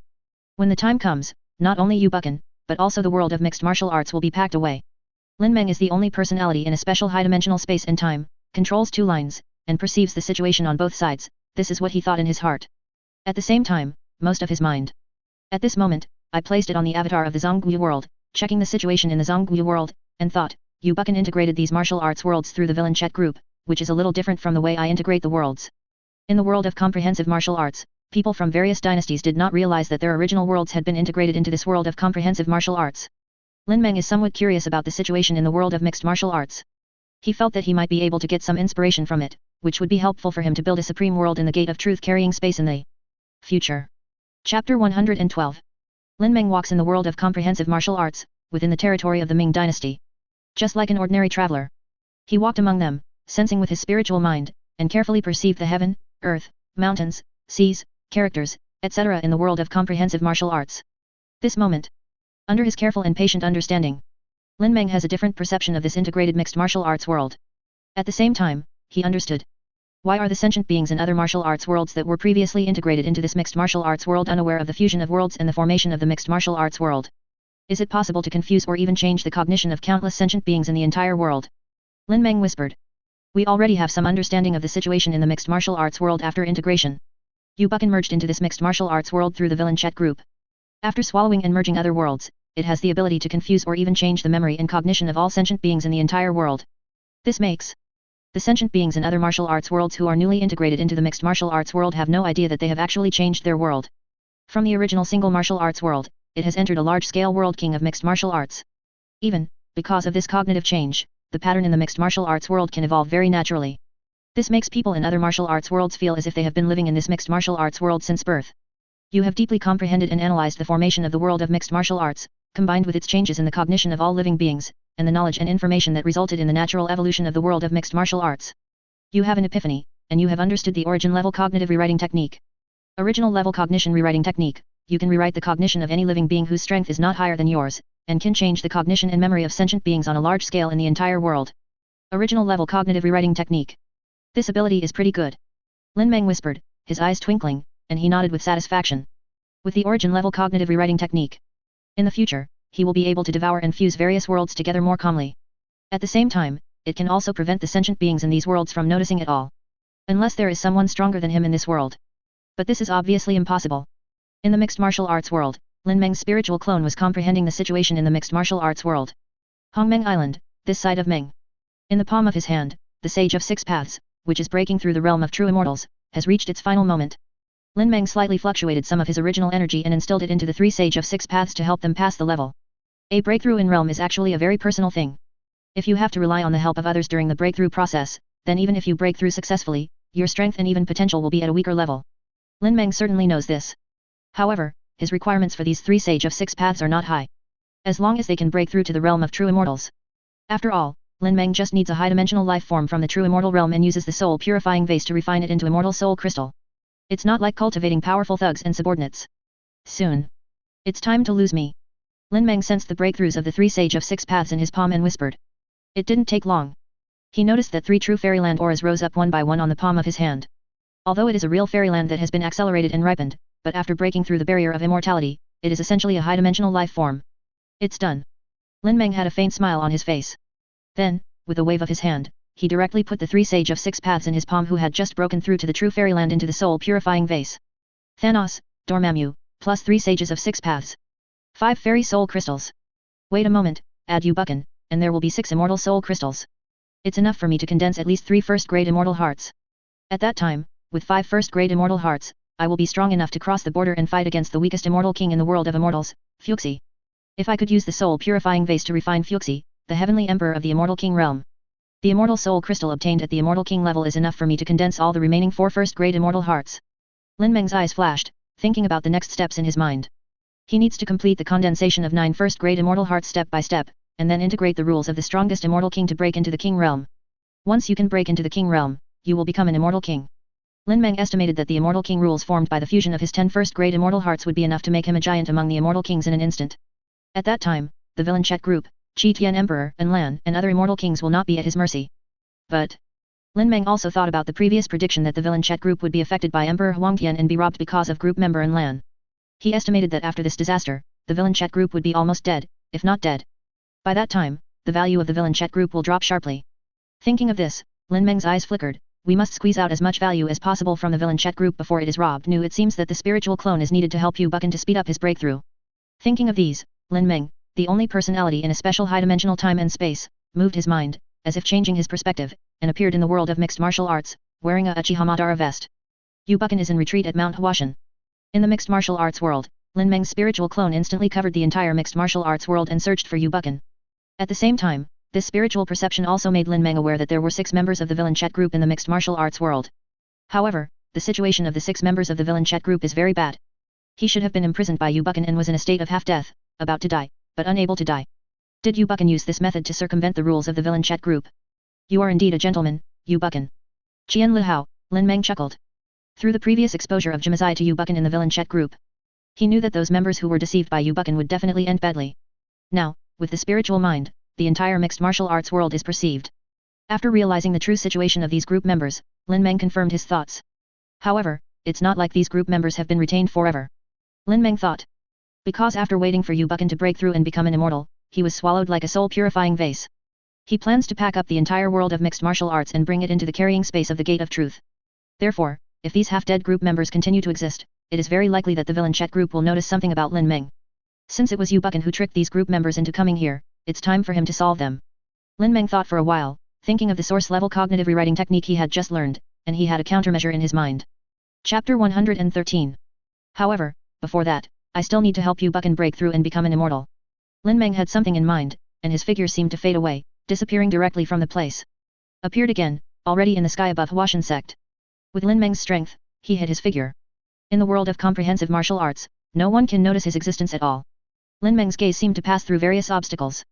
When the time comes, not only Yu Bucken, but also the world of mixed martial arts will be packed away. Lin Meng is the only personality in a special high-dimensional space and time, controls 2 lines, and perceives the situation on both sides. This is what he thought in his heart. At the same time, most of his mind. At this moment, I placed it on the avatar of the Zhongguo world, checking the situation in the Zhongguo world, and thought, Yu Bucken integrated these martial arts worlds through the villain chat group, which is a little different from the way I integrate the worlds. In the world of comprehensive martial arts, people from various dynasties did not realize that their original worlds had been integrated into this world of comprehensive martial arts. Lin Meng is somewhat curious about the situation in the world of mixed martial arts. He felt that he might be able to get some inspiration from it, which would be helpful for him to build a supreme world in the Gate of Truth carrying space in the future. Chapter 112. Lin Meng walks in the world of comprehensive martial arts, within the territory of the Ming dynasty. Just like an ordinary traveler. He walked among them, sensing with his spiritual mind, and carefully perceived the heaven, earth, mountains, seas, characters, etc. in the world of comprehensive martial arts. This moment, under his careful and patient understanding, Lin Meng has a different perception of this integrated mixed martial arts world. At the same time, he understood. Why are the sentient beings in other martial arts worlds that were previously integrated into this mixed martial arts world unaware of the fusion of worlds and the formation of the mixed martial arts world? Is it possible to confuse or even change the cognition of countless sentient beings in the entire world? Lin Meng whispered. We already have some understanding of the situation in the mixed martial arts world after integration. Yu Bucken merged into this mixed martial arts world through the villain chat group. After swallowing and merging other worlds, it has the ability to confuse or even change the memory and cognition of all sentient beings in the entire world. This makes the sentient beings in other martial arts worlds who are newly integrated into the mixed martial arts world have no idea that they have actually changed their world. From the original single martial arts world, it has entered a large-scale world king of mixed martial arts. Even, because of this cognitive change, the pattern in the mixed martial arts world can evolve very naturally. This makes people in other martial arts worlds feel as if they have been living in this mixed martial arts world since birth. You have deeply comprehended and analyzed the formation of the world of mixed martial arts, combined with its changes in the cognition of all living beings, and the knowledge and information that resulted in the natural evolution of the world of mixed martial arts. You have an epiphany, and you have understood the origin level cognitive rewriting technique. Original level cognition rewriting technique. You can rewrite the cognition of any living being whose strength is not higher than yours, and can change the cognition and memory of sentient beings on a large scale in the entire world. Original level cognitive rewriting technique. This ability is pretty good. Lin Meng whispered, his eyes twinkling, and he nodded with satisfaction. With the origin level cognitive rewriting technique, in the future, he will be able to devour and fuse various worlds together more calmly. At the same time, it can also prevent the sentient beings in these worlds from noticing it all. Unless there is someone stronger than him in this world. But this is obviously impossible. In the mixed martial arts world, Lin Meng's spiritual clone was comprehending the situation in the mixed martial arts world. Hongmeng Island, this side of Meng. In the palm of his hand, the Sage of Six Paths, which is breaking through the realm of true immortals, has reached its final moment. Lin Meng slightly fluctuated some of his original energy and instilled it into the three Sage of Six Paths to help them pass the level. A breakthrough in realm is actually a very personal thing. If you have to rely on the help of others during the breakthrough process, then even if you break through successfully, your strength and even potential will be at a weaker level. Lin Meng certainly knows this. However, his requirements for these three Sage of Six Paths are not high. As long as they can break through to the realm of true immortals. After all, Lin Meng just needs a high-dimensional life form from the true immortal realm and uses the soul purifying vase to refine it into immortal soul crystal. It's not like cultivating powerful thugs and subordinates. Soon. It's time to lose me. Lin Meng sensed the breakthroughs of the three Sage of Six Paths in his palm and whispered. It didn't take long. He noticed that three true fairyland auras rose up one by one on the palm of his hand. Although it is a real fairyland that has been accelerated and ripened, but after breaking through the barrier of immortality, it is essentially a high-dimensional life form. It's done. Lin Meng had a faint smile on his face. Then, with a wave of his hand, he directly put the three Sage of Six Paths in his palm who had just broken through to the true fairyland into the soul-purifying vase. Thanos, Dormammu, plus 3 Sages of 6 Paths. 5 Fairy Soul Crystals. Wait a moment, add Yu Bucken, and there will be 6 Immortal Soul Crystals. It's enough for me to condense at least 3 first-grade Immortal Hearts. At that time, with 5 first-grade Immortal Hearts, I will be strong enough to cross the border and fight against the weakest Immortal King in the world of Immortals, Fuxi. If I could use the soul-purifying vase to refine Fuxi, the Heavenly Emperor of the Immortal King realm. The Immortal Soul Crystal obtained at the Immortal King level is enough for me to condense all the remaining 4 first-grade Immortal Hearts. Lin Meng's eyes flashed, thinking about the next steps in his mind. He needs to complete the condensation of 9 first-grade Immortal Hearts step by step, and then integrate the rules of the strongest Immortal King to break into the King realm. Once you can break into the King realm, you will become an Immortal King. Lin Meng estimated that the Immortal King rules formed by the fusion of his 10 first-grade Immortal Hearts would be enough to make him a giant among the Immortal Kings in an instant. At that time, the Villain Chet group, Qi Tian Emperor and Lan and other Immortal Kings will not be at his mercy. But Lin Meng also thought about the previous prediction that the Villain Chet group would be affected by Emperor Huangtian and be robbed because of group member and Lan. He estimated that after this disaster, the Villain Chet group would be almost dead, if not dead. By that time, the value of the Villain Chet group will drop sharply. Thinking of this, Lin Meng's eyes flickered. We must squeeze out as much value as possible from the Villain Chet group before it is robbed. It seems that the spiritual clone is needed to help Yu Bucken to speed up his breakthrough. Thinking of these, Lin Meng, the only personality in a special high-dimensional time and space, moved his mind, as if changing his perspective, and appeared in the world of mixed martial arts, wearing a Uchiha Madara vest. Yu Bucken is in retreat at Mount Huashan. In the mixed martial arts world, Lin Meng's spiritual clone instantly covered the entire mixed martial arts world and searched for Yu Bucken. At the same time, this spiritual perception also made Lin Meng aware that there were 6 members of the Villain Chet group in the mixed martial arts world. However, the situation of the 6 members of the Villain Chet group is very bad. He should have been imprisoned by Yu Bucken and was in a state of half-death, about to die, but unable to die. Did Yu Bucken use this method to circumvent the rules of the Villain Chet group? You are indeed a gentleman, Yu Buchan. Qian Lihao, Lin Meng chuckled. Through the previous exposure of Jimazai to Yu Buchan in the villain chat group, he knew that those members who were deceived by Yu Buchan would definitely end badly. Now, with the spiritual mind, the entire mixed martial arts world is perceived. After realizing the true situation of these group members, Lin Meng confirmed his thoughts. However, it's not like these group members have been retained forever. Lin Meng thought. Because after waiting for Yu Buchan to break through and become an immortal, he was swallowed like a soul-purifying vase. He plans to pack up the entire world of mixed martial arts and bring it into the carrying space of the Gate of Truth. Therefore, if these half-dead group members continue to exist, it is very likely that the villain chat group will notice something about Lin Meng. Since it was Yu Buchan who tricked these group members into coming here, it's time for him to solve them. Lin Meng thought for a while, thinking of the source-level cognitive rewriting technique he had just learned, and he had a countermeasure in his mind. Chapter 113. However, before that, I still need to help Yu Buchan break through and become an immortal. Lin Meng had something in mind, and his figure seemed to fade away, disappearing directly from the place. Appeared again, already in the sky above Huashan sect. With Lin Meng's strength, he hid his figure. In the world of comprehensive martial arts, no one can notice his existence at all. Lin Meng's gaze seemed to pass through various obstacles.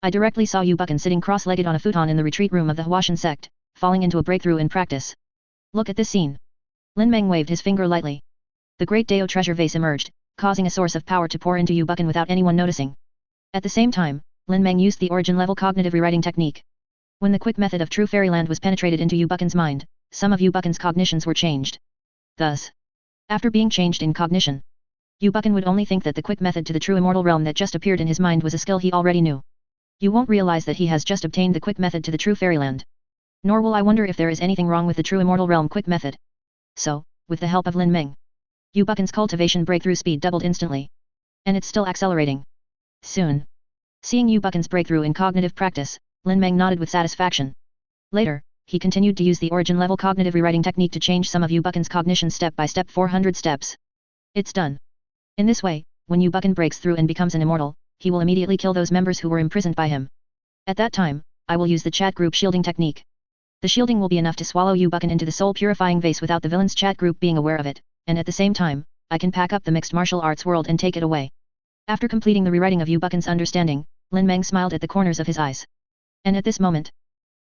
I directly saw Yu Buchan sitting cross-legged on a futon in the retreat room of the Huashan sect, falling into a breakthrough in practice. Look at this scene. Lin Meng waved his finger lightly. The great Dao treasure vase emerged, causing a source of power to pour into Yu Buchan without anyone noticing. At the same time, Lin Meng used the origin-level cognitive rewriting technique. When the quick method of true fairyland was penetrated into Yu Buchan's mind, some of Yu Buchan's cognitions were changed. Thus, after being changed in cognition, Yu Buchan would only think that the quick method to the true immortal realm that just appeared in his mind was a skill he already knew. You won't realize that he has just obtained the quick method to the true fairyland. Nor will I wonder if there is anything wrong with the true immortal realm quick method. So, with the help of Lin Meng, Yu Buchan's cultivation breakthrough speed doubled instantly. And it's still accelerating. Soon. Seeing Yu Buchan's breakthrough in cognitive practice, Lin Meng nodded with satisfaction. Later, he continued to use the origin-level cognitive rewriting technique to change some of Yu Buchan's cognition step by step 400 steps. It's done. In this way, when Yu Buchan breaks through and becomes an immortal, he will immediately kill those members who were imprisoned by him. At that time, I will use the chat group shielding technique. The shielding will be enough to swallow Yu Buchan into the soul-purifying vase without the villain's chat group being aware of it, and at the same time, I can pack up the mixed martial arts world and take it away. After completing the rewriting of Yu Buchan's understanding, Lin Meng smiled at the corners of his eyes. And at this moment,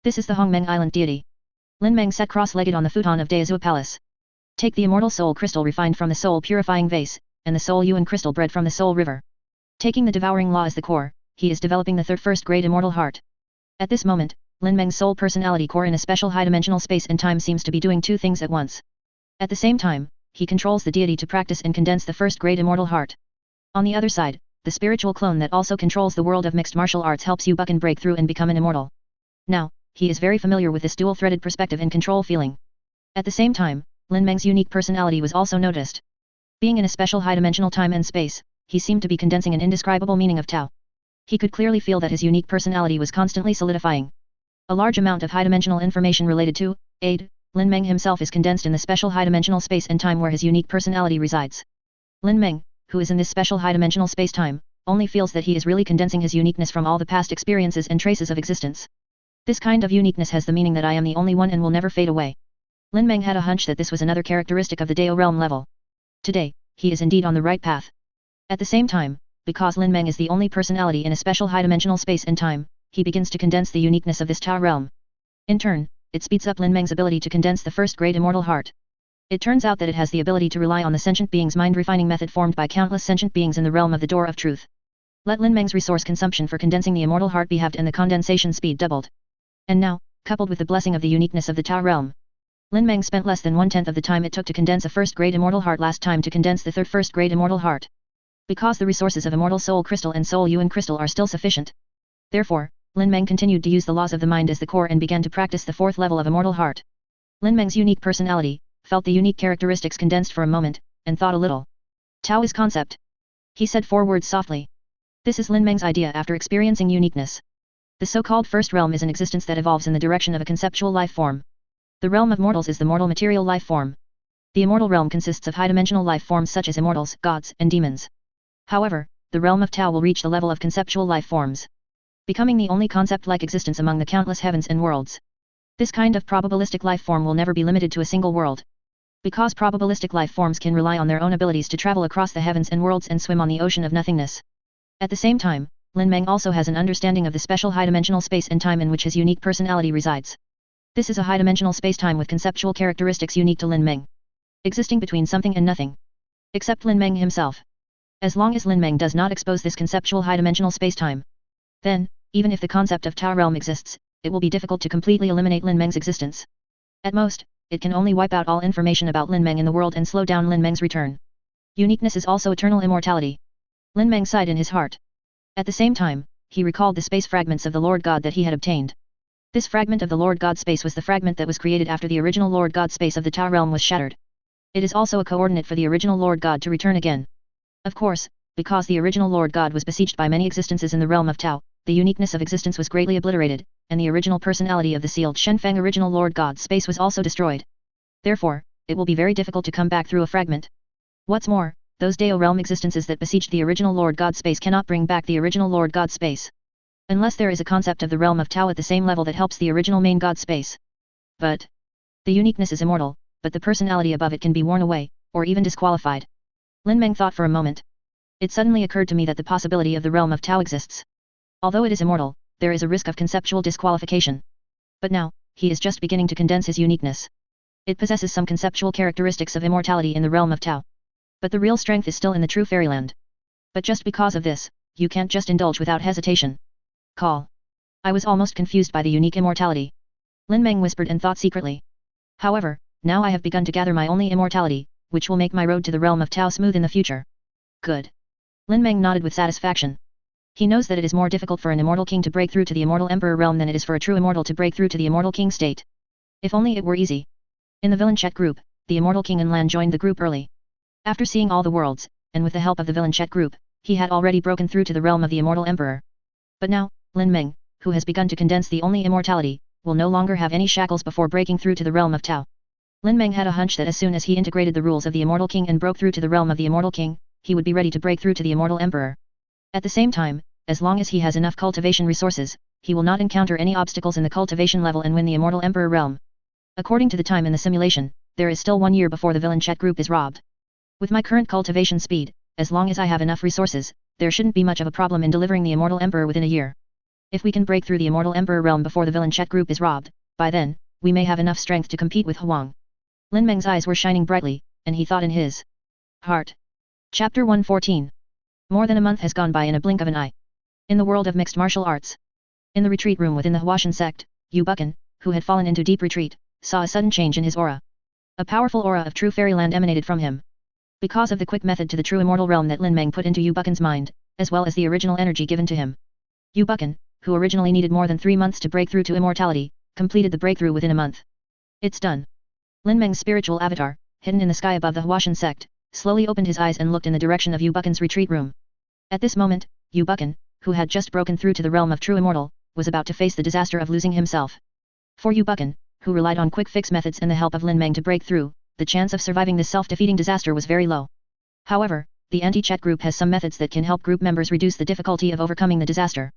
this is the Hongmeng Island deity. Lin Meng sat cross-legged on the futon of Daizhou Palace. Take the immortal soul crystal refined from the soul-purifying vase, and the soul Yuan crystal bred from the soul river. Taking the devouring law as the core, he is developing the third first-grade immortal heart. At this moment, Lin Meng's soul personality core in a special high-dimensional space and time seems to be doing two things at once. At the same time, he controls the deity to practice and condense the first-grade immortal heart. On the other side, the spiritual clone that also controls the world of mixed martial arts helps Yu Buchan break through and become an immortal. Now, he is very familiar with this dual-threaded perspective and control feeling. At the same time, Lin Meng's unique personality was also noticed. Being in a special high-dimensional time and space, he seemed to be condensing an indescribable meaning of Tao. He could clearly feel that his unique personality was constantly solidifying. A large amount of high-dimensional information related to Lin Meng himself is condensed in the special high-dimensional space and time where his unique personality resides. Lin Meng, who is in this special high-dimensional space-time, only feels that he is really condensing his uniqueness from all the past experiences and traces of existence. This kind of uniqueness has the meaning that I am the only one and will never fade away. Lin Meng had a hunch that this was another characteristic of the Dao realm level. Today, he is indeed on the right path. At the same time, because Lin Meng is the only personality in a special high-dimensional space and time, he begins to condense the uniqueness of this Tao realm. In turn, it speeds up Lin Meng's ability to condense the first-grade immortal heart. It turns out that it has the ability to rely on the sentient being's mind-refining method formed by countless sentient beings in the realm of the Door of Truth. Let Lin Meng's resource consumption for condensing the immortal heart be halved and the condensation speed doubled. And now, coupled with the blessing of the uniqueness of the Tao realm, Lin Meng spent less than 1/10 of the time it took to condense a first-grade immortal heart last time to condense the third first-grade immortal heart. Because the resources of Immortal Soul Crystal and Soul Yuan Crystal are still sufficient. Therefore, Lin Meng continued to use the laws of the mind as the core and began to practice the fourth level of Immortal Heart. Lin Meng's unique personality, felt the unique characteristics condensed for a moment, and thought a little. Tao is concept. He said 4 words softly. This is Lin Meng's idea after experiencing uniqueness. The so-called first realm is an existence that evolves in the direction of a conceptual life form. The realm of mortals is the mortal material life form. The immortal realm consists of high-dimensional life forms such as immortals, gods, and demons. However, the realm of Tao will reach the level of conceptual life forms, becoming the only concept-like existence among the countless heavens and worlds. This kind of probabilistic life form will never be limited to a single world. Because probabilistic life forms can rely on their own abilities to travel across the heavens and worlds and swim on the ocean of nothingness. At the same time, Lin Meng also has an understanding of the special high-dimensional space and time in which his unique personality resides. This is a high-dimensional space-time with conceptual characteristics unique to Lin Meng, existing between something and nothing. Except Lin Meng himself. As long as Lin Meng does not expose this conceptual high-dimensional space-time, then, even if the concept of Tao realm exists, it will be difficult to completely eliminate Lin Meng's existence. At most, it can only wipe out all information about Lin Meng in the world and slow down Lin Meng's return. Uniqueness is also eternal immortality. Lin Meng sighed in his heart. At the same time, he recalled the space fragments of the Lord God that he had obtained. This fragment of the Lord God space was the fragment that was created after the original Lord God space of the Tao realm was shattered. It is also a coordinate for the original Lord God to return again. Of course, because the original Lord God was besieged by many existences in the realm of Tao, the uniqueness of existence was greatly obliterated, and the original personality of the sealed Shenfeng original Lord God space was also destroyed. Therefore, it will be very difficult to come back through a fragment. What's more, those Dao realm existences that besieged the original Lord God space cannot bring back the original Lord God space. Unless there is a concept of the realm of Tao at the same level that helps the original main God space. But the uniqueness is immortal, but the personality above it can be worn away, or even disqualified. Lin Meng thought for a moment. It suddenly occurred to me that the possibility of the realm of Tao exists. Although it is immortal, there is a risk of conceptual disqualification. But now, he is just beginning to condense his uniqueness. It possesses some conceptual characteristics of immortality in the realm of Tao. But the real strength is still in the true fairyland. But just because of this, you can't just indulge without hesitation. Call. I was almost confused by the unique immortality. Lin Meng whispered and thought secretly. However, now I have begun to gather my only immortality, which will make my road to the realm of Tao smooth in the future. Good. Lin Meng nodded with satisfaction. He knows that it is more difficult for an immortal king to break through to the immortal emperor realm than it is for a true immortal to break through to the immortal king state. If only it were easy. In the villain chat group, the immortal king Lan joined the group early. After seeing all the worlds, and with the help of the villain chat group, he had already broken through to the realm of the immortal emperor. But now, Lin Meng, who has begun to condense the only immortality, will no longer have any shackles before breaking through to the realm of Tao. Lin Meng had a hunch that as soon as he integrated the rules of the immortal king and broke through to the realm of the immortal king, he would be ready to break through to the immortal emperor. At the same time, as long as he has enough cultivation resources, he will not encounter any obstacles in the cultivation level and win the immortal emperor realm. According to the time in the simulation, there is still 1 year before the villain chat group is robbed. With my current cultivation speed, as long as I have enough resources, there shouldn't be much of a problem in delivering the immortal emperor within a year. If we can break through the immortal emperor realm before the villain chat group is robbed, by then, we may have enough strength to compete with Huang. Lin Meng's eyes were shining brightly, and he thought in his heart. Chapter 114. More than a month has gone by in a blink of an eye. In the world of mixed martial arts. In the retreat room within the Huashan sect, Yu Buchan, who had fallen into deep retreat, saw a sudden change in his aura. A powerful aura of true fairyland emanated from him. Because of the quick method to the true immortal realm that Lin Meng put into Yu Buchan's mind, as well as the original energy given to him. Yu Buchan, who originally needed more than 3 months to break through to immortality, completed the breakthrough within a month. It's done. Lin Meng's spiritual avatar, hidden in the sky above the Huashan sect, slowly opened his eyes and looked in the direction of Yu Buchan's retreat room. At this moment, Yu Buchan, who had just broken through to the realm of true immortal, was about to face the disaster of losing himself. For Yu Buchan, who relied on quick fix methods and the help of Lin Meng to break through, the chance of surviving this self-defeating disaster was very low. However, the anti-chat group has some methods that can help group members reduce the difficulty of overcoming the disaster.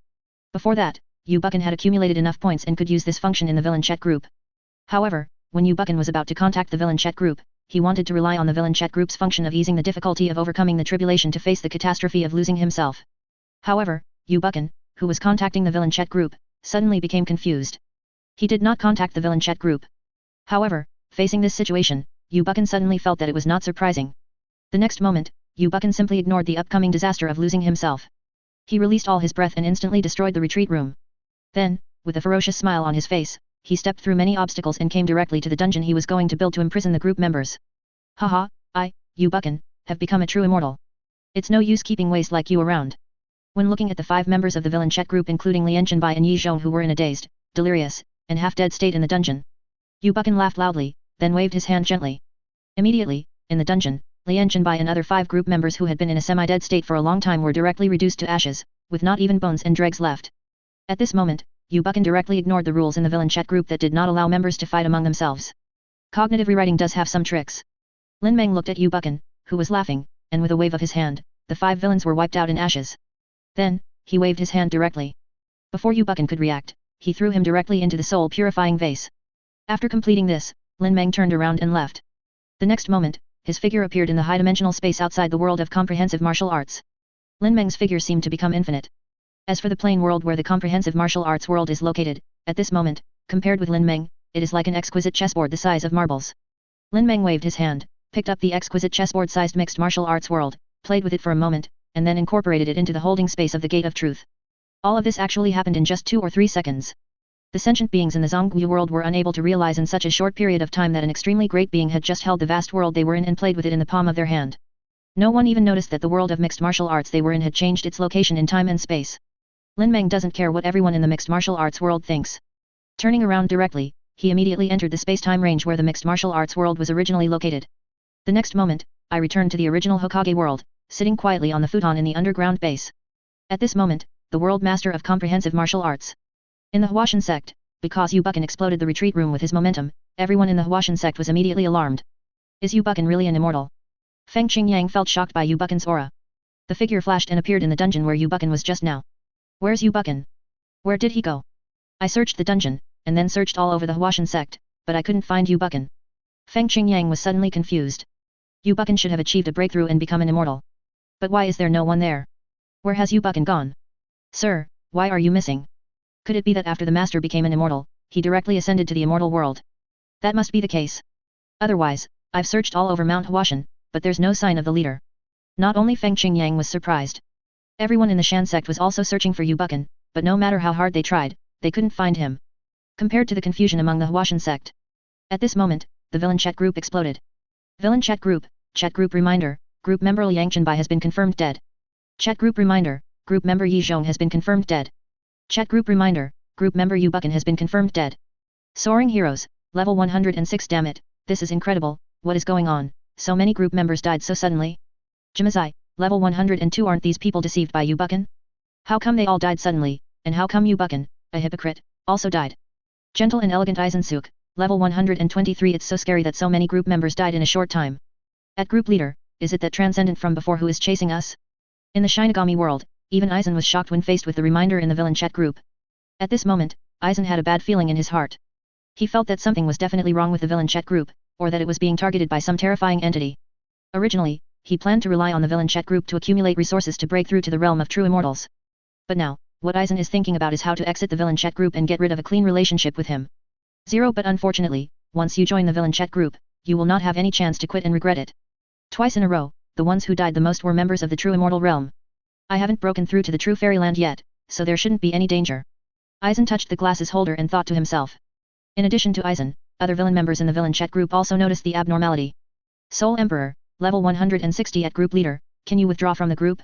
Before that, Yu Buchan had accumulated enough points and could use this function in the villain chat group. However, when Yu Buchan was about to contact the villain chat group, he wanted to rely on the villain chat group's function of easing the difficulty of overcoming the tribulation to face the catastrophe of losing himself. However, Yu Buchan, who was contacting the villain chat group, suddenly became confused. He did not contact the villain chat group. However, facing this situation, Yu Buchan suddenly felt that it was not surprising. The next moment, Yu Buchan simply ignored the upcoming disaster of losing himself. He released all his breath and instantly destroyed the retreat room. Then, with a ferocious smile on his face, he stepped through many obstacles and came directly to the dungeon he was going to build to imprison the group members. Haha, I, Yu Buchan, have become a true immortal. It's no use keeping waste like you around. When looking at the 5 members of the villain chat group including Lian Chenbai and Yi Zhong who were in a dazed, delirious, and half-dead state in the dungeon, Yu Buchan laughed loudly, then waved his hand gently. Immediately, in the dungeon, Lian Chenbai and other 5 group members who had been in a semi-dead state for a long time were directly reduced to ashes, with not even bones and dregs left. At this moment, Yu Buchan directly ignored the rules in the villain chat group that did not allow members to fight among themselves. Cognitive rewriting does have some tricks. Lin Meng looked at Yu Buchan, who was laughing, and with a wave of his hand, the 5 villains were wiped out in ashes. Then, he waved his hand directly. Before Yu Buchan could react, he threw him directly into the soul-purifying vase. After completing this, Lin Meng turned around and left. The next moment, his figure appeared in the high-dimensional space outside the world of comprehensive martial arts. Lin Meng's figure seemed to become infinite. As for the plain world where the comprehensive martial arts world is located, at this moment, compared with Lin Meng, it is like an exquisite chessboard the size of marbles. Lin Meng waved his hand, picked up the exquisite chessboard-sized mixed martial arts world, played with it for a moment, and then incorporated it into the holding space of the Gate of Truth. All of this actually happened in just 2 or 3 seconds. The sentient beings in the Zongyu world were unable to realize in such a short period of time that an extremely great being had just held the vast world they were in and played with it in the palm of their hand. No one even noticed that the world of mixed martial arts they were in had changed its location in time and space. Lin Meng doesn't care what everyone in the mixed martial arts world thinks. Turning around directly, he immediately entered the space-time range where the mixed martial arts world was originally located. The next moment, I returned to the original Hokage world, sitting quietly on the futon in the underground base. At this moment, the world master of comprehensive martial arts. In the Huashan sect, because Yu Bucken exploded the retreat room with his momentum, everyone in the Huashan sect was immediately alarmed. Is Yu Bucken really an immortal? Feng Qingyang felt shocked by Yu Bucken's aura. The figure flashed and appeared in the dungeon where Yu Bucken was just now. Where's Yu Bucken? Where did he go? I searched the dungeon, and then searched all over the Huashan sect, but I couldn't find Yu Bucken. Feng Qingyang was suddenly confused. Yu Bucken should have achieved a breakthrough and become an immortal. But why is there no one there? Where has Yu Bucken gone? Sir, why are you missing? Could it be that after the master became an immortal, he directly ascended to the immortal world? That must be the case. Otherwise, I've searched all over Mount Huashan, but there's no sign of the leader. Not only Feng Qingyang was surprised. Everyone in the Shan sect was also searching for Yu Bucken, but no matter how hard they tried, they couldn't find him. Compared to the confusion among the Huashan sect. At this moment, the villain chat group exploded. Villain chat group reminder, group member Liang Chenbai has been confirmed dead. Chat group reminder, group member Yi Zhong has been confirmed dead. Chat group reminder, group member Yu Bucken has been confirmed dead. Soaring Heroes, level 106. Damn it, this is incredible, what is going on? So many group members died so suddenly. Jimazai, level 102. Aren't these people deceived by Yu Bucken? How come they all died suddenly, and how come Yu Bucken, a hypocrite, also died? Gentle and elegant Aizen-suk, level 123. It's so scary that so many group members died in a short time. At group leader, is it that transcendent from before who is chasing us? In the Shinigami world, even Aizen was shocked when faced with the reminder in the villain chat group. At this moment, Aizen had a bad feeling in his heart. He felt that something was definitely wrong with the villain chat group, or that it was being targeted by some terrifying entity. Originally, he planned to rely on the villain chat group to accumulate resources to break through to the realm of true immortals. But now, what Aizen is thinking about is how to exit the villain chat group and get rid of a clean relationship with him. But unfortunately, once you join the villain chat group, you will not have any chance to quit and regret it. Twice in a row, the ones who died the most were members of the true immortal realm. I haven't broken through to the true fairyland yet, so there shouldn't be any danger. Aizen touched the glasses holder and thought to himself. In addition to Aizen, other villain members in the villain chat group also noticed the abnormality. Soul Emperor, level 160. At group leader, can you withdraw from the group?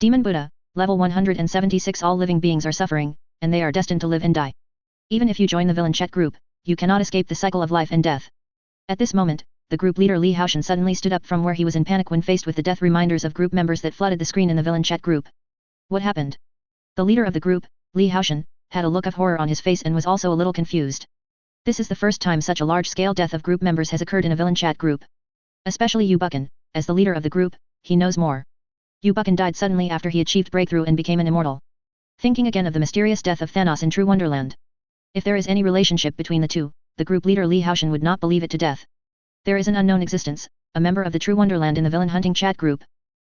Demon Buddha, level 176. All living beings are suffering, and they are destined to live and die. Even if you join the villain chat group, you cannot escape the cycle of life and death. At this moment, the group leader Li Haoshan suddenly stood up from where he was in panic when faced with the death reminders of group members that flooded the screen in the villain chat group. What happened? The leader of the group, Li Haoshan, had a look of horror on his face and was also a little confused. This is the first time such a large-scale death of group members has occurred in a villain chat group. Especially Yu Bucken, as the leader of the group, he knows more. Yu Bucken died suddenly after he achieved breakthrough and became an immortal. Thinking again of the mysterious death of Thanos in True Wonderland. If there is any relationship between the two, the group leader Li Haoshan would not believe it to death. There is an unknown existence, a member of the True Wonderland in the villain hunting chat group.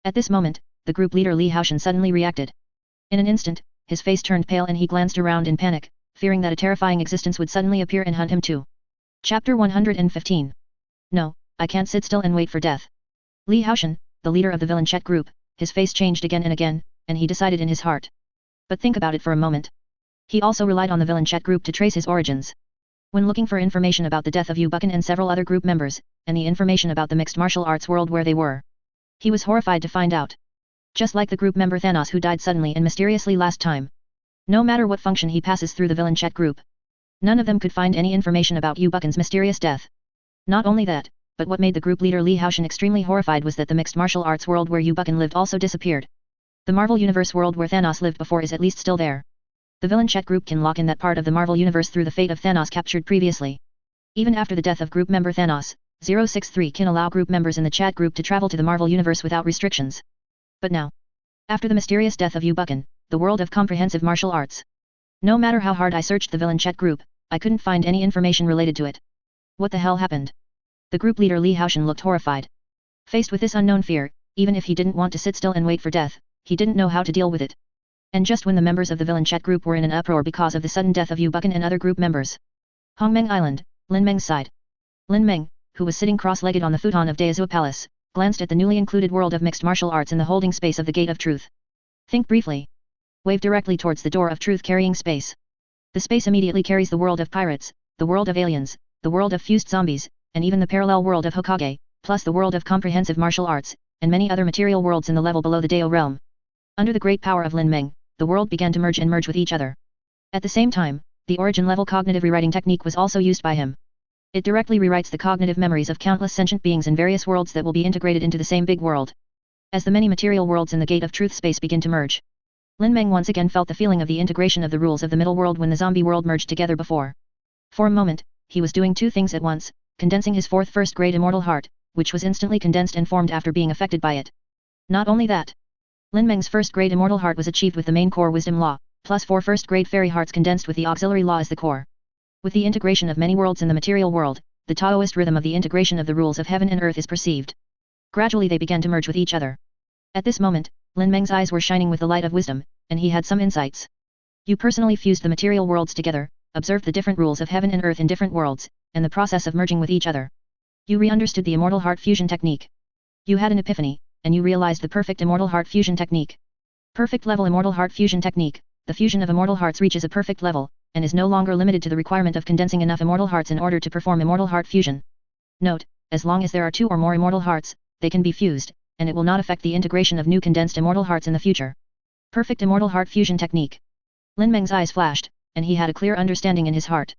At this moment, the group leader Li Haoshan suddenly reacted. In an instant, his face turned pale and he glanced around in panic, fearing that a terrifying existence would suddenly appear and hunt him too. Chapter 115. No, I can't sit still and wait for death. Li Haoshan, the leader of the villain chat group, his face changed again and again, and he decided in his heart. But think about it for a moment. He also relied on the villain chat group to trace his origins. When looking for information about the death of Yu Bucken and several other group members, and the information about the mixed martial arts world where they were, he was horrified to find out. Just like the group member Thanos who died suddenly and mysteriously last time. No matter what function he passes through the villain chat group, none of them could find any information about Yu Bucken's mysterious death. Not only that, but what made the group leader Li Haoshan extremely horrified was that the mixed martial arts world where Yu Bucken lived also disappeared. The Marvel Universe world where Thanos lived before is at least still there. The villain chat group can lock in that part of the Marvel Universe through the fate of Thanos captured previously. Even after the death of group member Thanos, 063 can allow group members in the chat group to travel to the Marvel Universe without restrictions. But now, after the mysterious death of Yu Bucken, the world of comprehensive martial arts. No matter how hard I searched the villain chat group, I couldn't find any information related to it. What the hell happened? The group leader Li Haoshan looked horrified. Faced with this unknown fear, even if he didn't want to sit still and wait for death, he didn't know how to deal with it. And just when the members of the villain chat group were in an uproar because of the sudden death of Yu Bucken and other group members, Hongmeng Island, Lin Meng's side. Lin Meng, who was sitting cross-legged on the futon of Daezhou Palace, glanced at the newly included world of mixed martial arts in the holding space of the Gate of Truth. Think briefly. Wave directly towards the door of truth carrying space. The space immediately carries the world of pirates, the world of aliens, the world of fused zombies, and even the parallel world of Hokage, plus the world of comprehensive martial arts, and many other material worlds in the level below the Dao realm. Under the great power of Lin Meng, the world began to merge and merge with each other. At the same time, the origin level cognitive rewriting technique was also used by him. It directly rewrites the cognitive memories of countless sentient beings in various worlds that will be integrated into the same big world. As the many material worlds in the Gate of Truth space begin to merge, Lin Meng once again felt the feeling of the integration of the rules of the middle world when the zombie world merged together before. For a moment, he was doing two things at once, condensing his fourth first-grade immortal heart, which was instantly condensed and formed after being affected by it. Not only that, Lin Meng's first-grade immortal heart was achieved with the main core wisdom law, plus 4 first-grade fairy hearts condensed with the auxiliary law as the core. With the integration of many worlds in the material world, the Taoist rhythm of the integration of the rules of heaven and earth is perceived. Gradually they began to merge with each other. At this moment, Lin Meng's eyes were shining with the light of wisdom, and he had some insights. You personally fused the material worlds together, observed the different rules of heaven and earth in different worlds, and the process of merging with each other. You re-understood the immortal heart fusion technique. You had an epiphany, and you realized the perfect immortal heart fusion technique. Perfect level immortal heart fusion technique. The fusion of immortal hearts reaches a perfect level, and is no longer limited to the requirement of condensing enough immortal hearts in order to perform immortal heart fusion. Note, as long as there are 2 or more immortal hearts, they can be fused, and it will not affect the integration of new condensed immortal hearts in the future. Perfect immortal heart fusion technique. Lin Meng's eyes flashed, and he had a clear understanding in his heart.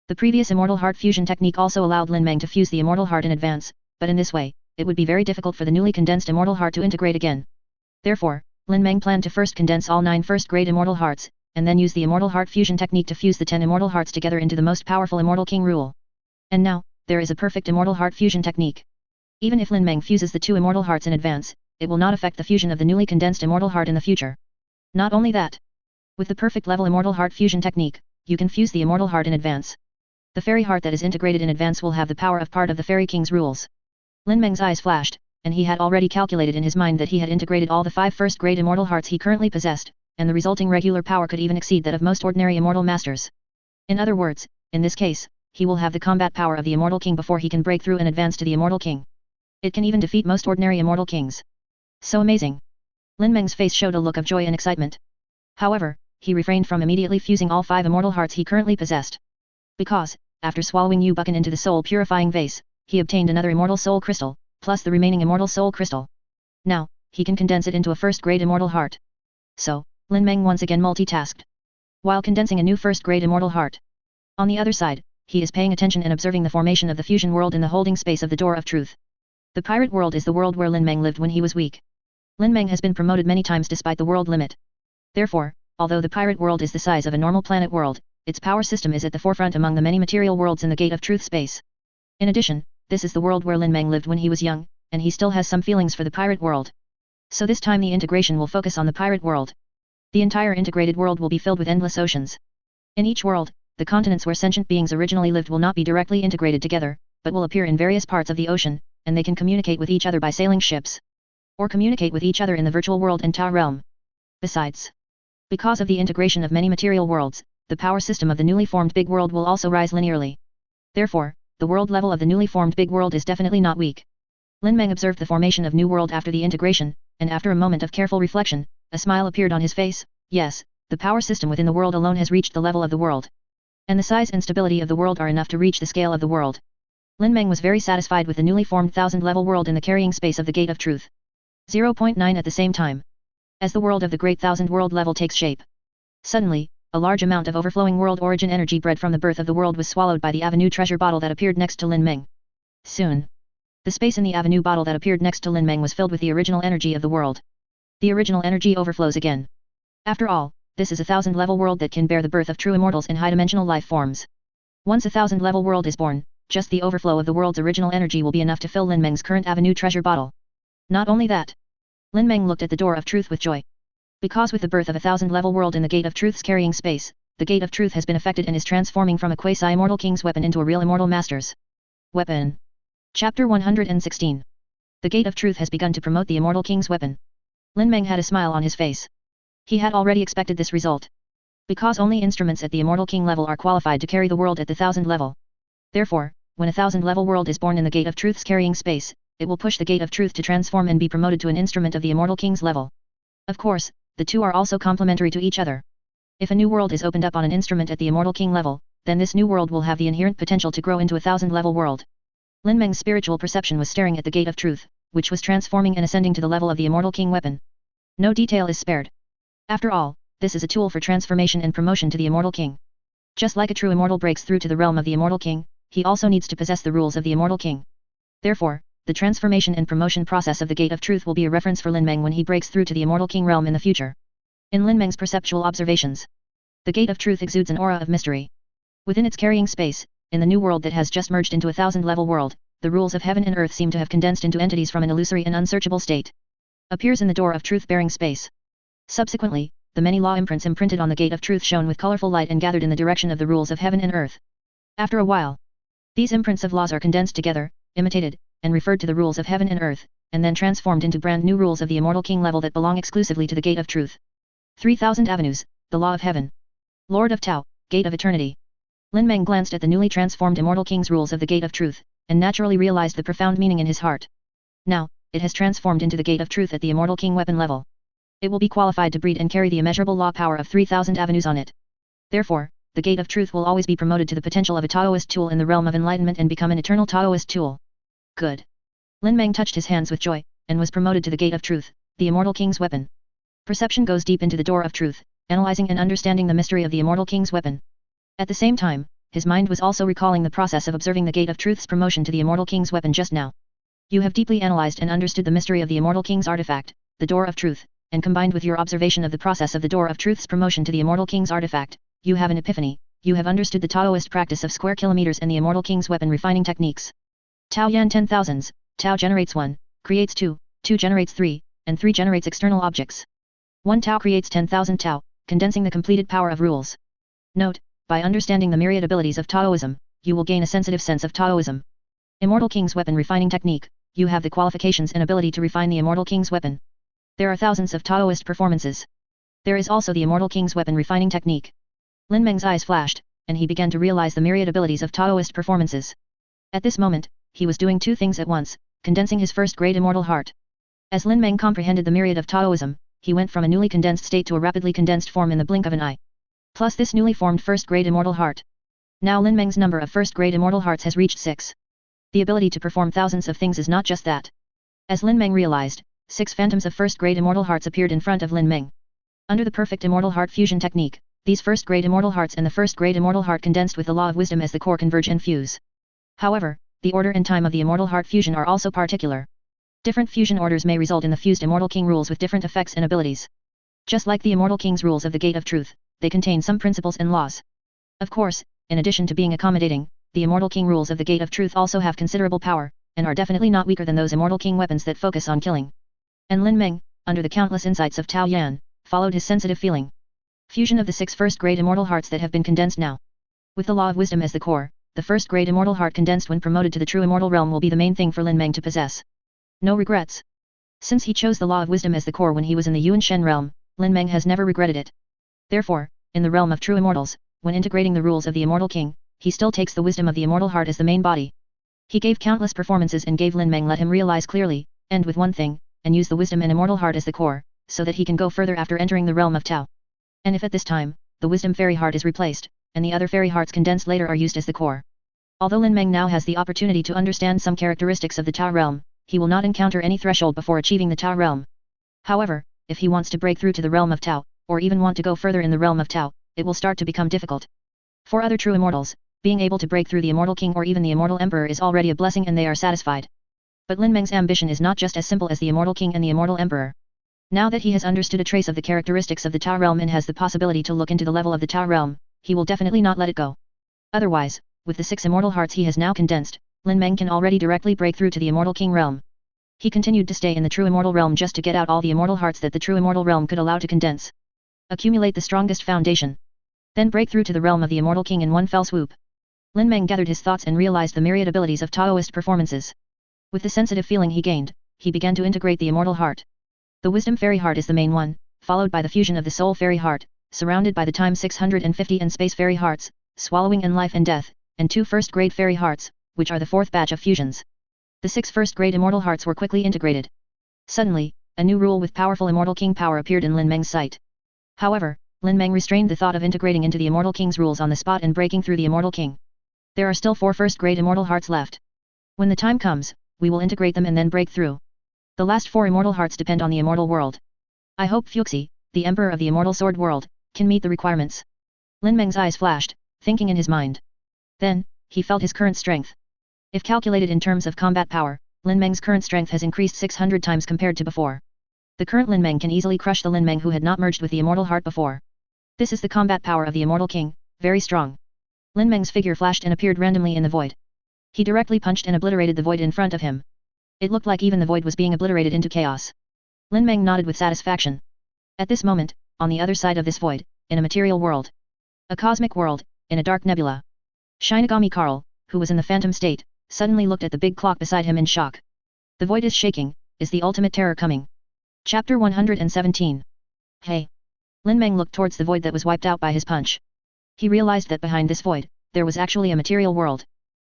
The previous immortal heart fusion technique also allowed Lin Meng to fuse the immortal heart in advance, but in this way, it would be very difficult for the newly condensed immortal heart to integrate again. Therefore, Lin Meng planned to first condense all 9 first-grade immortal hearts, and then use the immortal heart fusion technique to fuse the 10 immortal hearts together into the most powerful immortal king rule. And now, there is a perfect immortal heart fusion technique. Even if Lin Meng fuses the 2 immortal hearts in advance, it will not affect the fusion of the newly condensed immortal heart in the future. Not only that, with the perfect level immortal heart fusion technique, you can fuse the immortal heart in advance. The fairy heart that is integrated in advance will have the power of part of the fairy king's rules. Lin Meng's eyes flashed, and he had already calculated in his mind that he had integrated all the 5 first-grade immortal hearts he currently possessed, and the resulting regular power could even exceed that of most ordinary immortal masters. In other words, in this case, he will have the combat power of the immortal king before he can break through and advance to the immortal king. It can even defeat most ordinary immortal kings. So amazing! Lin Meng's face showed a look of joy and excitement. However, he refrained from immediately fusing all 5 immortal hearts he currently possessed. Because, after swallowing Yu Buchan into the soul-purifying vase, he obtained another immortal soul crystal, plus the remaining immortal soul crystal. Now, he can condense it into a first-grade immortal heart. So, Lin Meng once again multitasked, while condensing a new first-grade immortal heart. On the other side, he is paying attention and observing the formation of the fusion world in the holding space of the Door of Truth. The pirate world is the world where Lin Meng lived when he was weak. Lin Meng has been promoted many times despite the world limit. Therefore, although the pirate world is the size of a normal planet world, its power system is at the forefront among the many material worlds in the Gate of Truth space. In addition, this is the world where Lin Meng lived when he was young, and he still has some feelings for the pirate world. So this time the integration will focus on the pirate world. The entire integrated world will be filled with endless oceans. In each world, the continents where sentient beings originally lived will not be directly integrated together, but will appear in various parts of the ocean, and they can communicate with each other by sailing ships. Or communicate with each other in the virtual world and Tao realm. Besides, because of the integration of many material worlds, the power system of the newly formed big world will also rise linearly. Therefore, the world level of the newly formed big world is definitely not weak. Lin Meng observed the formation of new world after the integration, and after a moment of careful reflection, a smile appeared on his face. Yes, the power system within the world alone has reached the level of the world. And the size and stability of the world are enough to reach the scale of the world. Lin Meng was very satisfied with the newly formed 1000-level world in the carrying space of the Gate of Truth. 0.9 At the same time, as the world of the Great 1000 world level takes shape, suddenly, a large amount of overflowing world origin energy bred from the birth of the world was swallowed by the Avenue treasure bottle that appeared next to Lin Meng. Soon, the space in the Avenue bottle that appeared next to Lin Meng was filled with the original energy of the world. The original energy overflows again. After all, this is a 1000-level world that can bear the birth of true immortals and high-dimensional life forms. Once a 1000-level world is born, just the overflow of the world's original energy will be enough to fill Lin Meng's current Avenue treasure bottle. Not only that, Lin Meng looked at the Door of Truth with joy. Because with the birth of a 1000-level world in the Gate of Truth's carrying space, the Gate of Truth has been affected and is transforming from a quasi-immortal king's weapon into a real immortal master's weapon. Chapter 116. The Gate of Truth has begun to promote the immortal king's weapon. Lin Meng had a smile on his face. He had already expected this result. Because only instruments at the Immortal King level are qualified to carry the world at the 1000 level. Therefore, when a 1000 level world is born in the Gate of Truth's carrying space, it will push the Gate of Truth to transform and be promoted to an instrument of the Immortal King's level. Of course, the two are also complementary to each other. If a new world is opened up on an instrument at the Immortal King level, then this new world will have the inherent potential to grow into a 1000 level world. Lin Meng's spiritual perception was staring at the Gate of Truth, which was transforming and ascending to the level of the Immortal King weapon. No detail is spared. After all, this is a tool for transformation and promotion to the Immortal King. Just like a true immortal breaks through to the realm of the Immortal King, he also needs to possess the rules of the Immortal King. Therefore, the transformation and promotion process of the Gate of Truth will be a reference for Lin Meng when he breaks through to the Immortal King realm in the future. In Lin Meng's perceptual observations, the Gate of Truth exudes an aura of mystery. Within its carrying space, in the new world that has just merged into a 1000 level world, the rules of heaven and earth seem to have condensed into entities from an illusory and unsearchable state. Appears in the door of truth-bearing space. Subsequently, the many law imprints imprinted on the Gate of Truth shone with colorful light and gathered in the direction of the rules of heaven and earth. After a while, these imprints of laws are condensed together, imitated, and referred to the rules of heaven and earth, and then transformed into brand new rules of the Immortal King level that belong exclusively to the Gate of Truth. 3000 Avenues, the Law of Heaven. Lord of Tao, Gate of Eternity. Lin Meng glanced at the newly transformed Immortal King's rules of the Gate of Truth, and naturally realized the profound meaning in his heart. Now, it has transformed into the Gate of Truth at the Immortal King weapon level. It will be qualified to breed and carry the immeasurable law power of 3000 avenues on it. Therefore, the Gate of Truth will always be promoted to the potential of a Taoist tool in the realm of enlightenment and become an eternal Taoist tool. Good. Lin Meng touched his hands with joy, and was promoted to the Gate of Truth, the Immortal King's weapon. Perception goes deep into the door of truth, analyzing and understanding the mystery of the Immortal King's weapon. At the same time, his mind was also recalling the process of observing the Gate of Truth's promotion to the Immortal King's weapon just now. You have deeply analyzed and understood the mystery of the Immortal King's artifact, the Door of Truth, and combined with your observation of the process of the Door of Truth's promotion to the Immortal King's artifact, you have an epiphany. You have understood the Taoist practice of square kilometers and the Immortal King's weapon refining techniques. Tao Yan 10,000s, Tao generates 1, creates 2, 2 generates 3, and 3 generates external objects. 1 Tao creates 10,000 Tao, condensing the completed power of rules. Note, by understanding the myriad abilities of Taoism, you will gain a sensitive sense of Taoism. Immortal King's weapon refining technique, you have the qualifications and ability to refine the Immortal King's weapon. There are thousands of Taoist performances. There is also the Immortal King's weapon refining technique. Lin Meng's eyes flashed, and he began to realize the myriad abilities of Taoist performances. At this moment, he was doing two things at once, condensing his first-grade immortal heart. As Lin Meng comprehended the myriad of Taoism, he went from a newly condensed state to a rapidly condensed form in the blink of an eye. Plus this newly formed first-grade immortal heart. Now Lin Meng's number of first-grade immortal hearts has reached 6. The ability to perform thousands of things is not just that. As Lin Meng realized, 6 phantoms of first-grade immortal hearts appeared in front of Lin Meng. Under the perfect immortal heart fusion technique, these first-grade immortal hearts and the first-grade immortal heart condensed with the law of wisdom as the core converge and fuse. However, the order and time of the immortal heart fusion are also particular. Different fusion orders may result in the fused Immortal King rules with different effects and abilities. Just like the Immortal King's rules of the Gate of Truth, they contain some principles and laws. Of course, in addition to being accommodating, the Immortal King rules of the Gate of Truth also have considerable power, and are definitely not weaker than those Immortal King weapons that focus on killing. And Lin Meng, under the countless insights of Tao Yan, followed his sensitive feeling. Fusion of the 6 first-grade immortal hearts that have been condensed now. With the law of wisdom as the core, the first-grade immortal heart condensed when promoted to the true immortal realm will be the main thing for Lin Meng to possess. No regrets. Since he chose the law of wisdom as the core when he was in the Yuan Shen realm, Lin Meng has never regretted it. Therefore, in the realm of true immortals, when integrating the rules of the Immortal King, he still takes the wisdom of the immortal heart as the main body. He gave countless performances and gave Lin Meng let him realize clearly, end with one thing, and use the wisdom and immortal heart as the core, so that he can go further after entering the realm of Tao. And if at this time, the wisdom fairy heart is replaced, and the other fairy hearts condensed later are used as the core. Although Lin Meng now has the opportunity to understand some characteristics of the Tao realm, he will not encounter any threshold before achieving the Tao realm. However, if he wants to break through to the realm of Tao, or even want to go further in the realm of Tao, it will start to become difficult. For other true immortals, being able to break through the Immortal King or even the Immortal Emperor is already a blessing and they are satisfied. But Lin Meng's ambition is not just as simple as the Immortal King and the Immortal Emperor. Now that he has understood a trace of the characteristics of the Tao realm and has the possibility to look into the level of the Tao realm, he will definitely not let it go. Otherwise, with the 6 immortal hearts he has now condensed, Lin Meng can already directly break through to the Immortal King realm. He continued to stay in the true immortal realm just to get out all the immortal hearts that the true immortal realm could allow to condense. Accumulate the strongest foundation. Then break through to the realm of the Immortal King in one fell swoop. Lin Meng gathered his thoughts and realized the myriad abilities of Taoist performances. With the sensitive feeling he gained, he began to integrate the immortal heart. The wisdom fairy heart is the main one, followed by the fusion of the soul fairy heart, surrounded by the time 650 and space fairy hearts, swallowing and life and death, and 2 first-grade fairy hearts, which are the 4th batch of fusions. The 6 first-grade immortal hearts were quickly integrated. Suddenly, a new rule with powerful immortal king power appeared in Lin Meng's sight. However, Lin Meng restrained the thought of integrating into the immortal king's rules on the spot and breaking through the immortal king. There are still 4 first-grade immortal hearts left. When the time comes, we will integrate them and then break through. The last 4 immortal hearts depend on the immortal world. I hope Fuxi, the emperor of the immortal sword world, can meet the requirements. Lin Meng's eyes flashed, thinking in his mind. Then, he felt his current strength. If calculated in terms of combat power, Lin Meng's current strength has increased 600 times compared to before. The current Lin Meng can easily crush the Lin Meng who had not merged with the immortal heart before. This is the combat power of the immortal king, very strong. Lin Meng's figure flashed and appeared randomly in the void. He directly punched and obliterated the void in front of him. It looked like even the void was being obliterated into chaos. Lin Meng nodded with satisfaction. At this moment, on the other side of this void, in a material world, a cosmic world, in a dark nebula, Shinigami Karl, who was in the phantom state, suddenly looked at the big clock beside him in shock. The void is shaking, is the ultimate terror coming? Chapter 117. Hey! Lin Meng looked towards the void that was wiped out by his punch. He realized that behind this void, there was actually a material world.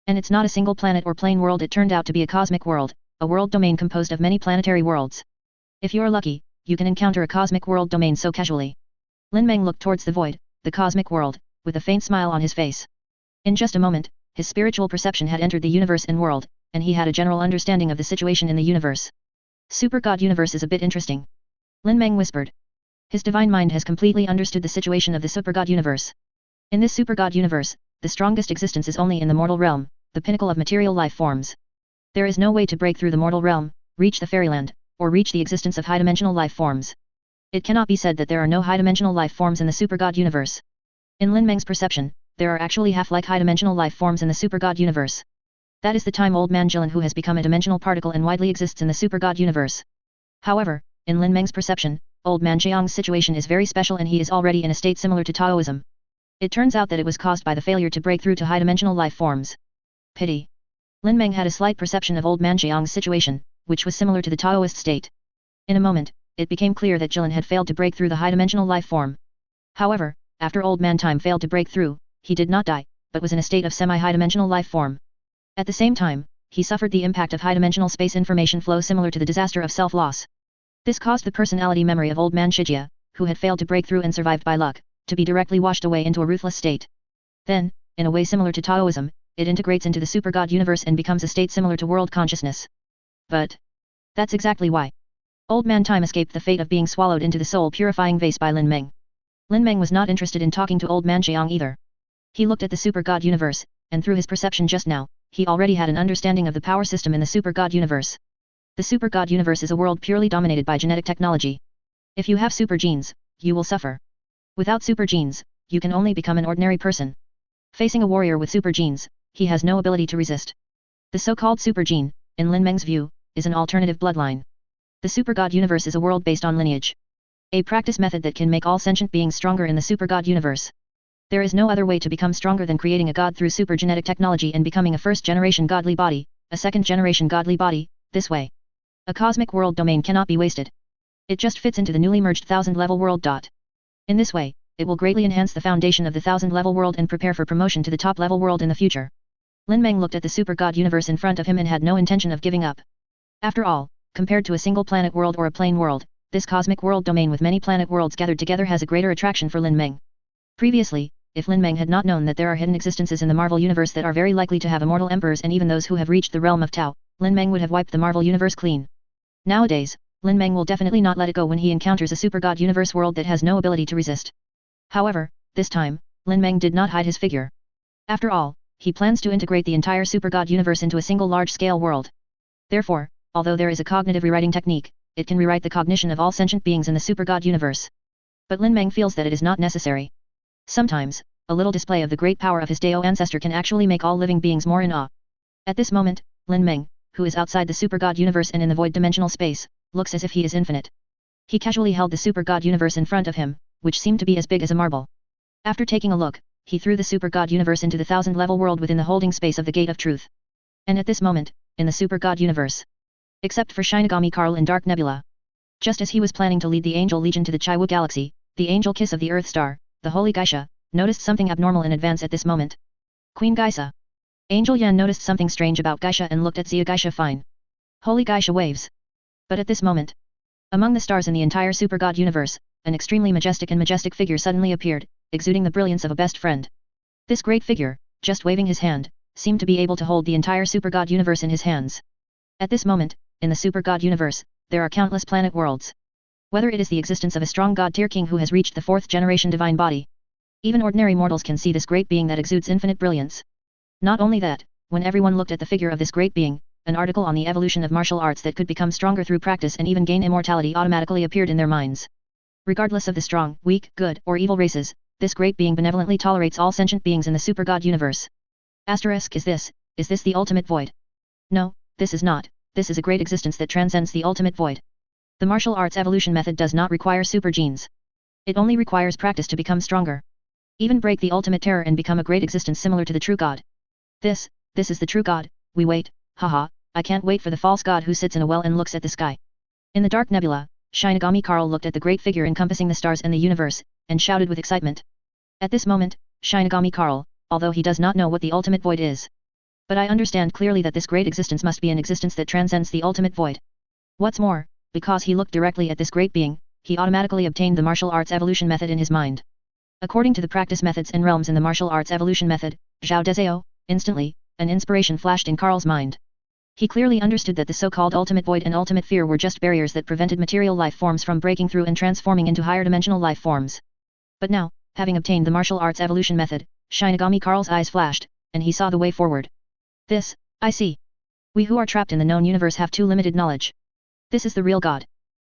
And it's not a single planet or plane world, it turned out to be a cosmic world, a world domain composed of many planetary worlds. If you're lucky, you can encounter a cosmic world domain so casually. Lin Meng looked towards the void, the cosmic world, with a faint smile on his face. In just a moment, his spiritual perception had entered the universe and world, and he had a general understanding of the situation in the universe. Super God universe is a bit interesting. Lin Meng whispered. His divine mind has completely understood the situation of the Super God universe. In this Super God universe, the strongest existence is only in the mortal realm, the pinnacle of material life forms. There is no way to break through the mortal realm, reach the fairyland, or reach the existence of high-dimensional life forms. It cannot be said that there are no high-dimensional life forms in the Super God universe. In Lin Meng's perception, there are actually half-like high-dimensional life forms in the Super God universe. That is the time old man Jilin who has become a dimensional particle and widely exists in the Super God universe. However, in Lin Meng's perception, old man Jiang's situation is very special and he is already in a state similar to Taoism. It turns out that it was caused by the failure to break through to high-dimensional life forms. Pity. Lin Meng had a slight perception of old man Jiang's situation, which was similar to the Taoist state. In a moment, it became clear that Jilin had failed to break through the high-dimensional life form. However, after old man Time failed to break through, he did not die, but was in a state of semi-high-dimensional life form. At the same time, he suffered the impact of high-dimensional space information flow similar to the disaster of self-loss. This caused the personality memory of old man Shijia, who had failed to break through and survived by luck, to be directly washed away into a ruthless state. Then, in a way similar to Taoism, it integrates into the Super God universe and becomes a state similar to world consciousness. But that's exactly why old man Time escaped the fate of being swallowed into the soul-purifying vase by Lin Meng. Lin Meng was not interested in talking to old man Jiang either. He looked at the Super God universe, and through his perception just now, he already had an understanding of the power system in the Super God universe. The Super God universe is a world purely dominated by genetic technology. If you have super genes, you will suffer. Without super genes, you can only become an ordinary person. Facing a warrior with super genes, he has no ability to resist. The so-called super gene, in Lin Meng's view, is an alternative bloodline. The Super God universe is a world based on lineage. A practice method that can make all sentient beings stronger in the Super God universe. There is no other way to become stronger than creating a god through super genetic technology and becoming a first-generation godly body, a second-generation godly body, this way. A cosmic world domain cannot be wasted. It just fits into the newly merged 1000-level world. In this way, it will greatly enhance the foundation of the 1000-level world and prepare for promotion to the top-level world in the future. Lin Meng looked at the Super God universe in front of him and had no intention of giving up. After all, compared to a single planet world or a plane world, this cosmic world domain with many planet worlds gathered together has a greater attraction for Lin Meng. Previously, if Lin Meng had not known that there are hidden existences in the Marvel universe that are very likely to have immortal emperors and even those who have reached the realm of Tao, Lin Meng would have wiped the Marvel universe clean. Nowadays, Lin Meng will definitely not let it go when he encounters a Super God universe world that has no ability to resist. However, this time, Lin Meng did not hide his figure. After all, he plans to integrate the entire Super God universe into a single large-scale world. Therefore, although there is a cognitive rewriting technique, it can rewrite the cognition of all sentient beings in the Super God universe. But Lin Meng feels that it is not necessary. Sometimes, a little display of the great power of his Dao ancestor can actually make all living beings more in awe. At this moment, Lin Meng, who is outside the Super God universe and in the void dimensional space, looks as if he is infinite. He casually held the Super God universe in front of him, which seemed to be as big as a marble. After taking a look, he threw the Super God universe into the 1000-level world within the holding space of the Gate of Truth. And at this moment, in the Super God universe, except for Shinigami Karl in Dark Nebula, just as he was planning to lead the Angel Legion to the Chaiwu Galaxy, the angel kiss of the Earth Star, the holy Geisha, noticed something abnormal in advance at this moment. Queen Geisha. Angel Yan noticed something strange about Geisha and looked at Xia Geisha fine. Holy Geisha waves. But at this moment, among the stars in the entire super god universe, an extremely majestic figure suddenly appeared, exuding the brilliance of a best friend. This great figure, just waving his hand, seemed to be able to hold the entire super god universe in his hands. At this moment, in the super god universe, there are countless planet worlds. Whether it is the existence of a strong god tier king who has reached the 4th generation divine body, even ordinary mortals can see this great being that exudes infinite brilliance. Not only that, when everyone looked at the figure of this great being, an article on the evolution of martial arts that could become stronger through practice and even gain immortality automatically appeared in their minds. Regardless of the strong, weak, good, or evil races, this great being benevolently tolerates all sentient beings in the super god universe. Asterisk, is this the ultimate void? No, this is not. This is a great existence that transcends the ultimate void. The martial arts evolution method does not require super genes. It only requires practice to become stronger. Even break the ultimate terror and become a great existence similar to the true god. This is the true god. We wait, haha, I can't wait for the false god who sits in a well and looks at the sky. In the dark nebula, Shinigami Karl looked at the great figure encompassing the stars and the universe, and shouted with excitement. At this moment, Shinigami Karl, although he does not know what the ultimate void is. But I understand clearly that this great existence must be an existence that transcends the ultimate void. What's more, because he looked directly at this great being, he automatically obtained the martial arts evolution method in his mind. According to the practice methods and realms in the martial arts evolution method, Zhao Dezeo, instantly, an inspiration flashed in Karl's mind. He clearly understood that the so-called ultimate void and ultimate fear were just barriers that prevented material life forms from breaking through and transforming into higher dimensional life forms. But now, having obtained the martial arts evolution method, Shinigami Karl's eyes flashed, and he saw the way forward. This, I see. We who are trapped in the known universe have too limited knowledge. This is the real God.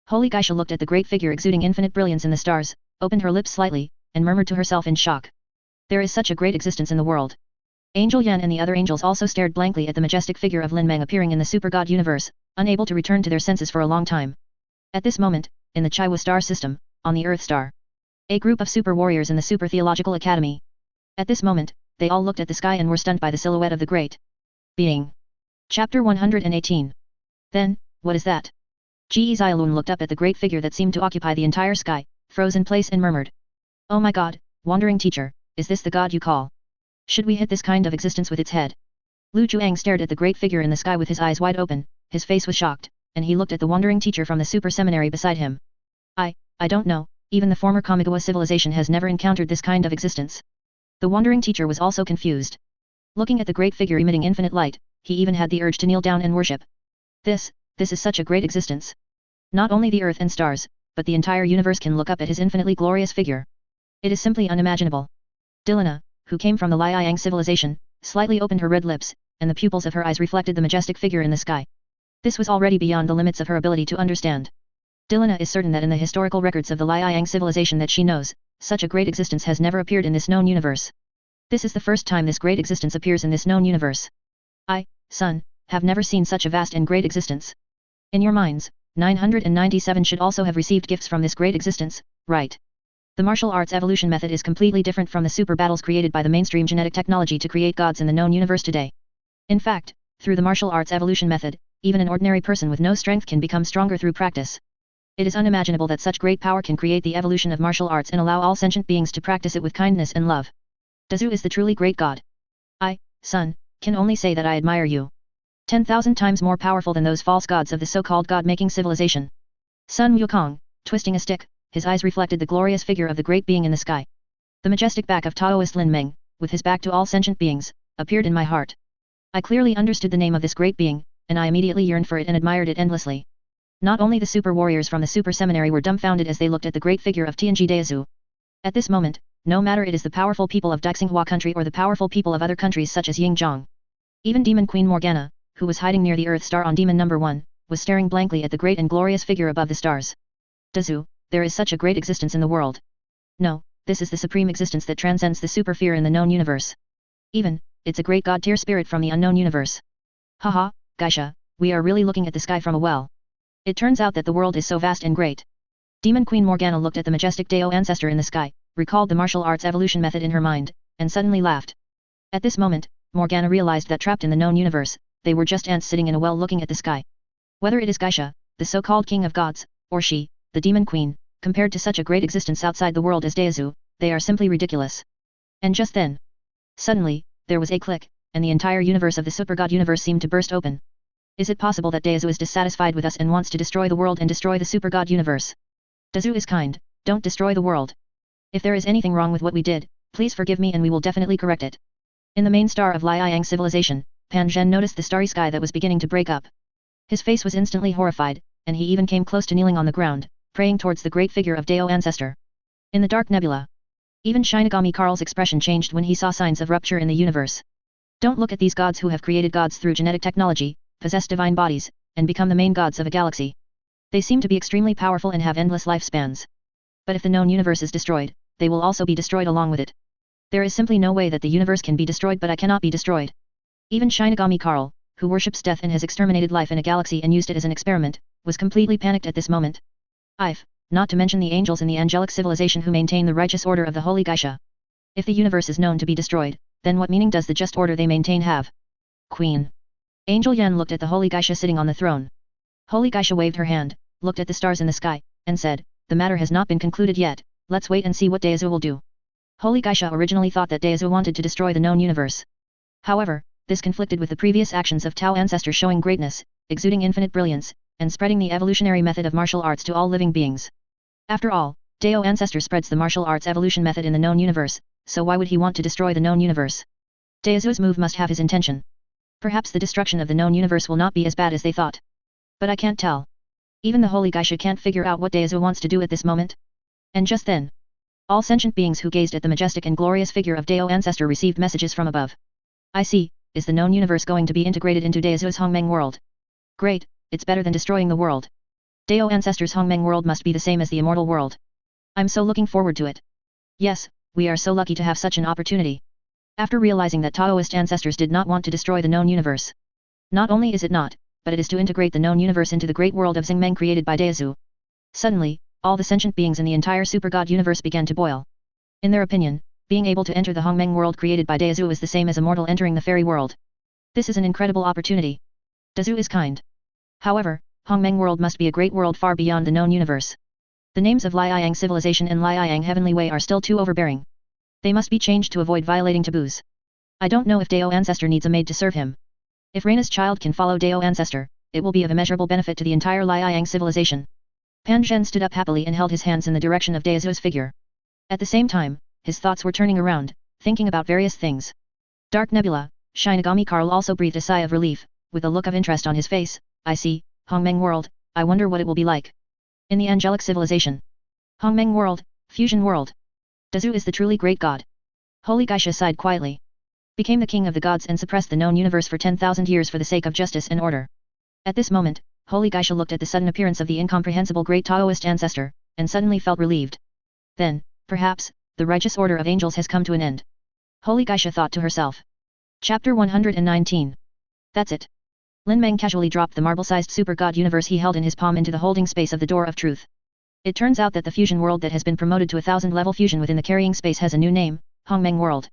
Holy Geisha looked at the great figure exuding infinite brilliance in the stars, opened her lips slightly, and murmured to herself in shock. There is such a great existence in the world. Angel Yan and the other angels also stared blankly at the majestic figure of Lin Meng appearing in the super god universe, unable to return to their senses for a long time. At this moment, in the Chaiwa star system, on the Earth Star, a group of super warriors in the Super Theological Academy. At this moment, they all looked at the sky and were stunned by the silhouette of the great being. Chapter 118. Then, what is that? Ji Xiaolun looked up at the great figure that seemed to occupy the entire sky, froze in place and murmured. Oh my god, wandering teacher, is this the god you call? Should we hit this kind of existence with its head? Lu Juang stared at the great figure in the sky with his eyes wide open, his face was shocked, and he looked at the wandering teacher from the super seminary beside him. I don't know, even the former Kamigawa civilization has never encountered this kind of existence. The wandering teacher was also confused. Looking at the great figure emitting infinite light, he even had the urge to kneel down and worship. This is such a great existence. Not only the earth and stars, but the entire universe can look up at his infinitely glorious figure. It is simply unimaginable. Dilina, who came from the Liang civilization, slightly opened her red lips, and the pupils of her eyes reflected the majestic figure in the sky. This was already beyond the limits of her ability to understand. Dilina is certain that in the historical records of the Liang civilization that she knows, such a great existence has never appeared in this known universe. This is the first time this great existence appears in this known universe. I, son, have never seen such a vast and great existence. In your minds, 997 should also have received gifts from this great existence, right? The martial arts evolution method is completely different from the super battles created by the mainstream genetic technology to create gods in the known universe today. In fact, through the martial arts evolution method, even an ordinary person with no strength can become stronger through practice. It is unimaginable that such great power can create the evolution of martial arts and allow all sentient beings to practice it with kindness and love. Dazu is the truly great god. I, son, can only say that I admire you. 10,000 times more powerful than those false gods of the so-called god-making civilization. Sun Wukong, twisting a stick, his eyes reflected the glorious figure of the great being in the sky. The majestic back of Taoist Lin Meng, with his back to all sentient beings, appeared in my heart. I clearly understood the name of this great being, and I immediately yearned for it and admired it endlessly. Not only the super warriors from the super seminary were dumbfounded as they looked at the great figure of Tianji Daozu. At this moment, no matter it is the powerful people of Daxinghua country or the powerful people of other countries such as Yingzhong. Even Demon Queen Morgana, who was hiding near the Earth Star on Demon number 1, was staring blankly at the great and glorious figure above the stars. Dazu, there is such a great existence in the world. No, this is the supreme existence that transcends the super fear in the known universe. Even, it's a great god tier spirit from the unknown universe. Haha, Geisha, we are really looking at the sky from a well. It turns out that the world is so vast and great. Demon Queen Morgana looked at the majestic Dao ancestor in the sky, recalled the martial arts evolution method in her mind, and suddenly laughed. At this moment, Morgana realized that trapped in the known universe, they were just ants sitting in a well looking at the sky. Whether it is Geisha, the so-called king of gods, or she, the demon queen, compared to such a great existence outside the world as Daezu, they are simply ridiculous. And just then, suddenly, there was a click, and the entire universe of the super god universe seemed to burst open. Is it possible that Daezu is dissatisfied with us and wants to destroy the world and destroy the super god universe? Daezu is kind, don't destroy the world. If there is anything wrong with what we did, please forgive me and we will definitely correct it. In the main star of Liang civilization, Pan Zhen noticed the starry sky that was beginning to break up. His face was instantly horrified, and he even came close to kneeling on the ground, praying towards the great figure of Dao ancestor. In the dark nebula, even Shinigami Karl's expression changed when he saw signs of rupture in the universe. Don't look at these gods who have created gods through genetic technology, possess divine bodies, and become the main gods of a galaxy. They seem to be extremely powerful and have endless lifespans. But if the known universe is destroyed, they will also be destroyed along with it. There is simply no way that the universe can be destroyed, but I cannot be destroyed. Even Shinigami Karl, who worships death and has exterminated life in a galaxy and used it as an experiment, was completely panicked at this moment. Not to mention the angels in the angelic civilization who maintain the righteous order of the Holy Geisha. If the universe is known to be destroyed, then what meaning does the just order they maintain have? Queen. Angel Yen looked at the Holy Geisha sitting on the throne. Holy Geisha waved her hand, looked at the stars in the sky, and said, the matter has not been concluded yet, let's wait and see what Daezu will do. Holy Geisha originally thought that Daezu wanted to destroy the known universe. However, this conflicted with the previous actions of Tao ancestors showing greatness, exuding infinite brilliance, and spreading the evolutionary method of martial arts to all living beings. After all, Dao ancestor spreads the martial arts evolution method in the known universe, so why would he want to destroy the known universe? Daezu's move must have his intention. Perhaps the destruction of the known universe will not be as bad as they thought. But I can't tell. Even the Holy Geisha can't figure out what Daezu wants to do at this moment. And just then, all sentient beings who gazed at the majestic and glorious figure of Dao ancestor received messages from above. I see, is the known universe going to be integrated into Daezu's Hongmeng world? Great, it's better than destroying the world. Dao ancestor's Hongmeng world must be the same as the immortal world. I'm so looking forward to it. Yes, we are so lucky to have such an opportunity. After realizing that Taoist ancestors did not want to destroy the known universe. Not only is it not, but it is to integrate the known universe into the great world of Xingmeng created by Daezu. Suddenly, all the sentient beings in the entire super god universe began to boil. In their opinion, being able to enter the Hongmeng world created by Daezu is the same as a mortal entering the fairy world. This is an incredible opportunity. Daezu is kind. However, Hongmeng world must be a great world far beyond the known universe. The names of Liang civilization and Liang heavenly way are still too overbearing. They must be changed to avoid violating taboos. I don't know if Dao ancestor needs a maid to serve him. If Reina's child can follow Dao ancestor, it will be of immeasurable benefit to the entire Liang civilization. Pan Zhen stood up happily and held his hands in the direction of Daezu's figure. At the same time, his thoughts were turning around, thinking about various things. Dark Nebula, Shinigami Karl also breathed a sigh of relief, with a look of interest on his face. I see, Hongmeng world, I wonder what it will be like. In the angelic civilization. Hongmeng world, fusion world. Daezu is the truly great god. Holy Geisha sighed quietly. Became the king of the gods and suppressed the known universe for 10,000 years for the sake of justice and order. At this moment, Holy Geisha looked at the sudden appearance of the incomprehensible great Taoist ancestor, and suddenly felt relieved. Then, perhaps, the righteous order of angels has come to an end. Holy Geisha thought to herself. Chapter 119. That's it. Lin Meng casually dropped the marble-sized super god universe he held in his palm into the holding space of the door of truth. It turns out that the fusion world that has been promoted to 1000-level fusion within the carrying space has a new name, Hongmeng world.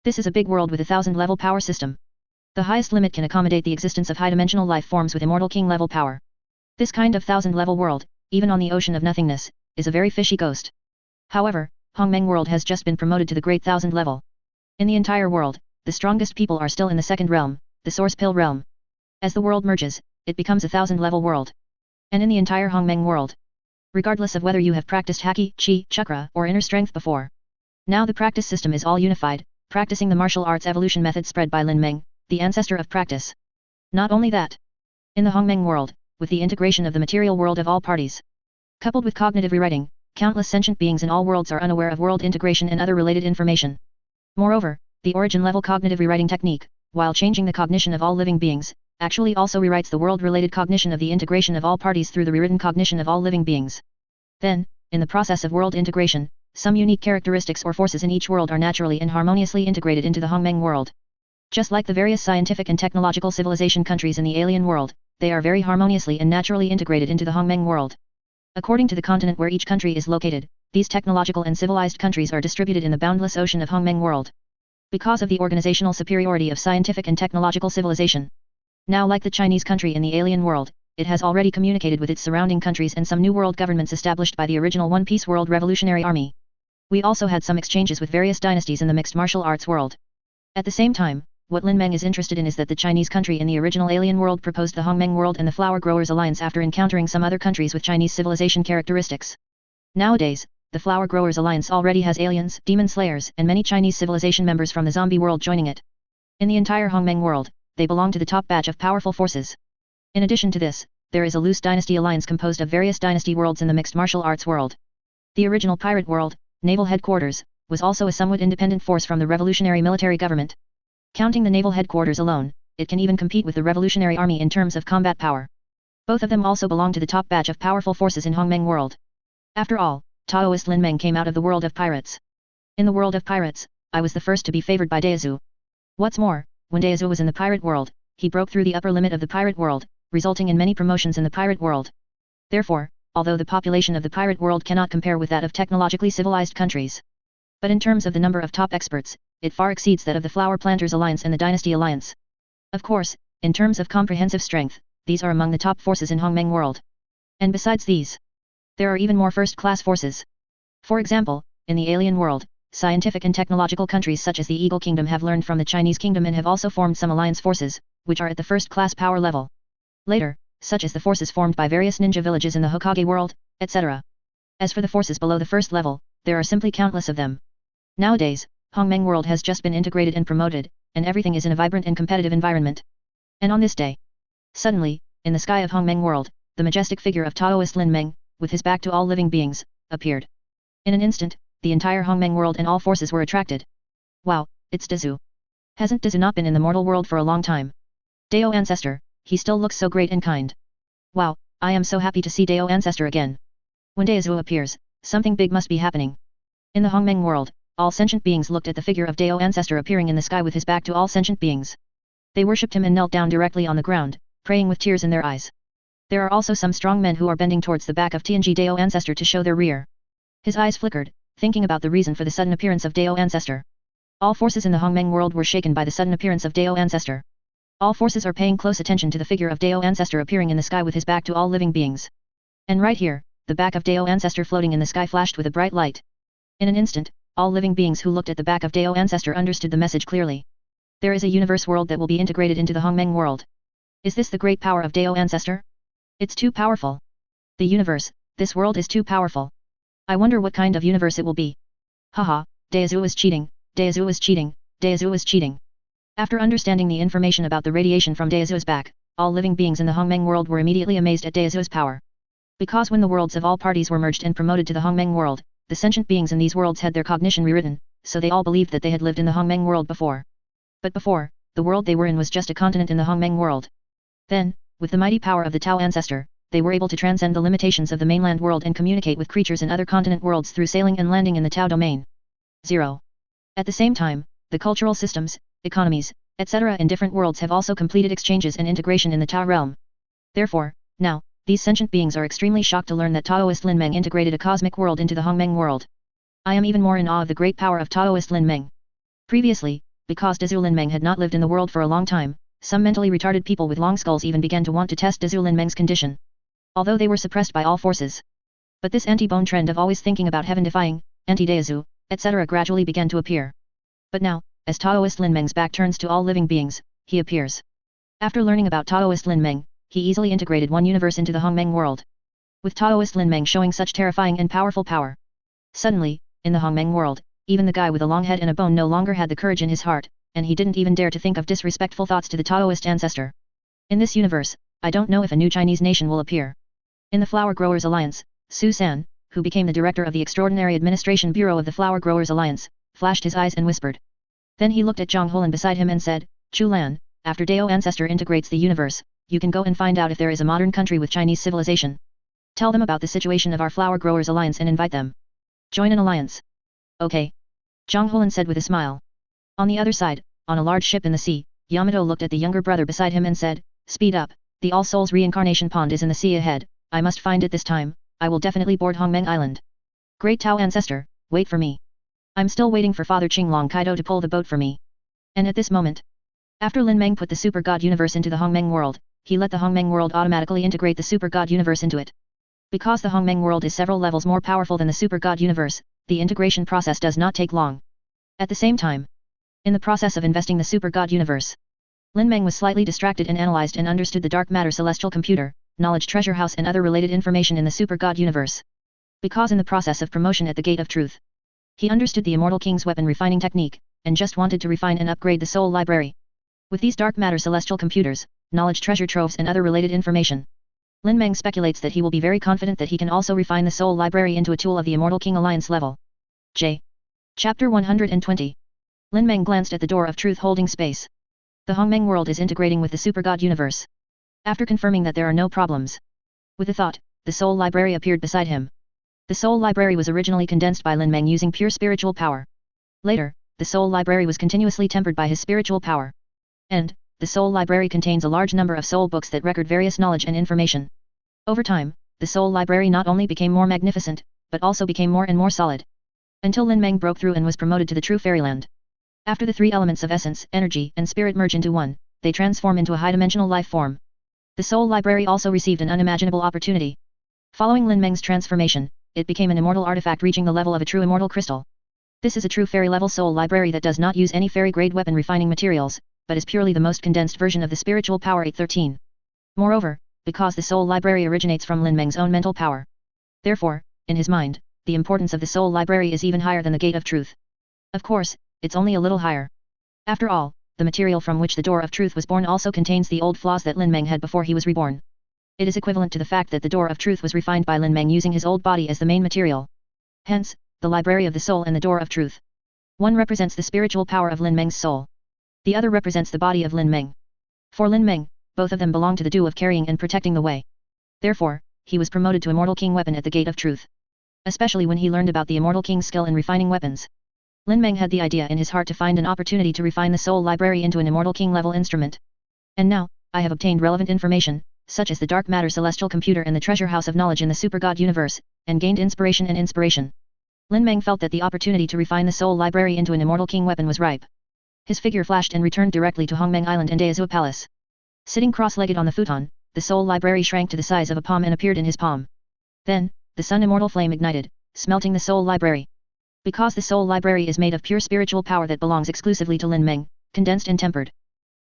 This is a big world with a 1000-level power system. The highest limit can accommodate the existence of high-dimensional life forms with immortal king-level power. This kind of 1000-level world, even on the ocean of nothingness, is a very fishy ghost. However, Hongmeng world has just been promoted to the great 1000 level. In the entire world, the strongest people are still in the second realm, the source pill realm. As the world merges, it becomes a 1000-level world. And in the entire Hongmeng world, regardless of whether you have practiced Haki, Qi, Chakra, or inner strength before. Now the practice system is all unified, practicing the martial arts evolution method spread by Lin Meng, the ancestor of practice. Not only that. In the Hongmeng world, with the integration of the material world of all parties, coupled with cognitive rewriting, countless sentient beings in all worlds are unaware of world integration and other related information. Moreover, the origin-level cognitive rewriting technique, while changing the cognition of all living beings, actually also rewrites the world-related cognition of the integration of all parties through the rewritten cognition of all living beings. Then, in the process of world integration, some unique characteristics or forces in each world are naturally and harmoniously integrated into the Hongmeng world. Just like the various scientific and technological civilization countries in the alien world, they are very harmoniously and naturally integrated into the Hongmeng world. According to the continent where each country is located, these technological and civilized countries are distributed in the boundless ocean of Hongmeng world. Because of the organizational superiority of scientific and technological civilization. Now like the Chinese country in the alien world, it has already communicated with its surrounding countries and some new world governments established by the original One Piece World Revolutionary Army. We also had some exchanges with various dynasties in the mixed martial arts world. At the same time, what Lin Meng is interested in is that the Chinese country in the original alien world proposed the Hongmeng world and the Flower Growers Alliance after encountering some other countries with Chinese civilization characteristics. Nowadays, the Flower Growers Alliance already has aliens, demon slayers, and many Chinese civilization members from the zombie world joining it. In the entire Hongmeng world, they belong to the top batch of powerful forces. In addition to this, there is a loose dynasty alliance composed of various dynasty worlds in the mixed martial arts world. The original pirate world, naval headquarters, was also a somewhat independent force from the revolutionary military government. Counting the naval headquarters alone, it can even compete with the revolutionary army in terms of combat power. Both of them also belong to the top batch of powerful forces in Hongmeng world. After all, Taoist Lin Meng came out of the world of pirates. In the world of pirates, I was the first to be favored by Daezu. What's more, when Daezu was in the pirate world, he broke through the upper limit of the pirate world, resulting in many promotions in the pirate world. Therefore, although the population of the pirate world cannot compare with that of technologically civilized countries, but in terms of the number of top experts, it far exceeds that of the Flower Planters Alliance and the Dynasty Alliance. Of course, in terms of comprehensive strength, these are among the top forces in Hongmeng world. And besides these, there are even more first-class forces. For example, in the alien world, scientific and technological countries such as the Eagle Kingdom have learned from the Chinese Kingdom and have also formed some alliance forces, which are at the first-class power level. Later, such as the forces formed by various ninja villages in the Hokage world, etc. As for the forces below the first level, there are simply countless of them. Nowadays, Hongmeng world has just been integrated and promoted, and everything is in a vibrant and competitive environment. And on this day, suddenly, in the sky of Hongmeng world, the majestic figure of Taoist Lin Meng, with his back to all living beings, appeared. In an instant, the entire Hongmeng world and all forces were attracted. Wow, it's Daezu. Hasn't Daezu not been in the mortal world for a long time? Dao Ancestor, he still looks so great and kind. Wow, I am so happy to see Dao Ancestor again. When Daezu appears, something big must be happening. In the Hongmeng world, all sentient beings looked at the figure of Dao Ancestor appearing in the sky with his back to all sentient beings. They worshipped him and knelt down directly on the ground, praying with tears in their eyes. There are also some strong men who are bending towards the back of Tianji Dao Ancestor to show their rear. His eyes flickered, thinking about the reason for the sudden appearance of Dao Ancestor. All forces in the Hongmeng world were shaken by the sudden appearance of Dao Ancestor. All forces are paying close attention to the figure of Dao Ancestor appearing in the sky with his back to all living beings. And right here, the back of Dao Ancestor floating in the sky flashed with a bright light. In an instant, all living beings who looked at the back of Dao Ancestor understood the message clearly. There is a universe world that will be integrated into the Hongmeng world. Is this the great power of Dao Ancestor? It's too powerful. The universe, this world is too powerful. I wonder what kind of universe it will be. Haha, Daezu is cheating, Daezu is cheating, Daezu is cheating. After understanding the information about the radiation from Daezu's back, all living beings in the Hongmeng world were immediately amazed at Daezu's power. Because when the worlds of all parties were merged and promoted to the Hongmeng world, the sentient beings in these worlds had their cognition rewritten, so they all believed that they had lived in the Hongmeng world before. But before, the world they were in was just a continent in the Hongmeng world. Then, with the mighty power of the Tao Ancestor, they were able to transcend the limitations of the mainland world and communicate with creatures in other continent worlds through sailing and landing in the Tao domain. 0. At the same time, the cultural systems, economies, etc. in different worlds have also completed exchanges and integration in the Tao realm. Therefore, now, these sentient beings are extremely shocked to learn that Taoist Lin Meng integrated a cosmic world into the Hongmeng world. I am even more in awe of the great power of Taoist Lin Meng. Previously, because Daezu Lin Meng had not lived in the world for a long time, some mentally retarded people with long skulls even began to want to test Daezu Lin Meng's condition. Although they were suppressed by all forces. But this anti-bone trend of always thinking about heaven-defying, anti-Daezu, etc. gradually began to appear. But now, as Taoist Lin Meng's back turns to all living beings, he appears. After learning about Taoist Lin Meng, he easily integrated one universe into the Hongmeng world. With Taoist Lin Meng showing such terrifying and powerful power. Suddenly, in the Hongmeng world, even the guy with a long head and a bone no longer had the courage in his heart, and he didn't even dare to think of disrespectful thoughts to the Taoist ancestor. In this universe, I don't know if a new Chinese nation will appear. In the Flower Growers Alliance, Su San, who became the director of the Extraordinary Administration Bureau of the Flower Growers Alliance, flashed his eyes and whispered. Then he looked at Zhang Hulan beside him and said, Chu Lan, after Dao Ancestor integrates the universe, you can go and find out if there is a modern country with Chinese civilization. Tell them about the situation of our Flower Growers Alliance and invite them. Join an alliance. Okay. Zhang Hulan said with a smile. On the other side, on a large ship in the sea, Yamato looked at the younger brother beside him and said, Speed up, the All Souls reincarnation pond is in the sea ahead, I must find it this time, I will definitely board Hongmeng Island. Great Tao Ancestor, wait for me. I'm still waiting for Father Qinglong Kaido to pull the boat for me. And at this moment, after Lin Meng put the super god universe into the Hongmeng world, he let the Hongmeng world automatically integrate the Super God universe into it. Because the Hongmeng world is several levels more powerful than the Super God universe, the integration process does not take long. At the same time, in the process of investing the Super God universe, Lin Meng was slightly distracted and analyzed and understood the dark matter celestial computer, knowledge treasure house and other related information in the Super God universe. Because in the process of promotion at the Gate of Truth, he understood the Immortal King's weapon refining technique, and just wanted to refine and upgrade the soul library. With these dark matter celestial computers, knowledge treasure troves and other related information, Lin Meng speculates that he will be very confident that he can also refine the soul library into a tool of the Immortal King Alliance level. J. Chapter 120. Lin Meng glanced at the door of truth holding space. The Hongmeng world is integrating with the Super God universe. After confirming that there are no problems, with a thought, the soul library appeared beside him. The soul library was originally condensed by Lin Meng using pure spiritual power. Later, the soul library was continuously tempered by his spiritual power. And, the soul library contains a large number of soul books that record various knowledge and information. Over time, the soul library not only became more magnificent, but also became more and more solid. Until Lin Meng broke through and was promoted to the true fairyland. After the three elements of essence, energy, and spirit merge into one, they transform into a high-dimensional life form. The soul library also received an unimaginable opportunity. Following Lin Meng's transformation, it became an immortal artifact reaching the level of a true immortal crystal. This is a true fairy-level soul library that does not use any fairy-grade weapon refining materials, but is purely the most condensed version of the spiritual power 813. Moreover, because the soul library originates from Lin Meng's own mental power. Therefore, in his mind, the importance of the soul library is even higher than the Gate of Truth. Of course, it's only a little higher. After all, the material from which the Door of Truth was born also contains the old flaws that Lin Meng had before he was reborn. It is equivalent to the fact that the Door of Truth was refined by Lin Meng using his old body as the main material. Hence, the Library of the Soul and the Door of Truth. One represents the spiritual power of Lin Meng's soul. The other represents the body of Lin Meng. For Lin Meng, both of them belong to the due of carrying and protecting the way. Therefore, he was promoted to Immortal King weapon at the Gate of Truth. Especially when he learned about the Immortal King's skill in refining weapons. Lin Meng had the idea in his heart to find an opportunity to refine the soul library into an Immortal King level instrument. And now, I have obtained relevant information, such as the dark matter celestial computer and the treasure house of knowledge in the Super God universe, and gained inspiration and inspiration. Lin Meng felt that the opportunity to refine the soul library into an Immortal King weapon was ripe. His figure flashed and returned directly to Hongmeng Island and Daezu Palace. Sitting cross-legged on the futon, the soul library shrank to the size of a palm and appeared in his palm. Then, the sun immortal flame ignited, smelting the soul library. Because the soul library is made of pure spiritual power that belongs exclusively to Lin Meng, condensed and tempered.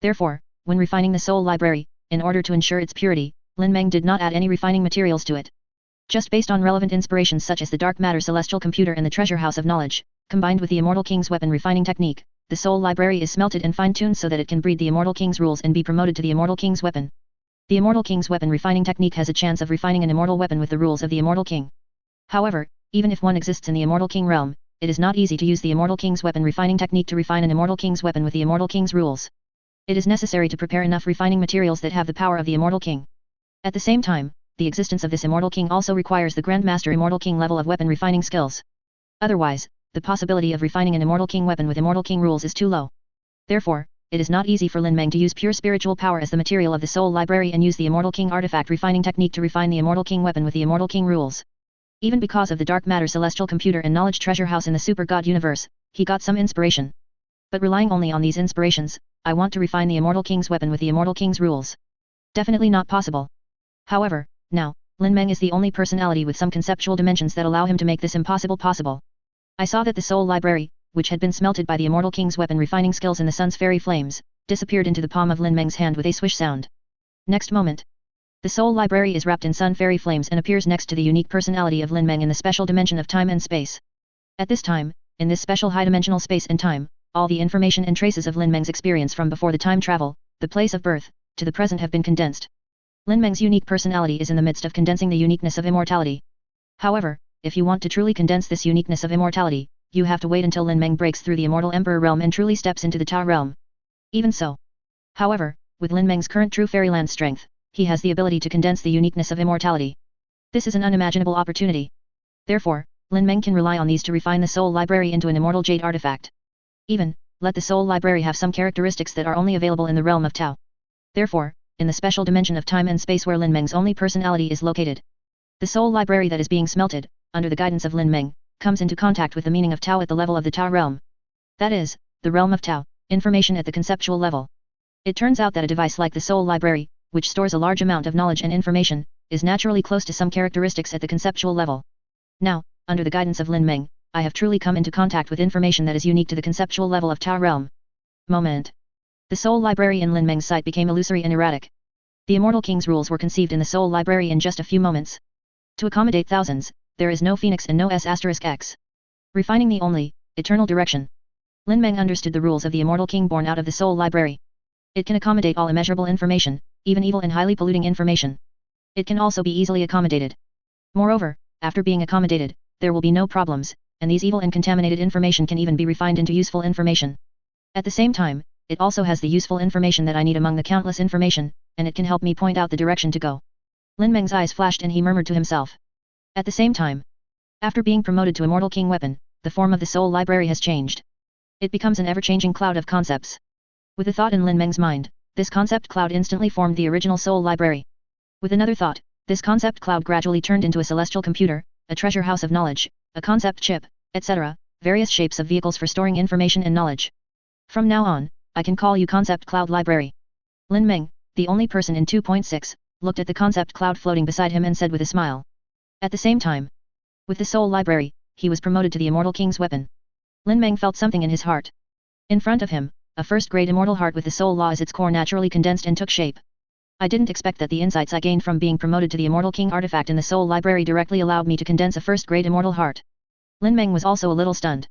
Therefore, when refining the soul library, in order to ensure its purity, Lin Meng did not add any refining materials to it. Just based on relevant inspirations such as the dark matter celestial computer and the treasure house of knowledge, combined with the Immortal King's weapon refining technique, the soul library is smelted and fine-tuned so that it can breed the Immortal King's rules and be promoted to the Immortal King's weapon. The Immortal King's weapon refining technique has a chance of refining an immortal weapon with the rules of the Immortal King. However, even if one exists in the Immortal King realm, it is not easy to use the Immortal King's weapon refining technique to refine an Immortal King's weapon with the Immortal King's rules. It is necessary to prepare enough refining materials that have the power of the Immortal King. At the same time, the existence of this Immortal King also requires the Grandmaster Immortal King level of weapon refining skills. Otherwise, the possibility of refining an Immortal King weapon with Immortal King rules is too low. Therefore, it is not easy for Lin Meng to use pure spiritual power as the material of the soul library and use the Immortal King artifact refining technique to refine the Immortal King weapon with the Immortal King rules. Even because of the dark matter celestial computer and knowledge treasure house in the Super God universe, he got some inspiration. But relying only on these inspirations, I want to refine the Immortal King's weapon with the Immortal King's rules. Definitely not possible. However, now, Lin Meng is the only personality with some conceptual dimensions that allow him to make this impossible possible. I saw that the soul library, which had been smelted by the Immortal King's weapon refining skills in the sun's fairy flames, disappeared into the palm of Lin Meng's hand with a swish sound. Next moment, the soul library is wrapped in sun fairy flames and appears next to the unique personality of Lin Meng in the special dimension of time and space. At this time, in this special high-dimensional space and time, all the information and traces of Lin Meng's experience from before the time travel, the place of birth, to the present have been condensed. Lin Meng's unique personality is in the midst of condensing the uniqueness of immortality. However, if you want to truly condense this uniqueness of immortality, you have to wait until Lin Meng breaks through the immortal emperor realm and truly steps into the Tao realm. Even so. However, with Lin Meng's current true fairyland strength, he has the ability to condense the uniqueness of immortality. This is an unimaginable opportunity. Therefore, Lin Meng can rely on these to refine the soul library into an immortal jade artifact. Even, let the soul library have some characteristics that are only available in the realm of Tao. Therefore, in the special dimension of time and space where Lin Meng's only personality is located, the soul library that is being smelted, under the guidance of Lin Meng, comes into contact with the meaning of Tao at the level of the Tao realm. That is, the realm of Tao, information at the conceptual level. It turns out that a device like the soul library, which stores a large amount of knowledge and information, is naturally close to some characteristics at the conceptual level. Now, under the guidance of Lin Meng, I have truly come into contact with information that is unique to the conceptual level of Tao realm. Moment. The soul library in Lin Meng's sight became illusory and erratic. The Immortal King's rules were conceived in the soul library in just a few moments. To accommodate thousands, there is no phoenix and no S**X. Refining the only, eternal direction. Lin Meng understood the rules of the Immortal King born out of the soul library. It can accommodate all immeasurable information, even evil and highly polluting information. It can also be easily accommodated. Moreover, after being accommodated, there will be no problems, and these evil and contaminated information can even be refined into useful information. At the same time, it also has the useful information that I need among the countless information, and it can help me point out the direction to go. Lin Meng's eyes flashed and he murmured to himself. At the same time, after being promoted to Immortal King weapon, the form of the soul library has changed. It becomes an ever-changing cloud of concepts. With a thought in Lin Meng's mind, this concept cloud instantly formed the original soul library. With another thought, this concept cloud gradually turned into a celestial computer, a treasure house of knowledge, a concept chip, etc., various shapes of vehicles for storing information and knowledge. From now on, I can call you Concept Cloud Library. Lin Meng, the only person in 2.6, looked at the concept cloud floating beside him and said with a smile. At the same time, with the soul library, he was promoted to the Immortal King's weapon. Lin Meng felt something in his heart. In front of him, a first-grade immortal heart with the soul law as its core naturally condensed and took shape. I didn't expect that the insights I gained from being promoted to the Immortal King artifact in the soul library directly allowed me to condense a first-grade immortal heart. Lin Meng was also a little stunned.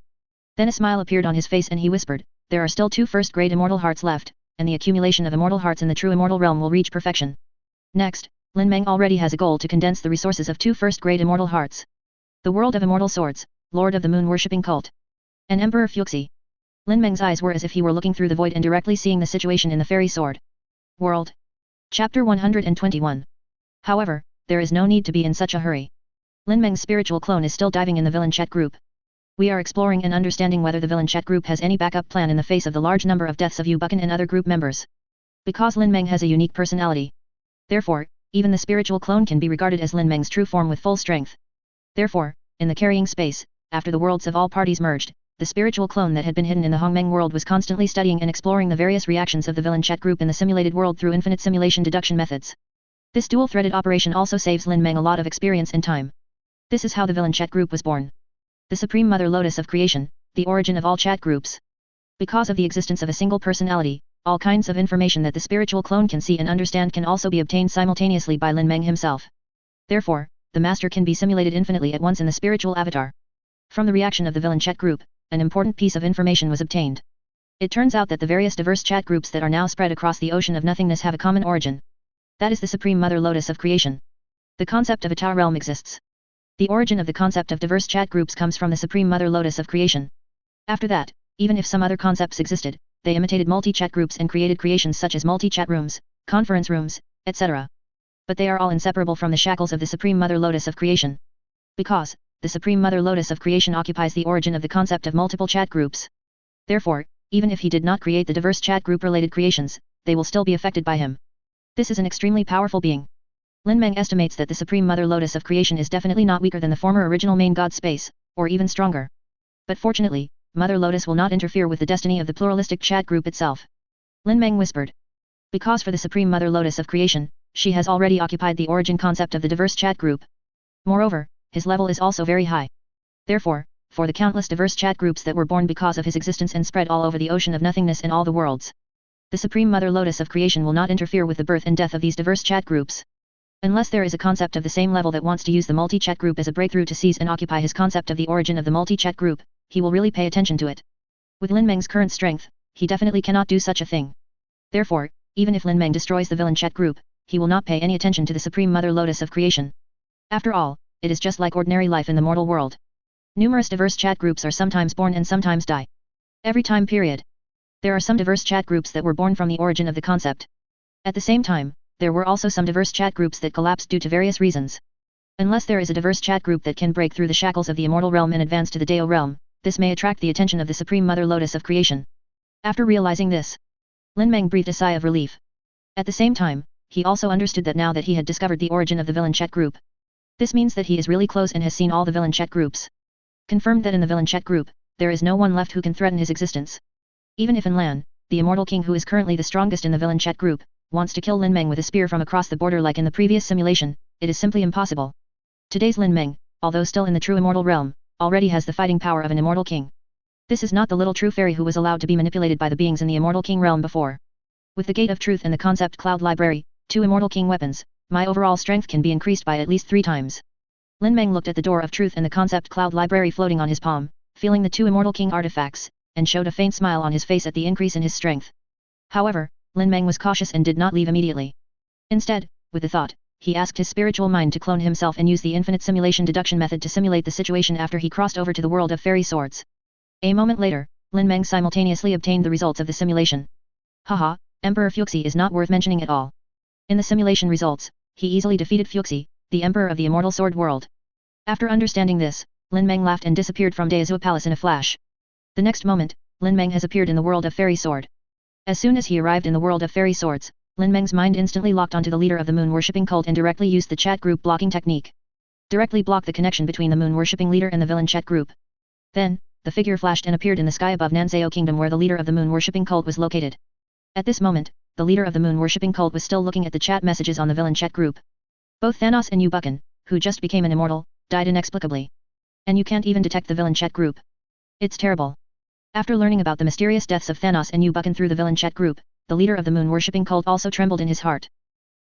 Then a smile appeared on his face and he whispered, there are still 2 first-grade immortal hearts left, and the accumulation of immortal hearts in the true immortal realm will reach perfection. Next, Lin Meng already has a goal to condense the resources of 2 first-grade immortal hearts. The world of immortal swords, Lord of the Moon-worshipping cult. And Emperor Fuxi. Lin Meng's eyes were as if he were looking through the void and directly seeing the situation in the fairy sword world. Chapter 121. However, there is no need to be in such a hurry. Lin Meng's spiritual clone is still diving in the villain chat group. We are exploring and understanding whether the villain chat group has any backup plan in the face of the large number of deaths of Yu Buchan and other group members. Because Lin Meng has a unique personality. Therefore, even the spiritual clone can be regarded as Lin Meng's true form with full strength. Therefore, in the carrying space, after the worlds of all parties merged, the spiritual clone that had been hidden in the Hongmeng world was constantly studying and exploring the various reactions of the villain chat group in the simulated world through infinite simulation deduction methods. This dual-threaded operation also saves Lin Meng a lot of experience and time. This is how the villain chat group was born. The Supreme Mother Lotus of Creation, the origin of all chat groups. Because of the existence of a single personality, all kinds of information that the spiritual clone can see and understand can also be obtained simultaneously by Lin Meng himself. Therefore, the master can be simulated infinitely at once in the spiritual avatar. From the reaction of the villain chat group, an important piece of information was obtained. It turns out that the various diverse chat groups that are now spread across the ocean of nothingness have a common origin. That is the Supreme Mother Lotus of Creation. The concept of a Tao realm exists. The origin of the concept of diverse chat groups comes from the Supreme Mother Lotus of Creation. After that, even if some other concepts existed, they imitated multi-chat groups and created creations such as multi-chat rooms, conference rooms, etc. But they are all inseparable from the shackles of the Supreme Mother Lotus of Creation. Because, the Supreme Mother Lotus of Creation occupies the origin of the concept of multiple chat groups. Therefore, even if he did not create the diverse chat group-related creations, they will still be affected by him. This is an extremely powerful being. Lin Meng estimates that the Supreme Mother Lotus of Creation is definitely not weaker than the former original main god space, or even stronger. But fortunately, Mother Lotus will not interfere with the destiny of the pluralistic chat group itself. Lin Meng whispered. Because for the Supreme Mother Lotus of Creation, she has already occupied the origin concept of the diverse chat group. Moreover, his level is also very high. Therefore, for the countless diverse chat groups that were born because of his existence and spread all over the ocean of nothingness in all the worlds, the Supreme Mother Lotus of Creation will not interfere with the birth and death of these diverse chat groups. Unless there is a concept of the same level that wants to use the multi-chat group as a breakthrough to seize and occupy his concept of the origin of the multi-chat group, he will really pay attention to it. With Lin Meng's current strength, he definitely cannot do such a thing. Therefore, even if Lin Meng destroys the villain chat group, he will not pay any attention to the Supreme Mother Lotus of Creation. After all, it is just like ordinary life in the mortal world. Numerous diverse chat groups are sometimes born and sometimes die. Every time period. There are some diverse chat groups that were born from the origin of the concept. At the same time, there were also some diverse chat groups that collapsed due to various reasons. Unless there is a diverse chat group that can break through the shackles of the immortal realm and advance to the Dao realm, this may attract the attention of the Supreme Mother Lotus of Creation. After realizing this, Lin Meng breathed a sigh of relief. At the same time, he also understood that now that he had discovered the origin of the villain chat group, this means that he is really close and has seen all the villain chat groups. Confirmed that in the villain chat group, there is no one left who can threaten his existence. Even if in Lan, the immortal king who is currently the strongest in the villain chat group, wants to kill Lin Meng with a spear from across the border like in the previous simulation, it is simply impossible. Today's Lin Meng, although still in the true immortal realm, already has the fighting power of an immortal king. This is not the little true fairy who was allowed to be manipulated by the beings in the immortal king realm before. With the Gate of Truth and the Concept Cloud Library, 2 immortal king weapons, my overall strength can be increased by at least 3 times. Lin Meng looked at the Door of Truth and the Concept Cloud Library floating on his palm, feeling the 2 immortal king artifacts, and showed a faint smile on his face at the increase in his strength. However, Lin Meng was cautious and did not leave immediately. Instead, with the thought, he asked his spiritual mind to clone himself and use the infinite simulation deduction method to simulate the situation after he crossed over to the world of fairy swords. A moment later, Lin Meng simultaneously obtained the results of the simulation. Haha, Emperor Fuxi is not worth mentioning at all. In the simulation results, he easily defeated Fuxi, the Emperor of the Immortal Sword World. After understanding this, Lin Meng laughed and disappeared from Daezu Palace in a flash. The next moment, Lin Meng has appeared in the world of Fairy Sword. As soon as he arrived in the world of Fairy Swords, Lin Meng's mind instantly locked onto the leader of the moon-worshipping cult and directly used the chat group blocking technique. Directly block the connection between the moon-worshipping leader and the villain chat group. Then, the figure flashed and appeared in the sky above Nanzao Kingdom where the leader of the moon-worshipping cult was located. At this moment, the leader of the moon-worshipping cult was still looking at the chat messages on the villain chat group. Both Thanos and Yu Bucken, who just became an immortal, died inexplicably. And you can't even detect the villain chat group. It's terrible. After learning about the mysterious deaths of Thanos and Yu Bucken through the villain chat group, the leader of the moon-worshipping cult also trembled in his heart.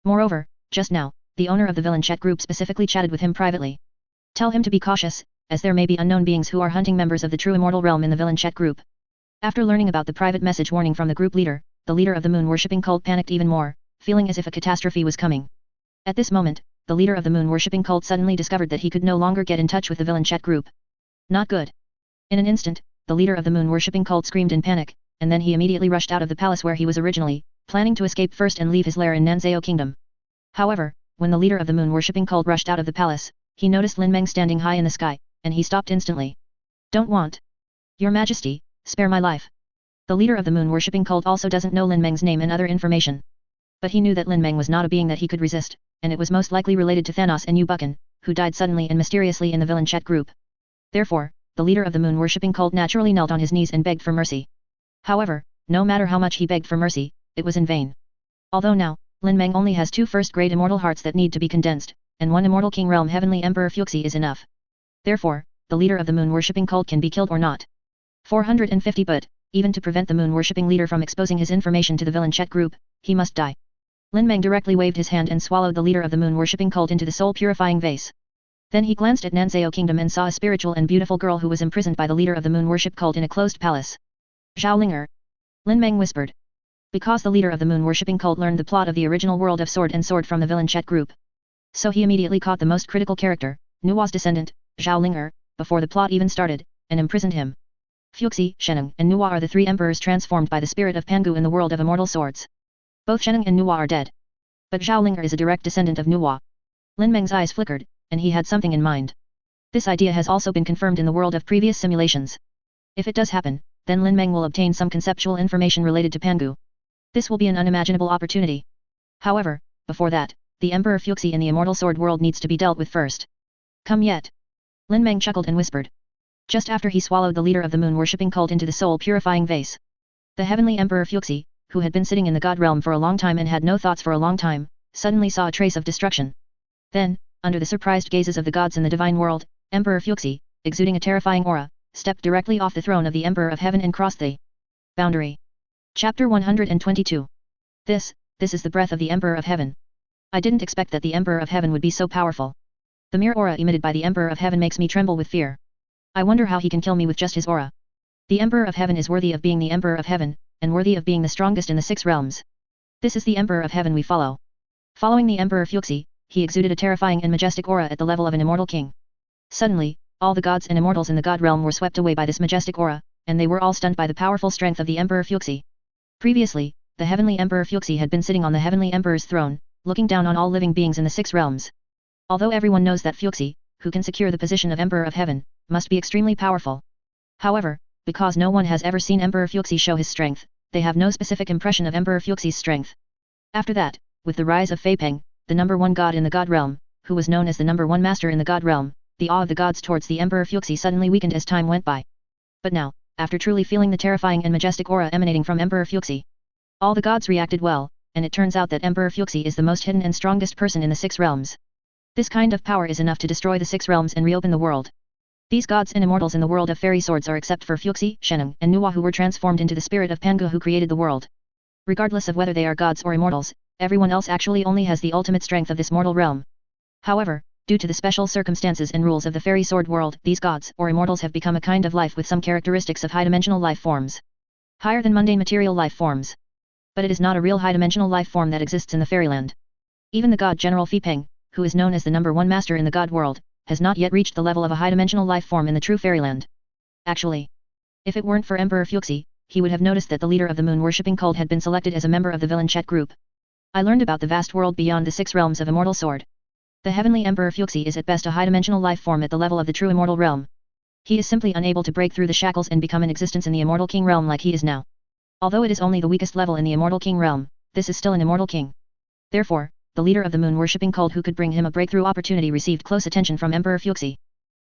Moreover, just now, the owner of the villain chat group specifically chatted with him privately. Tell him to be cautious, as there may be unknown beings who are hunting members of the true immortal realm in the villain chat group. After learning about the private message warning from the group leader, the leader of the moon-worshipping cult panicked even more, feeling as if a catastrophe was coming. At this moment, the leader of the moon-worshipping cult suddenly discovered that he could no longer get in touch with the villain chat group. Not good. In an instant, the leader of the moon-worshipping cult screamed in panic, and then he immediately rushed out of the palace where he was originally, planning to escape first and leave his lair in Nanzao Kingdom. However, when the leader of the moon-worshipping cult rushed out of the palace, he noticed Lin Meng standing high in the sky, and he stopped instantly. Don't want. Your Majesty, spare my life. The leader of the moon-worshipping cult also doesn't know Lin Meng's name and other information. But he knew that Lin Meng was not a being that he could resist, and it was most likely related to Thanos and Yu Bucken, who died suddenly and mysteriously in the villain chat group. Therefore, the leader of the moon-worshipping cult naturally knelt on his knees and begged for mercy. However, no matter how much he begged for mercy, it was in vain. Although now, Lin Meng only has 2 first-grade immortal hearts that need to be condensed, and 1 immortal king realm heavenly emperor Fuxi is enough. Therefore, the leader of the moon-worshipping cult can be killed or not. 450 But, even to prevent the moon-worshipping leader from exposing his information to the villain chat group, he must die. Lin Meng directly waved his hand and swallowed the leader of the moon-worshipping cult into the soul-purifying vase. Then he glanced at Nanzao Kingdom and saw a spiritual and beautiful girl who was imprisoned by the leader of the moon-worship cult in a closed palace. Zhaolinger. Lin Meng whispered. Because the leader of the moon-worshipping cult learned the plot of the original World of Sword and Sword from the villain chat group. So he immediately caught the most critical character, Nuwa's descendant, Zhaolinger, before the plot even started, and imprisoned him. Fuxi, Sheneng and Nuwa are the 3 emperors transformed by the spirit of Pangu in the world of immortal swords. Both Sheneng and Nuwa are dead. But Zhaolinger is a direct descendant of Nuwa. Lin Meng's eyes flickered, and he had something in mind. This idea has also been confirmed in the world of previous simulations. If it does happen, then Lin Meng will obtain some conceptual information related to Pangu. This will be an unimaginable opportunity. However, before that, the Emperor Fuxi in the immortal sword world needs to be dealt with first. Come yet. Lin Meng chuckled and whispered. Just after he swallowed the leader of the moon-worshipping cult into the soul-purifying vase. The heavenly Emperor Fuxi, who had been sitting in the god realm for a long time and had no thoughts for a long time, suddenly saw a trace of destruction. Then, under the surprised gazes of the gods in the divine world, Emperor Fuxi, exuding a terrifying aura, stepped directly off the throne of the Emperor of Heaven and crossed the boundary. Chapter 122. This is the breath of the Emperor of Heaven. I didn't expect that the Emperor of Heaven would be so powerful. The mere aura emitted by the Emperor of Heaven makes me tremble with fear. I wonder how he can kill me with just his aura. The Emperor of Heaven is worthy of being the Emperor of Heaven, and worthy of being the strongest in the 6 realms. This is the Emperor of Heaven we follow. Following the Emperor Fuxi, he exuded a terrifying and majestic aura at the level of an immortal king. Suddenly, all the gods and immortals in the god realm were swept away by this majestic aura, and they were all stunned by the powerful strength of the Emperor Fuxi. Previously, the heavenly Emperor Fuxi had been sitting on the heavenly Emperor's throne, looking down on all living beings in the 6 realms. Although everyone knows that Fuxi, who can secure the position of Emperor of Heaven, must be extremely powerful. However, because no one has ever seen Emperor Fuxi show his strength, they have no specific impression of Emperor Fuxi's strength. After that, with the rise of Fei Peng, the number 1 god in the god realm, who was known as the number 1 master in the god realm, the awe of the gods towards the Emperor Fuxi suddenly weakened as time went by. But now, after truly feeling the terrifying and majestic aura emanating from Emperor Fuxi, all the gods reacted well, and it turns out that Emperor Fuxi is the most hidden and strongest person in the 6 realms. This kind of power is enough to destroy the 6 realms and reopen the world. These gods and immortals in the world of fairy swords are except for Fuxi, Sheneng, and Nuwa, who were transformed into the spirit of Pangu, who created the world. Regardless of whether they are gods or immortals, everyone else actually only has the ultimate strength of this mortal realm. However, due to the special circumstances and rules of the fairy sword world, these gods or immortals have become a kind of life with some characteristics of high-dimensional life forms. Higher than mundane material life forms. But it is not a real high-dimensional life form that exists in the fairyland. Even the god General Fipeng, who is known as the #1 master in the god world, has not yet reached the level of a high-dimensional life form in the true fairyland. Actually, if it weren't for Emperor Fuxi, he would have noticed that the leader of the moon-worshipping cult had been selected as a member of the villain chat group. I learned about the vast world beyond the 6 realms of immortal sword. The heavenly Emperor Fuxi is at best a high-dimensional life form at the level of the true immortal realm. He is simply unable to break through the shackles and become an existence in the immortal king realm like he is now. Although it is only the weakest level in the immortal king realm, this is still an immortal king. Therefore, the leader of the moon-worshipping cult who could bring him a breakthrough opportunity received close attention from Emperor Fuxi.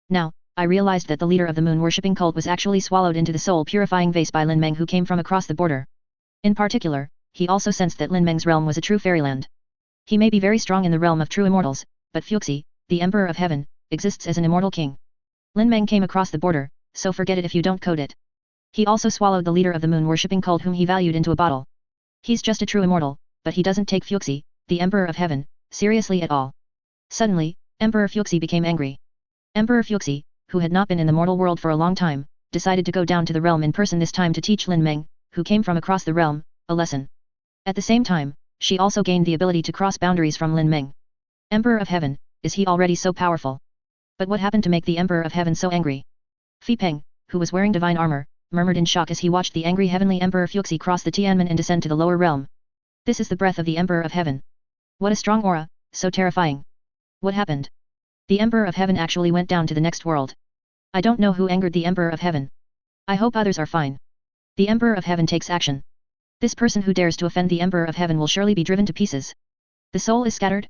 Now, I realized that the leader of the moon-worshipping cult was actually swallowed into the soul-purifying vase by Lin Meng, who came from across the border. In particular, he also sensed that Lin Meng's realm was a true fairyland. He may be very strong in the realm of true immortals, but Fuxi, the Emperor of Heaven, exists as an immortal king. Lin Meng came across the border, so forget it if you don't code it. He also swallowed the leader of the moon-worshipping cult whom he valued into a bottle. He's just a true immortal, but he doesn't take Fuxi, the Emperor of Heaven, seriously at all. Suddenly, Emperor Fuxi became angry. Emperor Fuxi, who had not been in the mortal world for a long time, decided to go down to the realm in person this time to teach Lin Meng, who came from across the realm, a lesson. At the same time, she also gained the ability to cross boundaries from Lin Meng. Emperor of Heaven, is he already so powerful? But what happened to make the Emperor of Heaven so angry? Fipeng, who was wearing divine armor, murmured in shock as he watched the angry heavenly Emperor Fuxi cross the Tianmen and descend to the lower realm. This is the breath of the Emperor of Heaven. What a strong aura, so terrifying. What happened? The Emperor of Heaven actually went down to the next world. I don't know who angered the Emperor of Heaven. I hope others are fine. The Emperor of Heaven takes action. This person who dares to offend the Emperor of Heaven will surely be driven to pieces. The soul is scattered?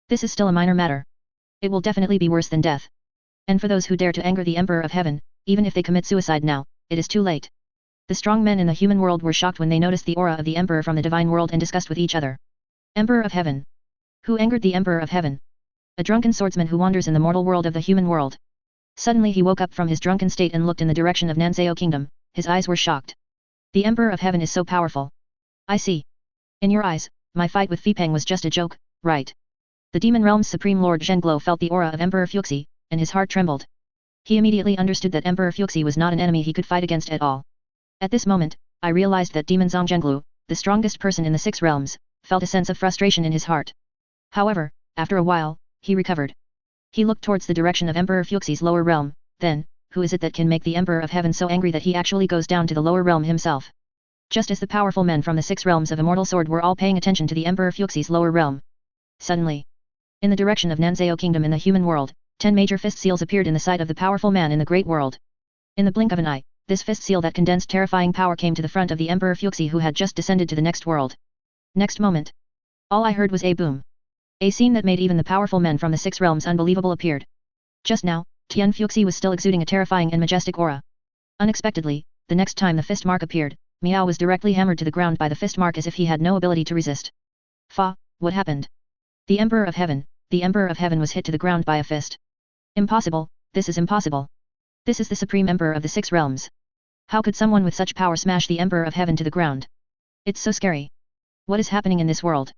This is still a minor matter. It will definitely be worse than death. And for those who dare to anger the Emperor of Heaven, even if they commit suicide now, it is too late. The strong men in the human world were shocked when they noticed the aura of the Emperor from the divine world and discussed with each other. Emperor of Heaven. Who angered the Emperor of Heaven? A drunken swordsman who wanders in the mortal world of the human world. Suddenly he woke up from his drunken state and looked in the direction of Nanzao Kingdom. His eyes were shocked. The Emperor of Heaven is so powerful. I see. In your eyes, my fight with Fipeng was just a joke, right? The Demon Realm's Supreme Lord Zhenglo felt the aura of Emperor Fuxi, and his heart trembled. He immediately understood that Emperor Fuxi was not an enemy he could fight against at all. At this moment, I realized that Demon Zhenglu, the strongest person in the 6 realms, felt a sense of frustration in his heart. However, after a while, he recovered. He looked towards the direction of Emperor Fuxi's lower realm. Then, who is it that can make the Emperor of Heaven so angry that he actually goes down to the lower realm himself? Just as the powerful men from the 6 realms of Immortal Sword were all paying attention to the Emperor Fuxi's lower realm. Suddenly, in the direction of Nanzao Kingdom in the human world, 10 major fist seals appeared in the sight of the powerful man in the great world. In the blink of an eye, this fist seal that condensed terrifying power came to the front of the Emperor Fuxi, who had just descended to the next world. Next moment, all I heard was a boom. A scene that made even the powerful men from the 6 realms unbelievable appeared. Just now, Tian Fuxi was still exuding a terrifying and majestic aura. Unexpectedly, the next time the fist mark appeared, Miao was directly hammered to the ground by the fist mark as if he had no ability to resist. Fa, what happened? The Emperor of Heaven was hit to the ground by a fist. Impossible, this is impossible. This is the Supreme Emperor of the 6 realms. How could someone with such power smash the Emperor of Heaven to the ground? It's so scary. What is happening in this world?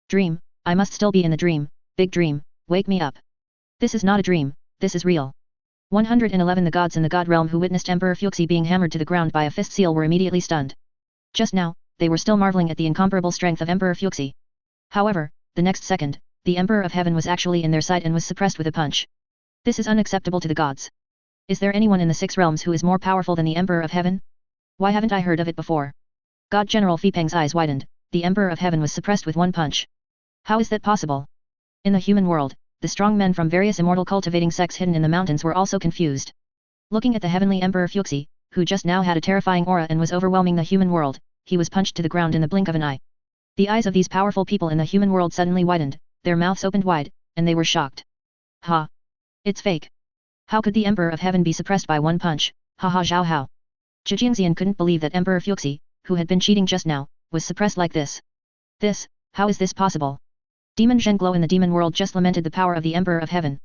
Dream, I must still be in the dream, big dream, wake me up. This is not a dream, this is real. 111 The gods in the god realm who witnessed Emperor Fuxi being hammered to the ground by a fist seal were immediately stunned. Just now, they were still marveling at the incomparable strength of Emperor Fuxi. However, the next second, the Emperor of Heaven was actually in their sight and was suppressed with a punch. This is unacceptable to the gods. Is there anyone in the 6 realms who is more powerful than the Emperor of Heaven? Why haven't I heard of it before? God General Fipeng's eyes widened. The Emperor of Heaven was suppressed with one punch. How is that possible? In the human world, the strong men from various immortal cultivating sects hidden in the mountains were also confused. Looking at the heavenly Emperor Fuxi, who just now had a terrifying aura and was overwhelming the human world, he was punched to the ground in the blink of an eye. The eyes of these powerful people in the human world suddenly widened, their mouths opened wide, and they were shocked. Ha! It's fake. How could the Emperor of Heaven be suppressed by one punch? Ha ha zhao hao. Zhejianxian couldn't believe that Emperor Fuxi, who had been cheating just now, was suppressed like this. This How is this possible? Demon Zhengluo in the demon world just lamented the power of the Emperor of Heaven.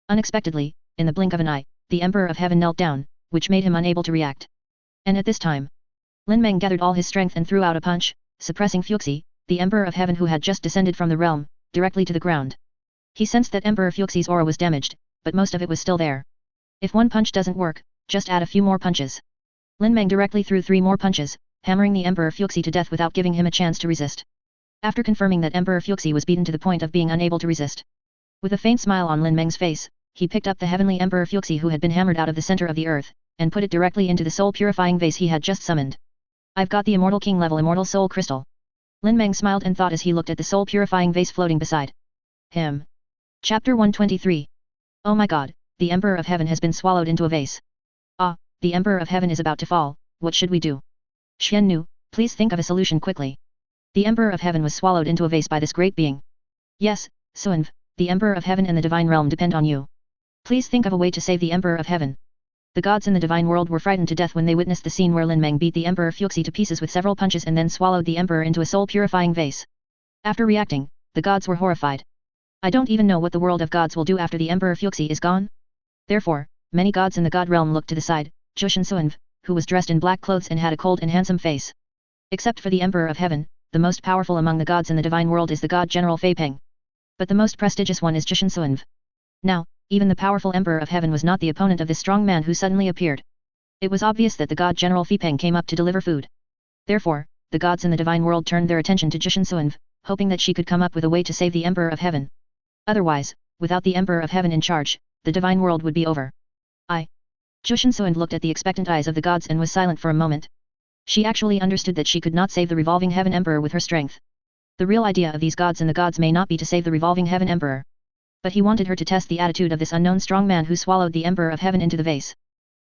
Unexpectedly, in the blink of an eye, the Emperor of Heaven knelt down, which made him unable to react. And at this time, Lin Meng gathered all his strength and threw out a punch, suppressing Fuxi, the Emperor of Heaven who had just descended from the realm, directly to the ground. He sensed that Emperor Fuxi's aura was damaged, but most of it was still there. If one punch doesn't work, just add a few more punches. Lin Meng directly threw 3 more punches, hammering the Emperor Fuxi to death without giving him a chance to resist. After confirming that Emperor Fuxi was beaten to the point of being unable to resist, with a faint smile on Lin Meng's face, he picked up the heavenly Emperor Fuxi who had been hammered out of the center of the earth, and put it directly into the soul-purifying vase he had just summoned. I've got the Immortal King level Immortal Soul Crystal. Lin Meng smiled and thought as he looked at the soul-purifying vase floating beside him. Chapter 123. Oh my god, the Emperor of Heaven has been swallowed into a vase. Ah, the Emperor of Heaven is about to fall, what should we do? Xian Nu, please think of a solution quickly. The Emperor of Heaven was swallowed into a vase by this great being. Yes, Suanv, the Emperor of Heaven and the Divine Realm depend on you. Please think of a way to save the Emperor of Heaven. The gods in the Divine World were frightened to death when they witnessed the scene where Lin Meng beat the Emperor Fuxi to pieces with several punches and then swallowed the Emperor into a soul-purifying vase. After reacting, the gods were horrified. I don't even know what the world of gods will do after the Emperor Fuxi is gone. Therefore, many gods in the god realm looked to the side, Jushin Suanv, who was dressed in black clothes and had a cold and handsome face. Except for the Emperor of Heaven, the most powerful among the gods in the Divine World is the god General Fei Peng. But the most prestigious one is Jushin Suanv. Now, even the powerful Emperor of Heaven was not the opponent of this strong man who suddenly appeared. It was obvious that the god General Fei Peng came up to deliver food. Therefore, the gods in the Divine World turned their attention to Jushin Suanv, hoping that she could come up with a way to save the Emperor of Heaven. Otherwise, without the Emperor of Heaven in charge, the Divine World would be over. Jushin Suanv looked at the expectant eyes of the gods and was silent for a moment. She actually understood that she could not save the revolving Heaven Emperor with her strength. The real idea of these gods and the gods may not be to save the revolving Heaven Emperor. But he wanted her to test the attitude of this unknown strong man who swallowed the Emperor of Heaven into the vase.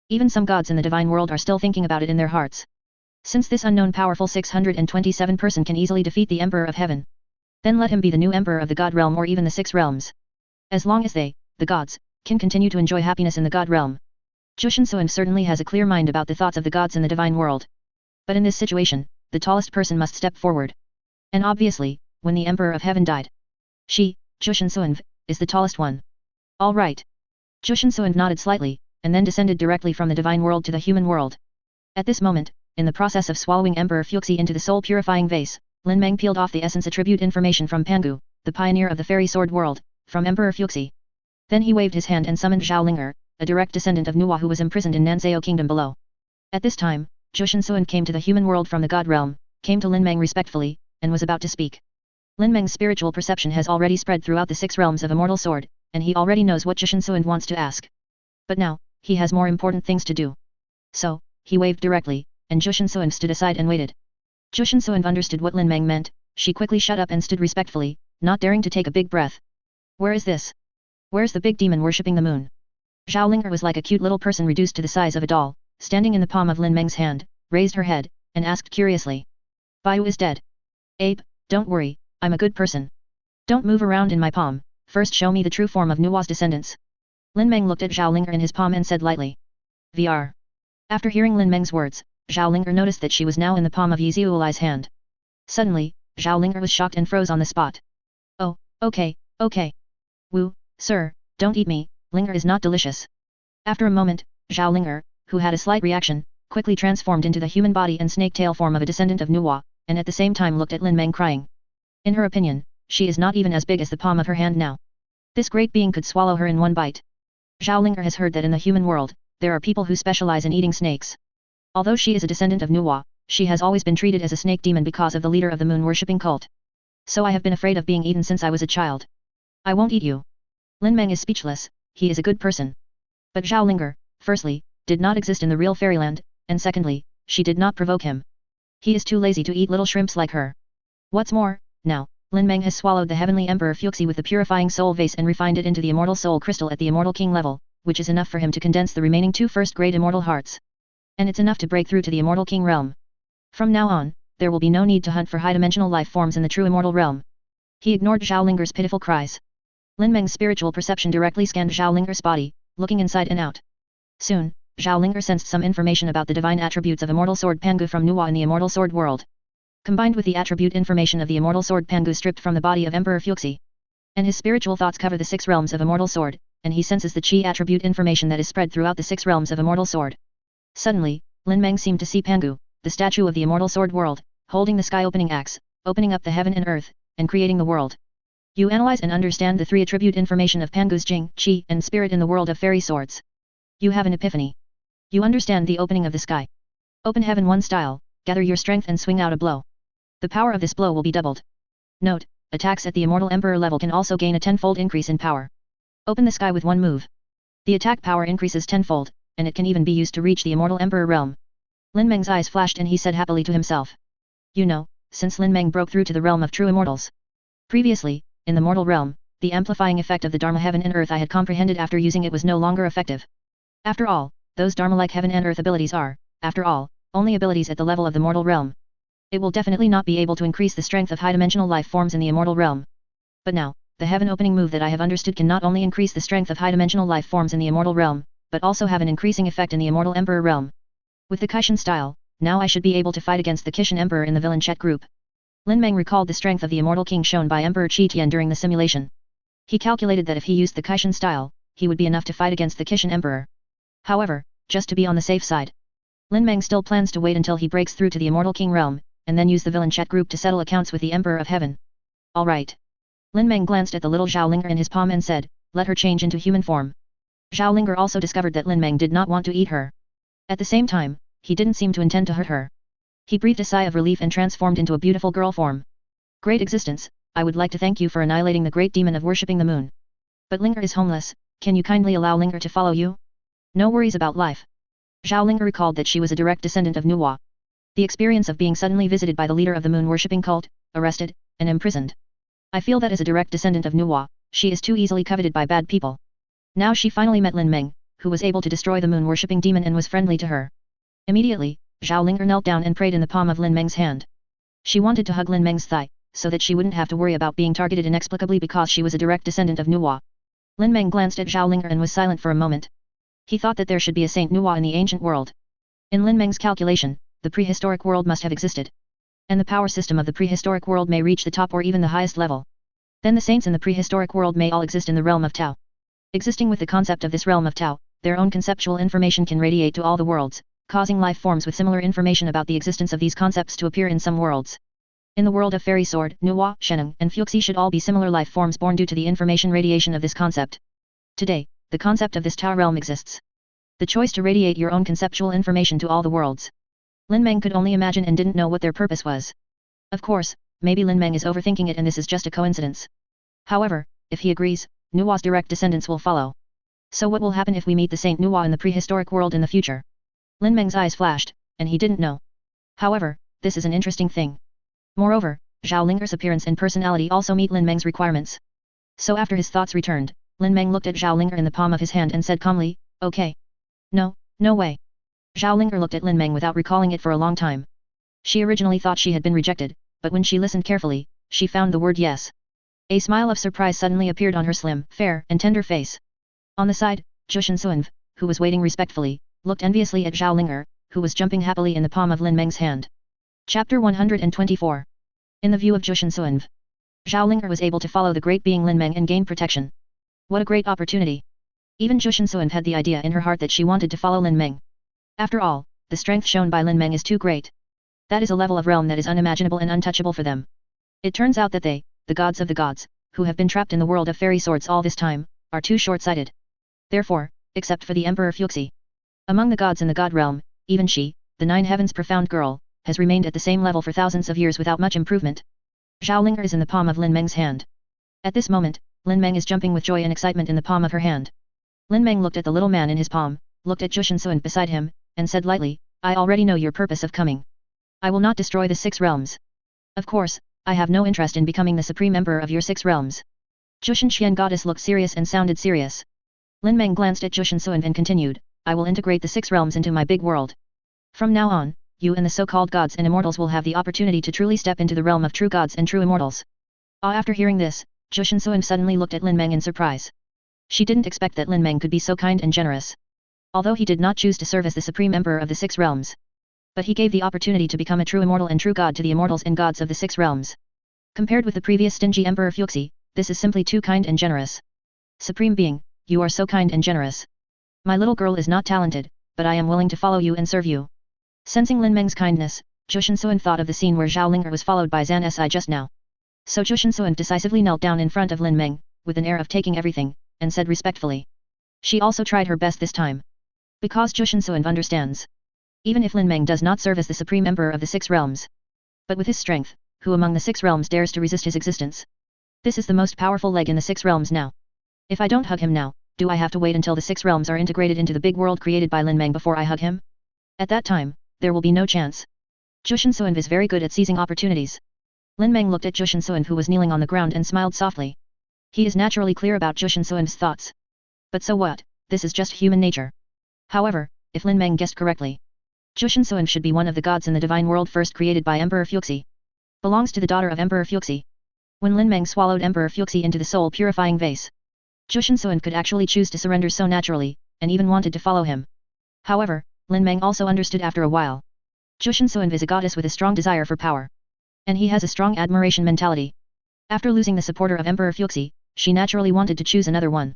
Even some gods in the Divine World are still thinking about it in their hearts. Since this unknown powerful 627 person can easily defeat the Emperor of Heaven, then let him be the new Emperor of the God Realm or even the 6 realms. As long as they, the gods, can continue to enjoy happiness in the God Realm. Jushin Suanv certainly has a clear mind about the thoughts of the gods in the Divine World. But in this situation, the tallest person must step forward. And obviously, when the Emperor of Heaven died, she, Jushin Suanv, is the tallest one. All right. Jushin Suanv nodded slightly, and then descended directly from the Divine World to the human world. At this moment, in the process of swallowing Emperor Fuxi into the soul-purifying vase, Lin Meng peeled off the essence attribute information from Pangu, the pioneer of the fairy sword world, from Emperor Fuxi. Then he waved his hand and summoned Zhao Linger, a direct descendant of Nuwa who was imprisoned in Nanzhao Kingdom below. At this time, Jushin Suanv came to the human world from the God Realm, came to Lin Meng respectfully, and was about to speak. Lin Meng's spiritual perception has already spread throughout the 6 realms of Immortal Sword, and he already knows what Jushin Suanv wants to ask. But now, he has more important things to do. So, he waved directly, and Jushin Suanv stood aside and waited. Jushin Suanv understood what Lin Meng meant, she quickly shut up and stood respectfully, not daring to take a big breath. Where is this? Where's the big demon worshipping the moon? Zhao Linger was like a cute little person reduced to the size of a doll, standing in the palm of Lin Meng's hand, raised her head, and asked curiously. Baiyu is dead. Abe, don't worry, I'm a good person. Don't move around in my palm, first show me the true form of Nuwa's descendants. Lin Meng looked at Zhao Linger in his palm and said lightly. VR. After hearing Lin Meng's words, Zhao Linger noticed that she was now in the palm of Yi Ziulai's hand. Suddenly, Zhao Linger was shocked and froze on the spot. Oh, okay. Wu, sir, don't eat me, Linger is not delicious. After a moment, Zhao Linger, who had a slight reaction, quickly transformed into the human body and snake tail form of a descendant of Nuwa, and at the same time looked at Lin Meng crying. In her opinion, she is not even as big as the palm of her hand now. This great being could swallow her in one bite. Zhao Linger has heard that in the human world, there are people who specialize in eating snakes. Although she is a descendant of Nuwa, she has always been treated as a snake demon because of the leader of the moon-worshipping cult. So I have been afraid of being eaten since I was a child. I won't eat you. Lin Meng is speechless, he is a good person. But Zhao Linger, firstly, did not exist in the real fairyland, and secondly, she did not provoke him. He is too lazy to eat little shrimps like her. What's more, now, Lin Meng has swallowed the heavenly Emperor Fuxi with the purifying soul vase and refined it into the immortal soul crystal at the Immortal King level, which is enough for him to condense the remaining 2 first-grade immortal hearts. And it's enough to break through to the Immortal King realm. From now on, there will be no need to hunt for high-dimensional life forms in the true immortal realm. He ignored Zhao Linger's pitiful cries. Lin Meng's spiritual perception directly scanned Zhao Linger's body, looking inside and out. Soon, Zhao Linger sensed some information about the divine attributes of Immortal Sword Pangu from Nuwa in the Immortal Sword world. combined with the attribute information of the immortal sword Pangu stripped from the body of Emperor Fuxi. And his spiritual thoughts cover the 6 realms of immortal sword, and he senses the chi attribute information that is spread throughout the 6 realms of immortal sword. Suddenly, Lin Meng seemed to see Pangu, the statue of the immortal sword world, holding the sky-opening axe, opening up the heaven and earth, and creating the world. You analyze and understand the 3 attribute information of Pangu's Jing, Qi, and spirit in the world of fairy swords. You have an epiphany. You understand the opening of the sky. Open heaven 1 style, gather your strength and swing out a blow. The power of this blow will be doubled. Note, attacks at the immortal emperor level can also gain a 10-fold increase in power. Open the sky with 1 move. The attack power increases 10-fold, and it can even be used to reach the immortal emperor realm. Lin Meng's eyes flashed and he said happily to himself. You know, since Lin Meng broke through to the realm of true immortals. Previously, in the mortal realm, the amplifying effect of the Dharma heaven and earth I had comprehended after using it was no longer effective. After all, those Dharma-like heaven and earth abilities are, after all, only abilities at the level of the mortal realm. It will definitely not be able to increase the strength of high-dimensional life forms in the immortal realm. But now, the heaven opening move that I have understood can not only increase the strength of high-dimensional life forms in the immortal realm, but also have an increasing effect in the immortal emperor realm. With the Kishin style, now I should be able to fight against the Kishin emperor in the villain chat group. Lin Meng recalled the strength of the immortal king shown by Emperor Qi Tian during the simulation. He calculated that if he used the Kishin style, he would be enough to fight against the Kishin emperor. However, just to be on the safe side, Lin Meng still plans to wait until he breaks through to the immortal king realm, and then use the villain chat group to settle accounts with the emperor of heaven. Alright. Lin Meng glanced at the little Zhao Linger in his palm and said, let her change into human form. Zhao Linger also discovered that Lin Meng did not want to eat her. At the same time, he didn't seem to intend to hurt her. He breathed a sigh of relief and transformed into a beautiful girl form. Great existence, I would like to thank you for annihilating the great demon of worshipping the moon. But Linger is homeless, can you kindly allow Linger to follow you? No worries about life. Zhao Linger recalled that she was a direct descendant of Nuwa. The experience of being suddenly visited by the leader of the moon worshipping cult, arrested, and imprisoned. I feel that as a direct descendant of Nuwa, she is too easily coveted by bad people. Now she finally met Lin Meng, who was able to destroy the moon worshipping demon and was friendly to her. Immediately, Zhao Linger knelt down and prayed in the palm of Lin Meng's hand. She wanted to hug Lin Meng's thigh, so that she wouldn't have to worry about being targeted inexplicably because she was a direct descendant of Nuwa. Lin Meng glanced at Zhao Linger and was silent for a moment. He thought that there should be a Saint Nuwa in the ancient world. In Lin Meng's calculation, the prehistoric world must have existed. And the power system of the prehistoric world may reach the top or even the highest level. Then the saints in the prehistoric world may all exist in the realm of Tao. Existing with the concept of this realm of Tao, their own conceptual information can radiate to all the worlds, causing life forms with similar information about the existence of these concepts to appear in some worlds. In the world of Fairy Sword, Nuwa, Sheneng, and Fuxi should all be similar life forms born due to the information radiation of this concept. Today, the concept of this Tao realm exists. The choice to radiate your own conceptual information to all the worlds. Lin Meng could only imagine and didn't know what their purpose was. Of course, maybe Lin Meng is overthinking it and this is just a coincidence. However, if he agrees, Nuwa's direct descendants will follow. So what will happen if we meet the Saint Nuwa in the prehistoric world in the future? Lin Meng's eyes flashed, and he didn't know. However, this is an interesting thing. Moreover, Zhao Linger's appearance and personality also meet Lin Meng's requirements. So after his thoughts returned, Lin Meng looked at Zhao Linger in the palm of his hand and said calmly, okay. No, no way. Zhao Linger looked at Lin Meng without recalling it for a long time. She originally thought she had been rejected, but when she listened carefully, she found the word yes. A smile of surprise suddenly appeared on her slim, fair, and tender face. On the side, Jushin Suanv, who was waiting respectfully, looked enviously at Zhao Linger, who was jumping happily in the palm of Lin Meng's hand. Chapter 124. In the view of Jushin Suanv, Zhao Linger was able to follow the great being Lin Meng and gain protection. What a great opportunity! Even Jushin Suanv had the idea in her heart that she wanted to follow Lin Meng. After all, the strength shown by Lin Meng is too great. That is a level of realm that is unimaginable and untouchable for them. It turns out that they, the gods of the gods, who have been trapped in the world of fairy swords all this time, are too short-sighted. Therefore, except for the Emperor Fuxi, among the gods in the god realm, even she, the 9 heavens profound girl, has remained at the same level for thousands of years without much improvement. Zhao Linger is in the palm of Lin Meng's hand. At this moment, Lin Meng is jumping with joy and excitement in the palm of her hand. Lin Meng looked at the little man in his palm, looked at Jushin Suanv beside him, and said lightly, I already know your purpose of coming. I will not destroy the 6 realms. Of course, I have no interest in becoming the supreme emperor of your 6 realms. Jushin Qian goddess looked serious and sounded serious. Lin Meng glanced at Jushin Suanv and continued, I will integrate the 6 realms into my big world. From now on, you and the so-called gods and immortals will have the opportunity to truly step into the realm of true gods and true immortals. After hearing this, Jushin Suanv suddenly looked at Lin Meng in surprise. She didn't expect that Lin Meng could be so kind and generous. Although he did not choose to serve as the supreme emperor of the 6 realms, But he gave the opportunity to become a true immortal and true god to the immortals and gods of the 6 realms. Compared with the previous stingy Emperor Fuxi, this is simply too kind and generous. Supreme Being, you are so kind and generous. My little girl is not talented, but I am willing to follow you and serve you. Sensing Lin Meng's kindness, Zhu Shensuan thought of the scene where Zhao Ling'er was followed by Zan Si just now. So Zhu Shensuan decisively knelt down in front of Lin Meng, with an air of taking everything, and said respectfully. She also tried her best this time. Because Zhu Shensuan understands. Even if Lin Meng does not serve as the supreme emperor of the 6 realms. But with his strength, who among the 6 realms dares to resist his existence? This is the most powerful leg in the 6 realms now. If I don't hug him now, do I have to wait until the 6 realms are integrated into the big world created by Lin Meng before I hug him? At that time, there will be no chance. Zhu Shensuan is very good at seizing opportunities. Lin Meng looked at Zhu Shensuan who was kneeling on the ground and smiled softly. He is naturally clear about Zhu Shensuan's thoughts. But so what, this is just human nature. However, if Lin Meng guessed correctly, Zhu Shensuan should be one of the gods in the divine world first created by Emperor Fuxi. Belongs to the daughter of Emperor Fuxi. When Lin Meng swallowed Emperor Fuxi into the soul purifying vase, Zhu Shensuan could actually choose to surrender so naturally, and even wanted to follow him. However, Lin Meng also understood after a while. Zhu Shensuan is a goddess with a strong desire for power. And he has a strong admiration mentality. After losing the supporter of Emperor Fuxi, she naturally wanted to choose another one.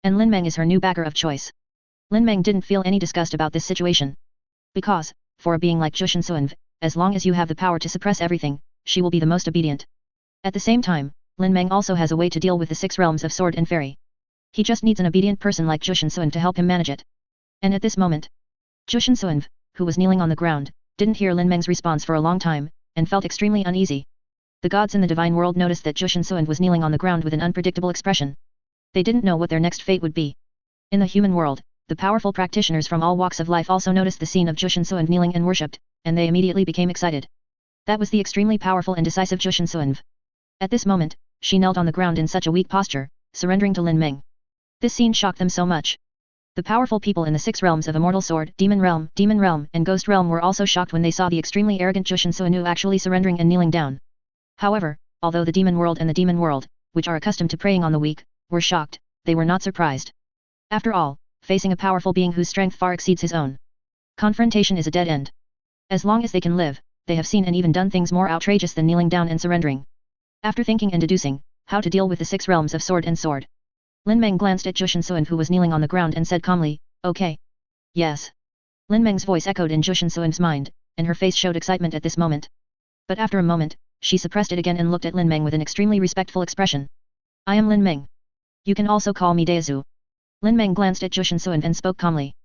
And Lin Meng is her new backer of choice. Lin Meng didn't feel any disgust about this situation. Because, for a being like Zhu Shensuan, as long as you have the power to suppress everything, she will be the most obedient. At the same time, Lin Meng also has a way to deal with the 6 realms of sword and fairy. He just needs an obedient person like Zhu Shensuan to help him manage it. And at this moment, Zhu Shensuan, who was kneeling on the ground, didn't hear Lin Meng's response for a long time, and felt extremely uneasy. The gods in the divine world noticed that Zhu Shensuan was kneeling on the ground with an unpredictable expression. They didn't know what their next fate would be. In the human world, the powerful practitioners from all walks of life also noticed the scene of Zhu Shensuan kneeling and worshipped, and they immediately became excited. That was the extremely powerful and decisive Zhu Shensuan. At this moment, she knelt on the ground in such a weak posture, surrendering to Lin Meng. This scene shocked them so much. The powerful people in the 6 realms of Immortal Sword, Demon Realm, and Ghost Realm were also shocked when they saw the extremely arrogant Zhu Shensuan actually surrendering and kneeling down. However, although the Demon World and the Demon World, which are accustomed to preying on the weak, were shocked, they were not surprised. After all, facing a powerful being whose strength far exceeds his own, confrontation is a dead end. As long as they can live, they have seen and even done things more outrageous than kneeling down and surrendering. After thinking and deducing how to deal with the 6 realms of sword and sword, Lin Meng glanced at Zhu Shensuan who was kneeling on the ground and said calmly, "Okay. Yes." Lin Meng's voice echoed in Zhu Shensuan's mind, and her face showed excitement at this moment. But after a moment, she suppressed it again and looked at Lin Meng with an extremely respectful expression. "I am Lin Meng. You can also call me Daezu." Lin Meng glanced at Zhu Shensuan and spoke calmly.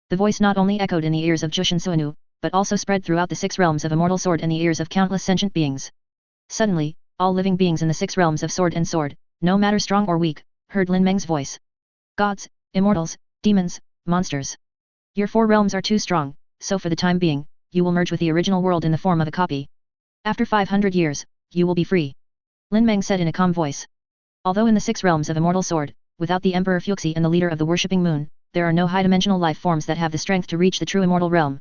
The voice not only echoed in the ears of Zhu Shensuan, but also spread throughout the 6 realms of Immortal Sword and the ears of countless sentient beings. Suddenly, all living beings in the 6 realms of sword and sword, no matter strong or weak, heard Lin Meng's voice. "Gods, immortals, demons, monsters. Your 4 realms are too strong, so for the time being, you will merge with the original world in the form of a copy. After 500 years, you will be free." Lin Meng said in a calm voice. Although in the 6 realms of Immortal Sword, without the Emperor Fuxi and the leader of the worshipping moon, there are no high-dimensional life forms that have the strength to reach the true immortal realm.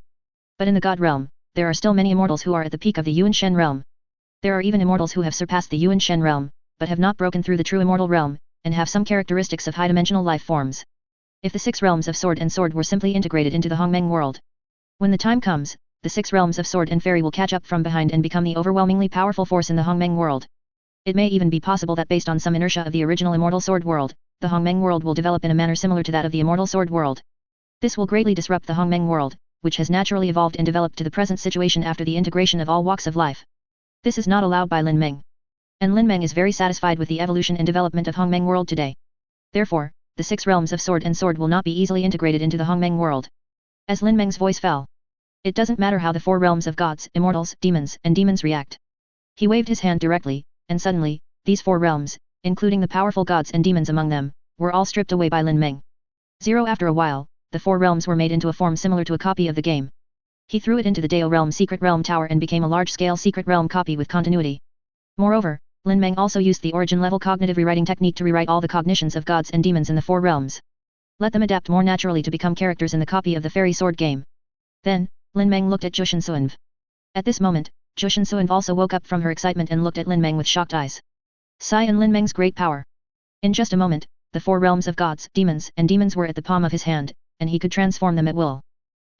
But in the God realm, there are still many immortals who are at the peak of the Yuan Shen realm. There are even immortals who have surpassed the Yuan Shen realm, but have not broken through the true immortal realm, and have some characteristics of high-dimensional life forms. If the 6 realms of sword and sword were simply integrated into the Hongmeng world, when the time comes, the 6 realms of sword and fairy will catch up from behind and become the overwhelmingly powerful force in the Hongmeng world. It may even be possible that based on some inertia of the original Immortal Sword world, the Hongmeng world will develop in a manner similar to that of the Immortal Sword world. This will greatly disrupt the Hongmeng world, which has naturally evolved and developed to the present situation after the integration of all walks of life. This is not allowed by Lin Meng. And Lin Meng is very satisfied with the evolution and development of Hongmeng world today. Therefore, the 6 realms of sword and sword will not be easily integrated into the Hongmeng world. As Lin Meng's voice fell, it doesn't matter how the 4 realms of gods, immortals, and demons react. He waved his hand directly, and suddenly, these 4 realms, including the powerful gods and demons among them, were all stripped away by Lin Meng. After a while, the 4 realms were made into a form similar to a copy of the game. He threw it into the Dao Realm Secret Realm Tower and became a large-scale Secret Realm copy with continuity. Moreover, Lin Meng also used the origin-level cognitive rewriting technique to rewrite all the cognitions of gods and demons in the 4 realms. Let them adapt more naturally to become characters in the copy of the fairy sword game. Then, Lin Meng looked at Zhu Shensuan. At this moment, Zhu Shensuan also woke up from her excitement and looked at Lin Meng with shocked eyes. Sigh and Lin Meng's great power. In just a moment, the 4 realms of gods, and demons were at the palm of his hand, and he could transform them at will.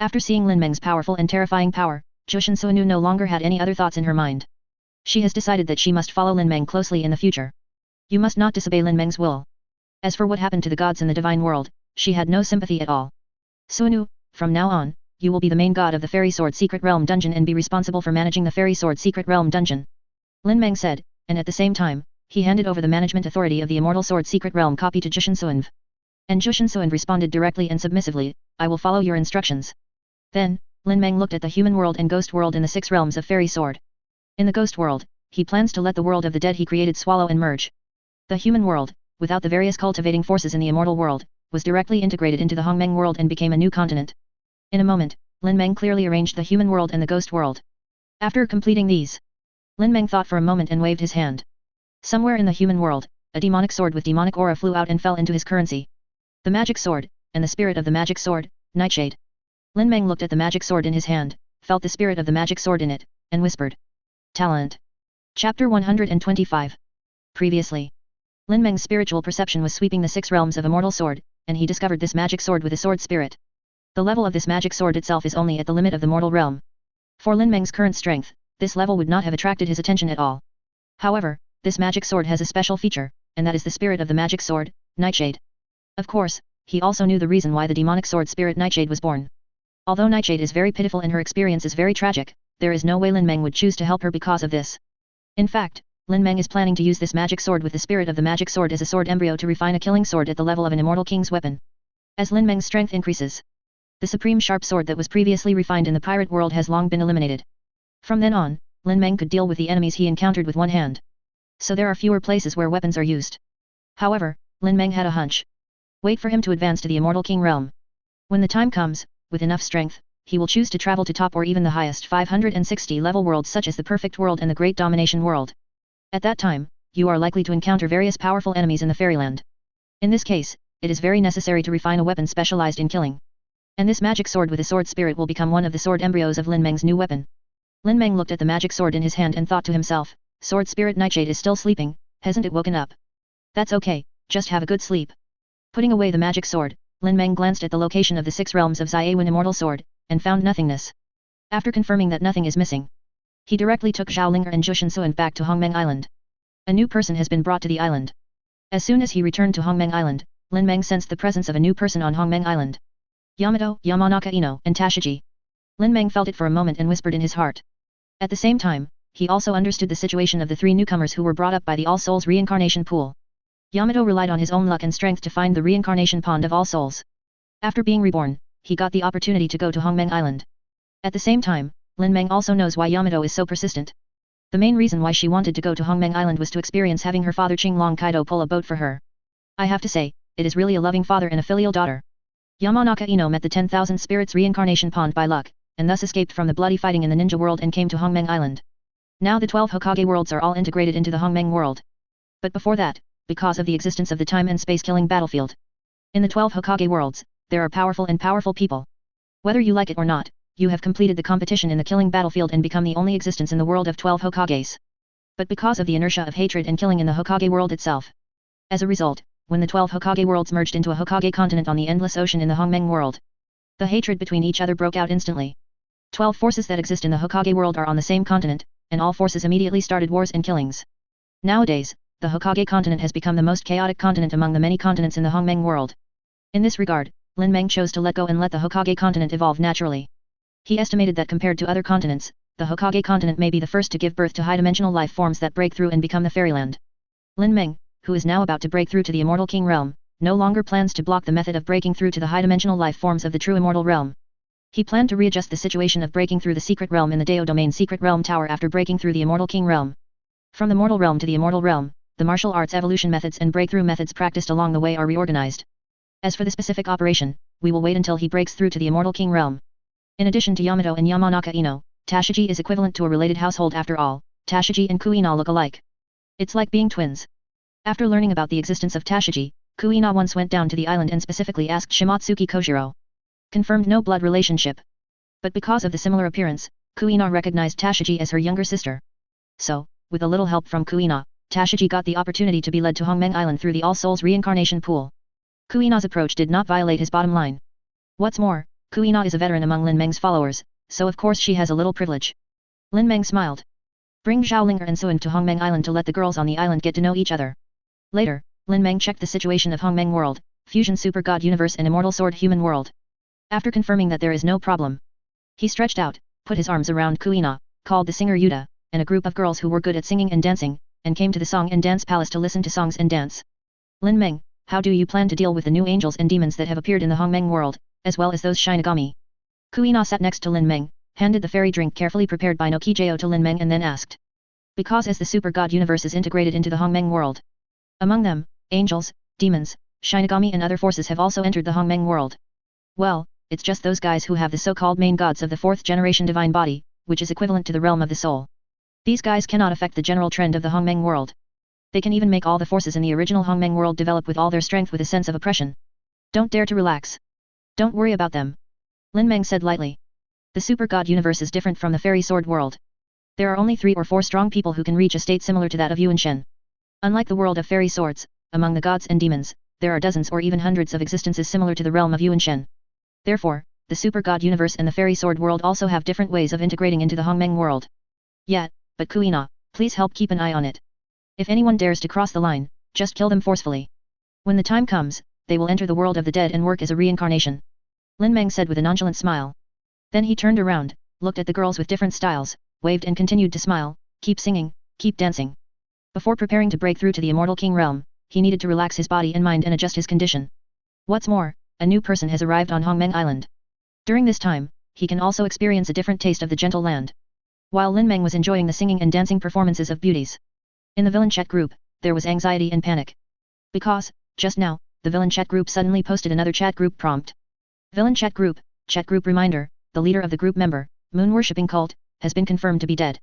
After seeing Lin Meng's powerful and terrifying power, Jushin Suinu no longer had any other thoughts in her mind. She has decided that she must follow Lin Meng closely in the future. You must not disobey Lin Meng's will. As for what happened to the gods in the divine world, she had no sympathy at all. Suinu, from now on, you will be the main god of the Fairy Sword Secret Realm Dungeon and be responsible for managing the Fairy Sword Secret Realm Dungeon. Lin Meng said, and at the same time, he handed over the management authority of the Immortal Sword Secret Realm copy to Jushin Suinv. And Jushin Suinv responded directly and submissively, I will follow your instructions. Then, Lin Meng looked at the human world and ghost world in the 6 realms of Fairy Sword. In the ghost world, he plans to let the world of the dead he created swallow and merge. The human world, without the various cultivating forces in the immortal world, was directly integrated into the Hongmeng world and became a new continent. In a moment, Lin Meng clearly arranged the human world and the ghost world. After completing these, Lin Meng thought for a moment and waved his hand. Somewhere in the human world, a demonic sword with demonic aura flew out and fell into his currency. The magic sword, and the spirit of the magic sword, Nightshade. Lin Meng looked at the magic sword in his hand, felt the spirit of the magic sword in it, and whispered. Talent. Chapter 125. Previously, Lin Meng's spiritual perception was sweeping the 6 realms of Immortal Sword, and he discovered this magic sword with a sword spirit. The level of this magic sword itself is only at the limit of the mortal realm. For Lin Meng's current strength, this level would not have attracted his attention at all. However, this magic sword has a special feature, and that is the spirit of the magic sword, Nightshade. Of course, he also knew the reason why the demonic sword spirit Nightshade was born. Although Nightshade is very pitiful and her experience is very tragic, there is no way Lin Meng would choose to help her because of this. In fact, Lin Meng is planning to use this magic sword with the spirit of the magic sword as a sword embryo to refine a killing sword at the level of an immortal king's weapon. As Lin Meng's strength increases, the supreme sharp sword that was previously refined in the pirate world has long been eliminated. From then on, Lin Meng could deal with the enemies he encountered with one hand. So there are fewer places where weapons are used. However, Lin Meng had a hunch. Wait for him to advance to the immortal king realm. When the time comes, with enough strength, he will choose to travel to top or even the highest 560 level worlds such as the perfect world and the great domination world. At that time, you are likely to encounter various powerful enemies in the fairyland. In this case, it is very necessary to refine a weapon specialized in killing. And this magic sword with a sword spirit will become one of the sword embryos of Lin Meng's new weapon. Lin Meng looked at the magic sword in his hand and thought to himself, sword spirit Nightshade is still sleeping, hasn't it woken up? That's okay, just have a good sleep. Putting away the magic sword, Lin Meng glanced at the location of the 6 realms of Xiawen Immortal Sword, and found nothingness. After confirming that nothing is missing, he directly took Zhao Linger and Jushin Suinv back to Hongmeng Island. A new person has been brought to the island. As soon as he returned to Hongmeng Island, Lin Meng sensed the presence of a new person on Hongmeng Island. Yamato, Yamanaka Ino, and Tashiji. Lin Meng felt it for a moment and whispered in his heart. At the same time, he also understood the situation of the 3 newcomers who were brought up by the All Souls reincarnation pool. Yamato relied on his own luck and strength to find the reincarnation pond of All Souls. After being reborn, he got the opportunity to go to Hongmeng Island. At the same time, Lin Meng also knows why Yamato is so persistent. The main reason why she wanted to go to Hongmeng Island was to experience having her father Qinglong Kaido pull a boat for her. I have to say, it is really a loving father and a filial daughter. Yamanaka Ino met the 10,000 spirits reincarnation pond by luck, and thus escaped from the bloody fighting in the ninja world and came to Hongmeng Island. Now the 12 Hokage worlds are all integrated into the Hongmeng world. But before that, because of the existence of the time and space killing battlefield. In the 12 Hokage worlds, there are powerful people. Whether you like it or not, you have completed the competition in the killing battlefield and become the only existence in the world of 12 Hokages. But because of the inertia of hatred and killing in the Hokage world itself. As a result, when the 12 Hokage worlds merged into a Hokage continent on the endless ocean in the Hongmeng world, the hatred between each other broke out instantly. 12 forces that exist in the Hokage world are on the same continent, and all forces immediately started wars and killings. Nowadays, the Hokage continent has become the most chaotic continent among the many continents in the Hongmeng world. In this regard, Lin Meng chose to let go and let the Hokage continent evolve naturally. He estimated that compared to other continents, the Hokage continent may be the first to give birth to high-dimensional life forms that break through and become the fairyland. Lin Meng, who is now about to break through to the Immortal King realm, no longer plans to block the method of breaking through to the high-dimensional life forms of the true Immortal realm. He planned to readjust the situation of breaking through the secret realm in the Dao Domain Secret Realm Tower after breaking through the Immortal King realm. From the mortal realm to the Immortal realm, the martial arts evolution methods and breakthrough methods practiced along the way are reorganized. As for the specific operation, we will wait until he breaks through to the Immortal King realm. In addition to Yamato and Yamanaka Ino, Tashiji is equivalent to a related household after all. Tashiji and Kuina look alike. It's like being twins. After learning about the existence of Tashiji, Kuina once went down to the island and specifically asked Shimotsuki Kojiro. Confirmed no blood relationship. But because of the similar appearance, Kuina recognized Tashiji as her younger sister. So, with a little help from Kuina, Tashiji got the opportunity to be led to Hongmeng Island through the All Souls reincarnation pool. Kuina's approach did not violate his bottom line. What's more, Kuina is a veteran among Lin Meng's followers, so of course she has a little privilege. Lin Meng smiled. Bring Zhaolinger and Suing to Hongmeng Island to let the girls on the island get to know each other. Later, Lin Meng checked the situation of Hongmeng World, Fusion Super God Universe and Immortal Sword Human World. After confirming that there is no problem, he stretched out, put his arms around Kuina, called the singer Yuta, and a group of girls who were good at singing and dancing, and came to the Song and Dance Palace to listen to songs and dance. Lin Meng, how do you plan to deal with the new angels and demons that have appeared in the Hongmeng world, as well as those Shinigami? Kuina sat next to Lin Meng, handed the fairy drink carefully prepared by Nokijao to Lin Meng and then asked. Because as the Super God Universe is integrated into the Hongmeng world. Among them, angels, demons, Shinigami and other forces have also entered the Hongmeng world. Well, it's just those guys who have the so-called main gods of the 4th generation divine body, which is equivalent to the realm of the soul. These guys cannot affect the general trend of the Hongmeng world. They can even make all the forces in the original Hongmeng world develop with all their strength with a sense of oppression. Don't dare to relax. Don't worry about them. Lin Meng said lightly. The Super God Universe is different from the Fairy Sword world. There are only 3 or 4 strong people who can reach a state similar to that of Yuan Shen. Unlike the world of fairy swords, among the gods and demons, there are dozens or even hundreds of existences similar to the realm of Yuan Shen. Therefore, the Super God Universe and the Fairy Sword world also have different ways of integrating into the Hongmeng world. Yet, but Kuina, please help keep an eye on it. If anyone dares to cross the line, just kill them forcefully. When the time comes, they will enter the world of the dead and work as a reincarnation. Lin Meng said with a nonchalant smile. Then he turned around, looked at the girls with different styles, waved and continued to smile, keep singing, keep dancing. Before preparing to break through to the Immortal King realm, he needed to relax his body and mind and adjust his condition. What's more, a new person has arrived on Hongmeng Island. During this time, he can also experience a different taste of the gentle land. While Lin Meng was enjoying the singing and dancing performances of beauties. In the villain chat group, there was anxiety and panic. Because, just now, the villain chat group suddenly posted another chat group prompt. Villain chat group reminder, the leader of the group member, moon worshipping cult, has been confirmed to be dead.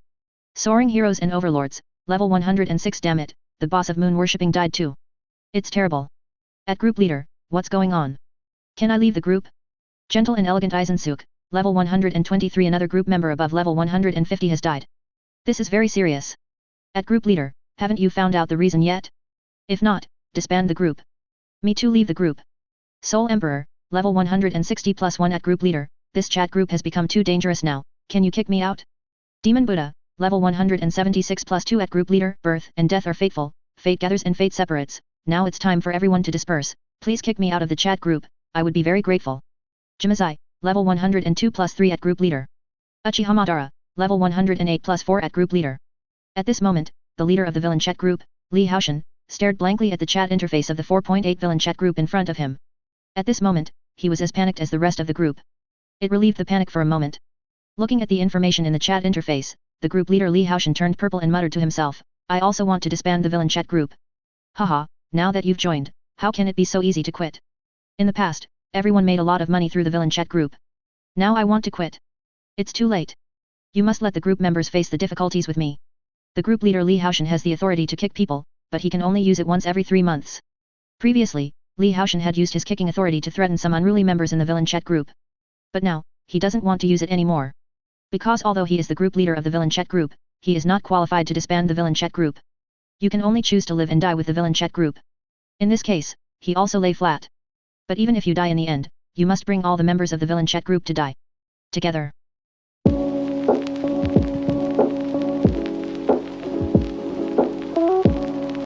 Soaring heroes and overlords, level 106 damn it, the boss of moon worshipping died too. It's terrible. At group leader, what's going on? Can I leave the group? Gentle and elegant Aizen-suk, level 123 another group member above level 150 has died. This is very serious. At group leader, haven't you found out the reason yet? If not, disband the group. Me too leave the group. Soul Emperor, level 160 plus 1 at group leader, this chat group has become too dangerous now, can you kick me out? Demon Buddha, level 176 plus 2 at group leader, birth and death are fateful, fate gathers and fate separates, now it's time for everyone to disperse, please kick me out of the chat group, I would be very grateful. Jimazai, level 102 plus 3 at group leader. Uchiha Madara, level 108 plus 4 at group leader. At this moment, the leader of the villain chat group, Li Haoshan, stared blankly at the chat interface of the 4.8 villain chat group in front of him. At this moment, he was as panicked as the rest of the group. It relieved the panic for a moment. Looking at the information in the chat interface, the group leader Li Haoshan turned purple and muttered to himself, I also want to disband the villain chat group. Haha, now that you've joined, how can it be so easy to quit? In the past, everyone made a lot of money through the villain chat group. Now I want to quit. It's too late. You must let the group members face the difficulties with me. The group leader Li Haoshan has the authority to kick people, but he can only use it once every 3 months. Previously, Li Haoshan had used his kicking authority to threaten some unruly members in the villain chat group. But now, he doesn't want to use it anymore. Because although he is the group leader of the villain chat group, he is not qualified to disband the villain chat group. You can only choose to live and die with the villain chat group. In this case, he also lay flat. But even if you die in the end, you must bring all the members of the villain chat group to die together.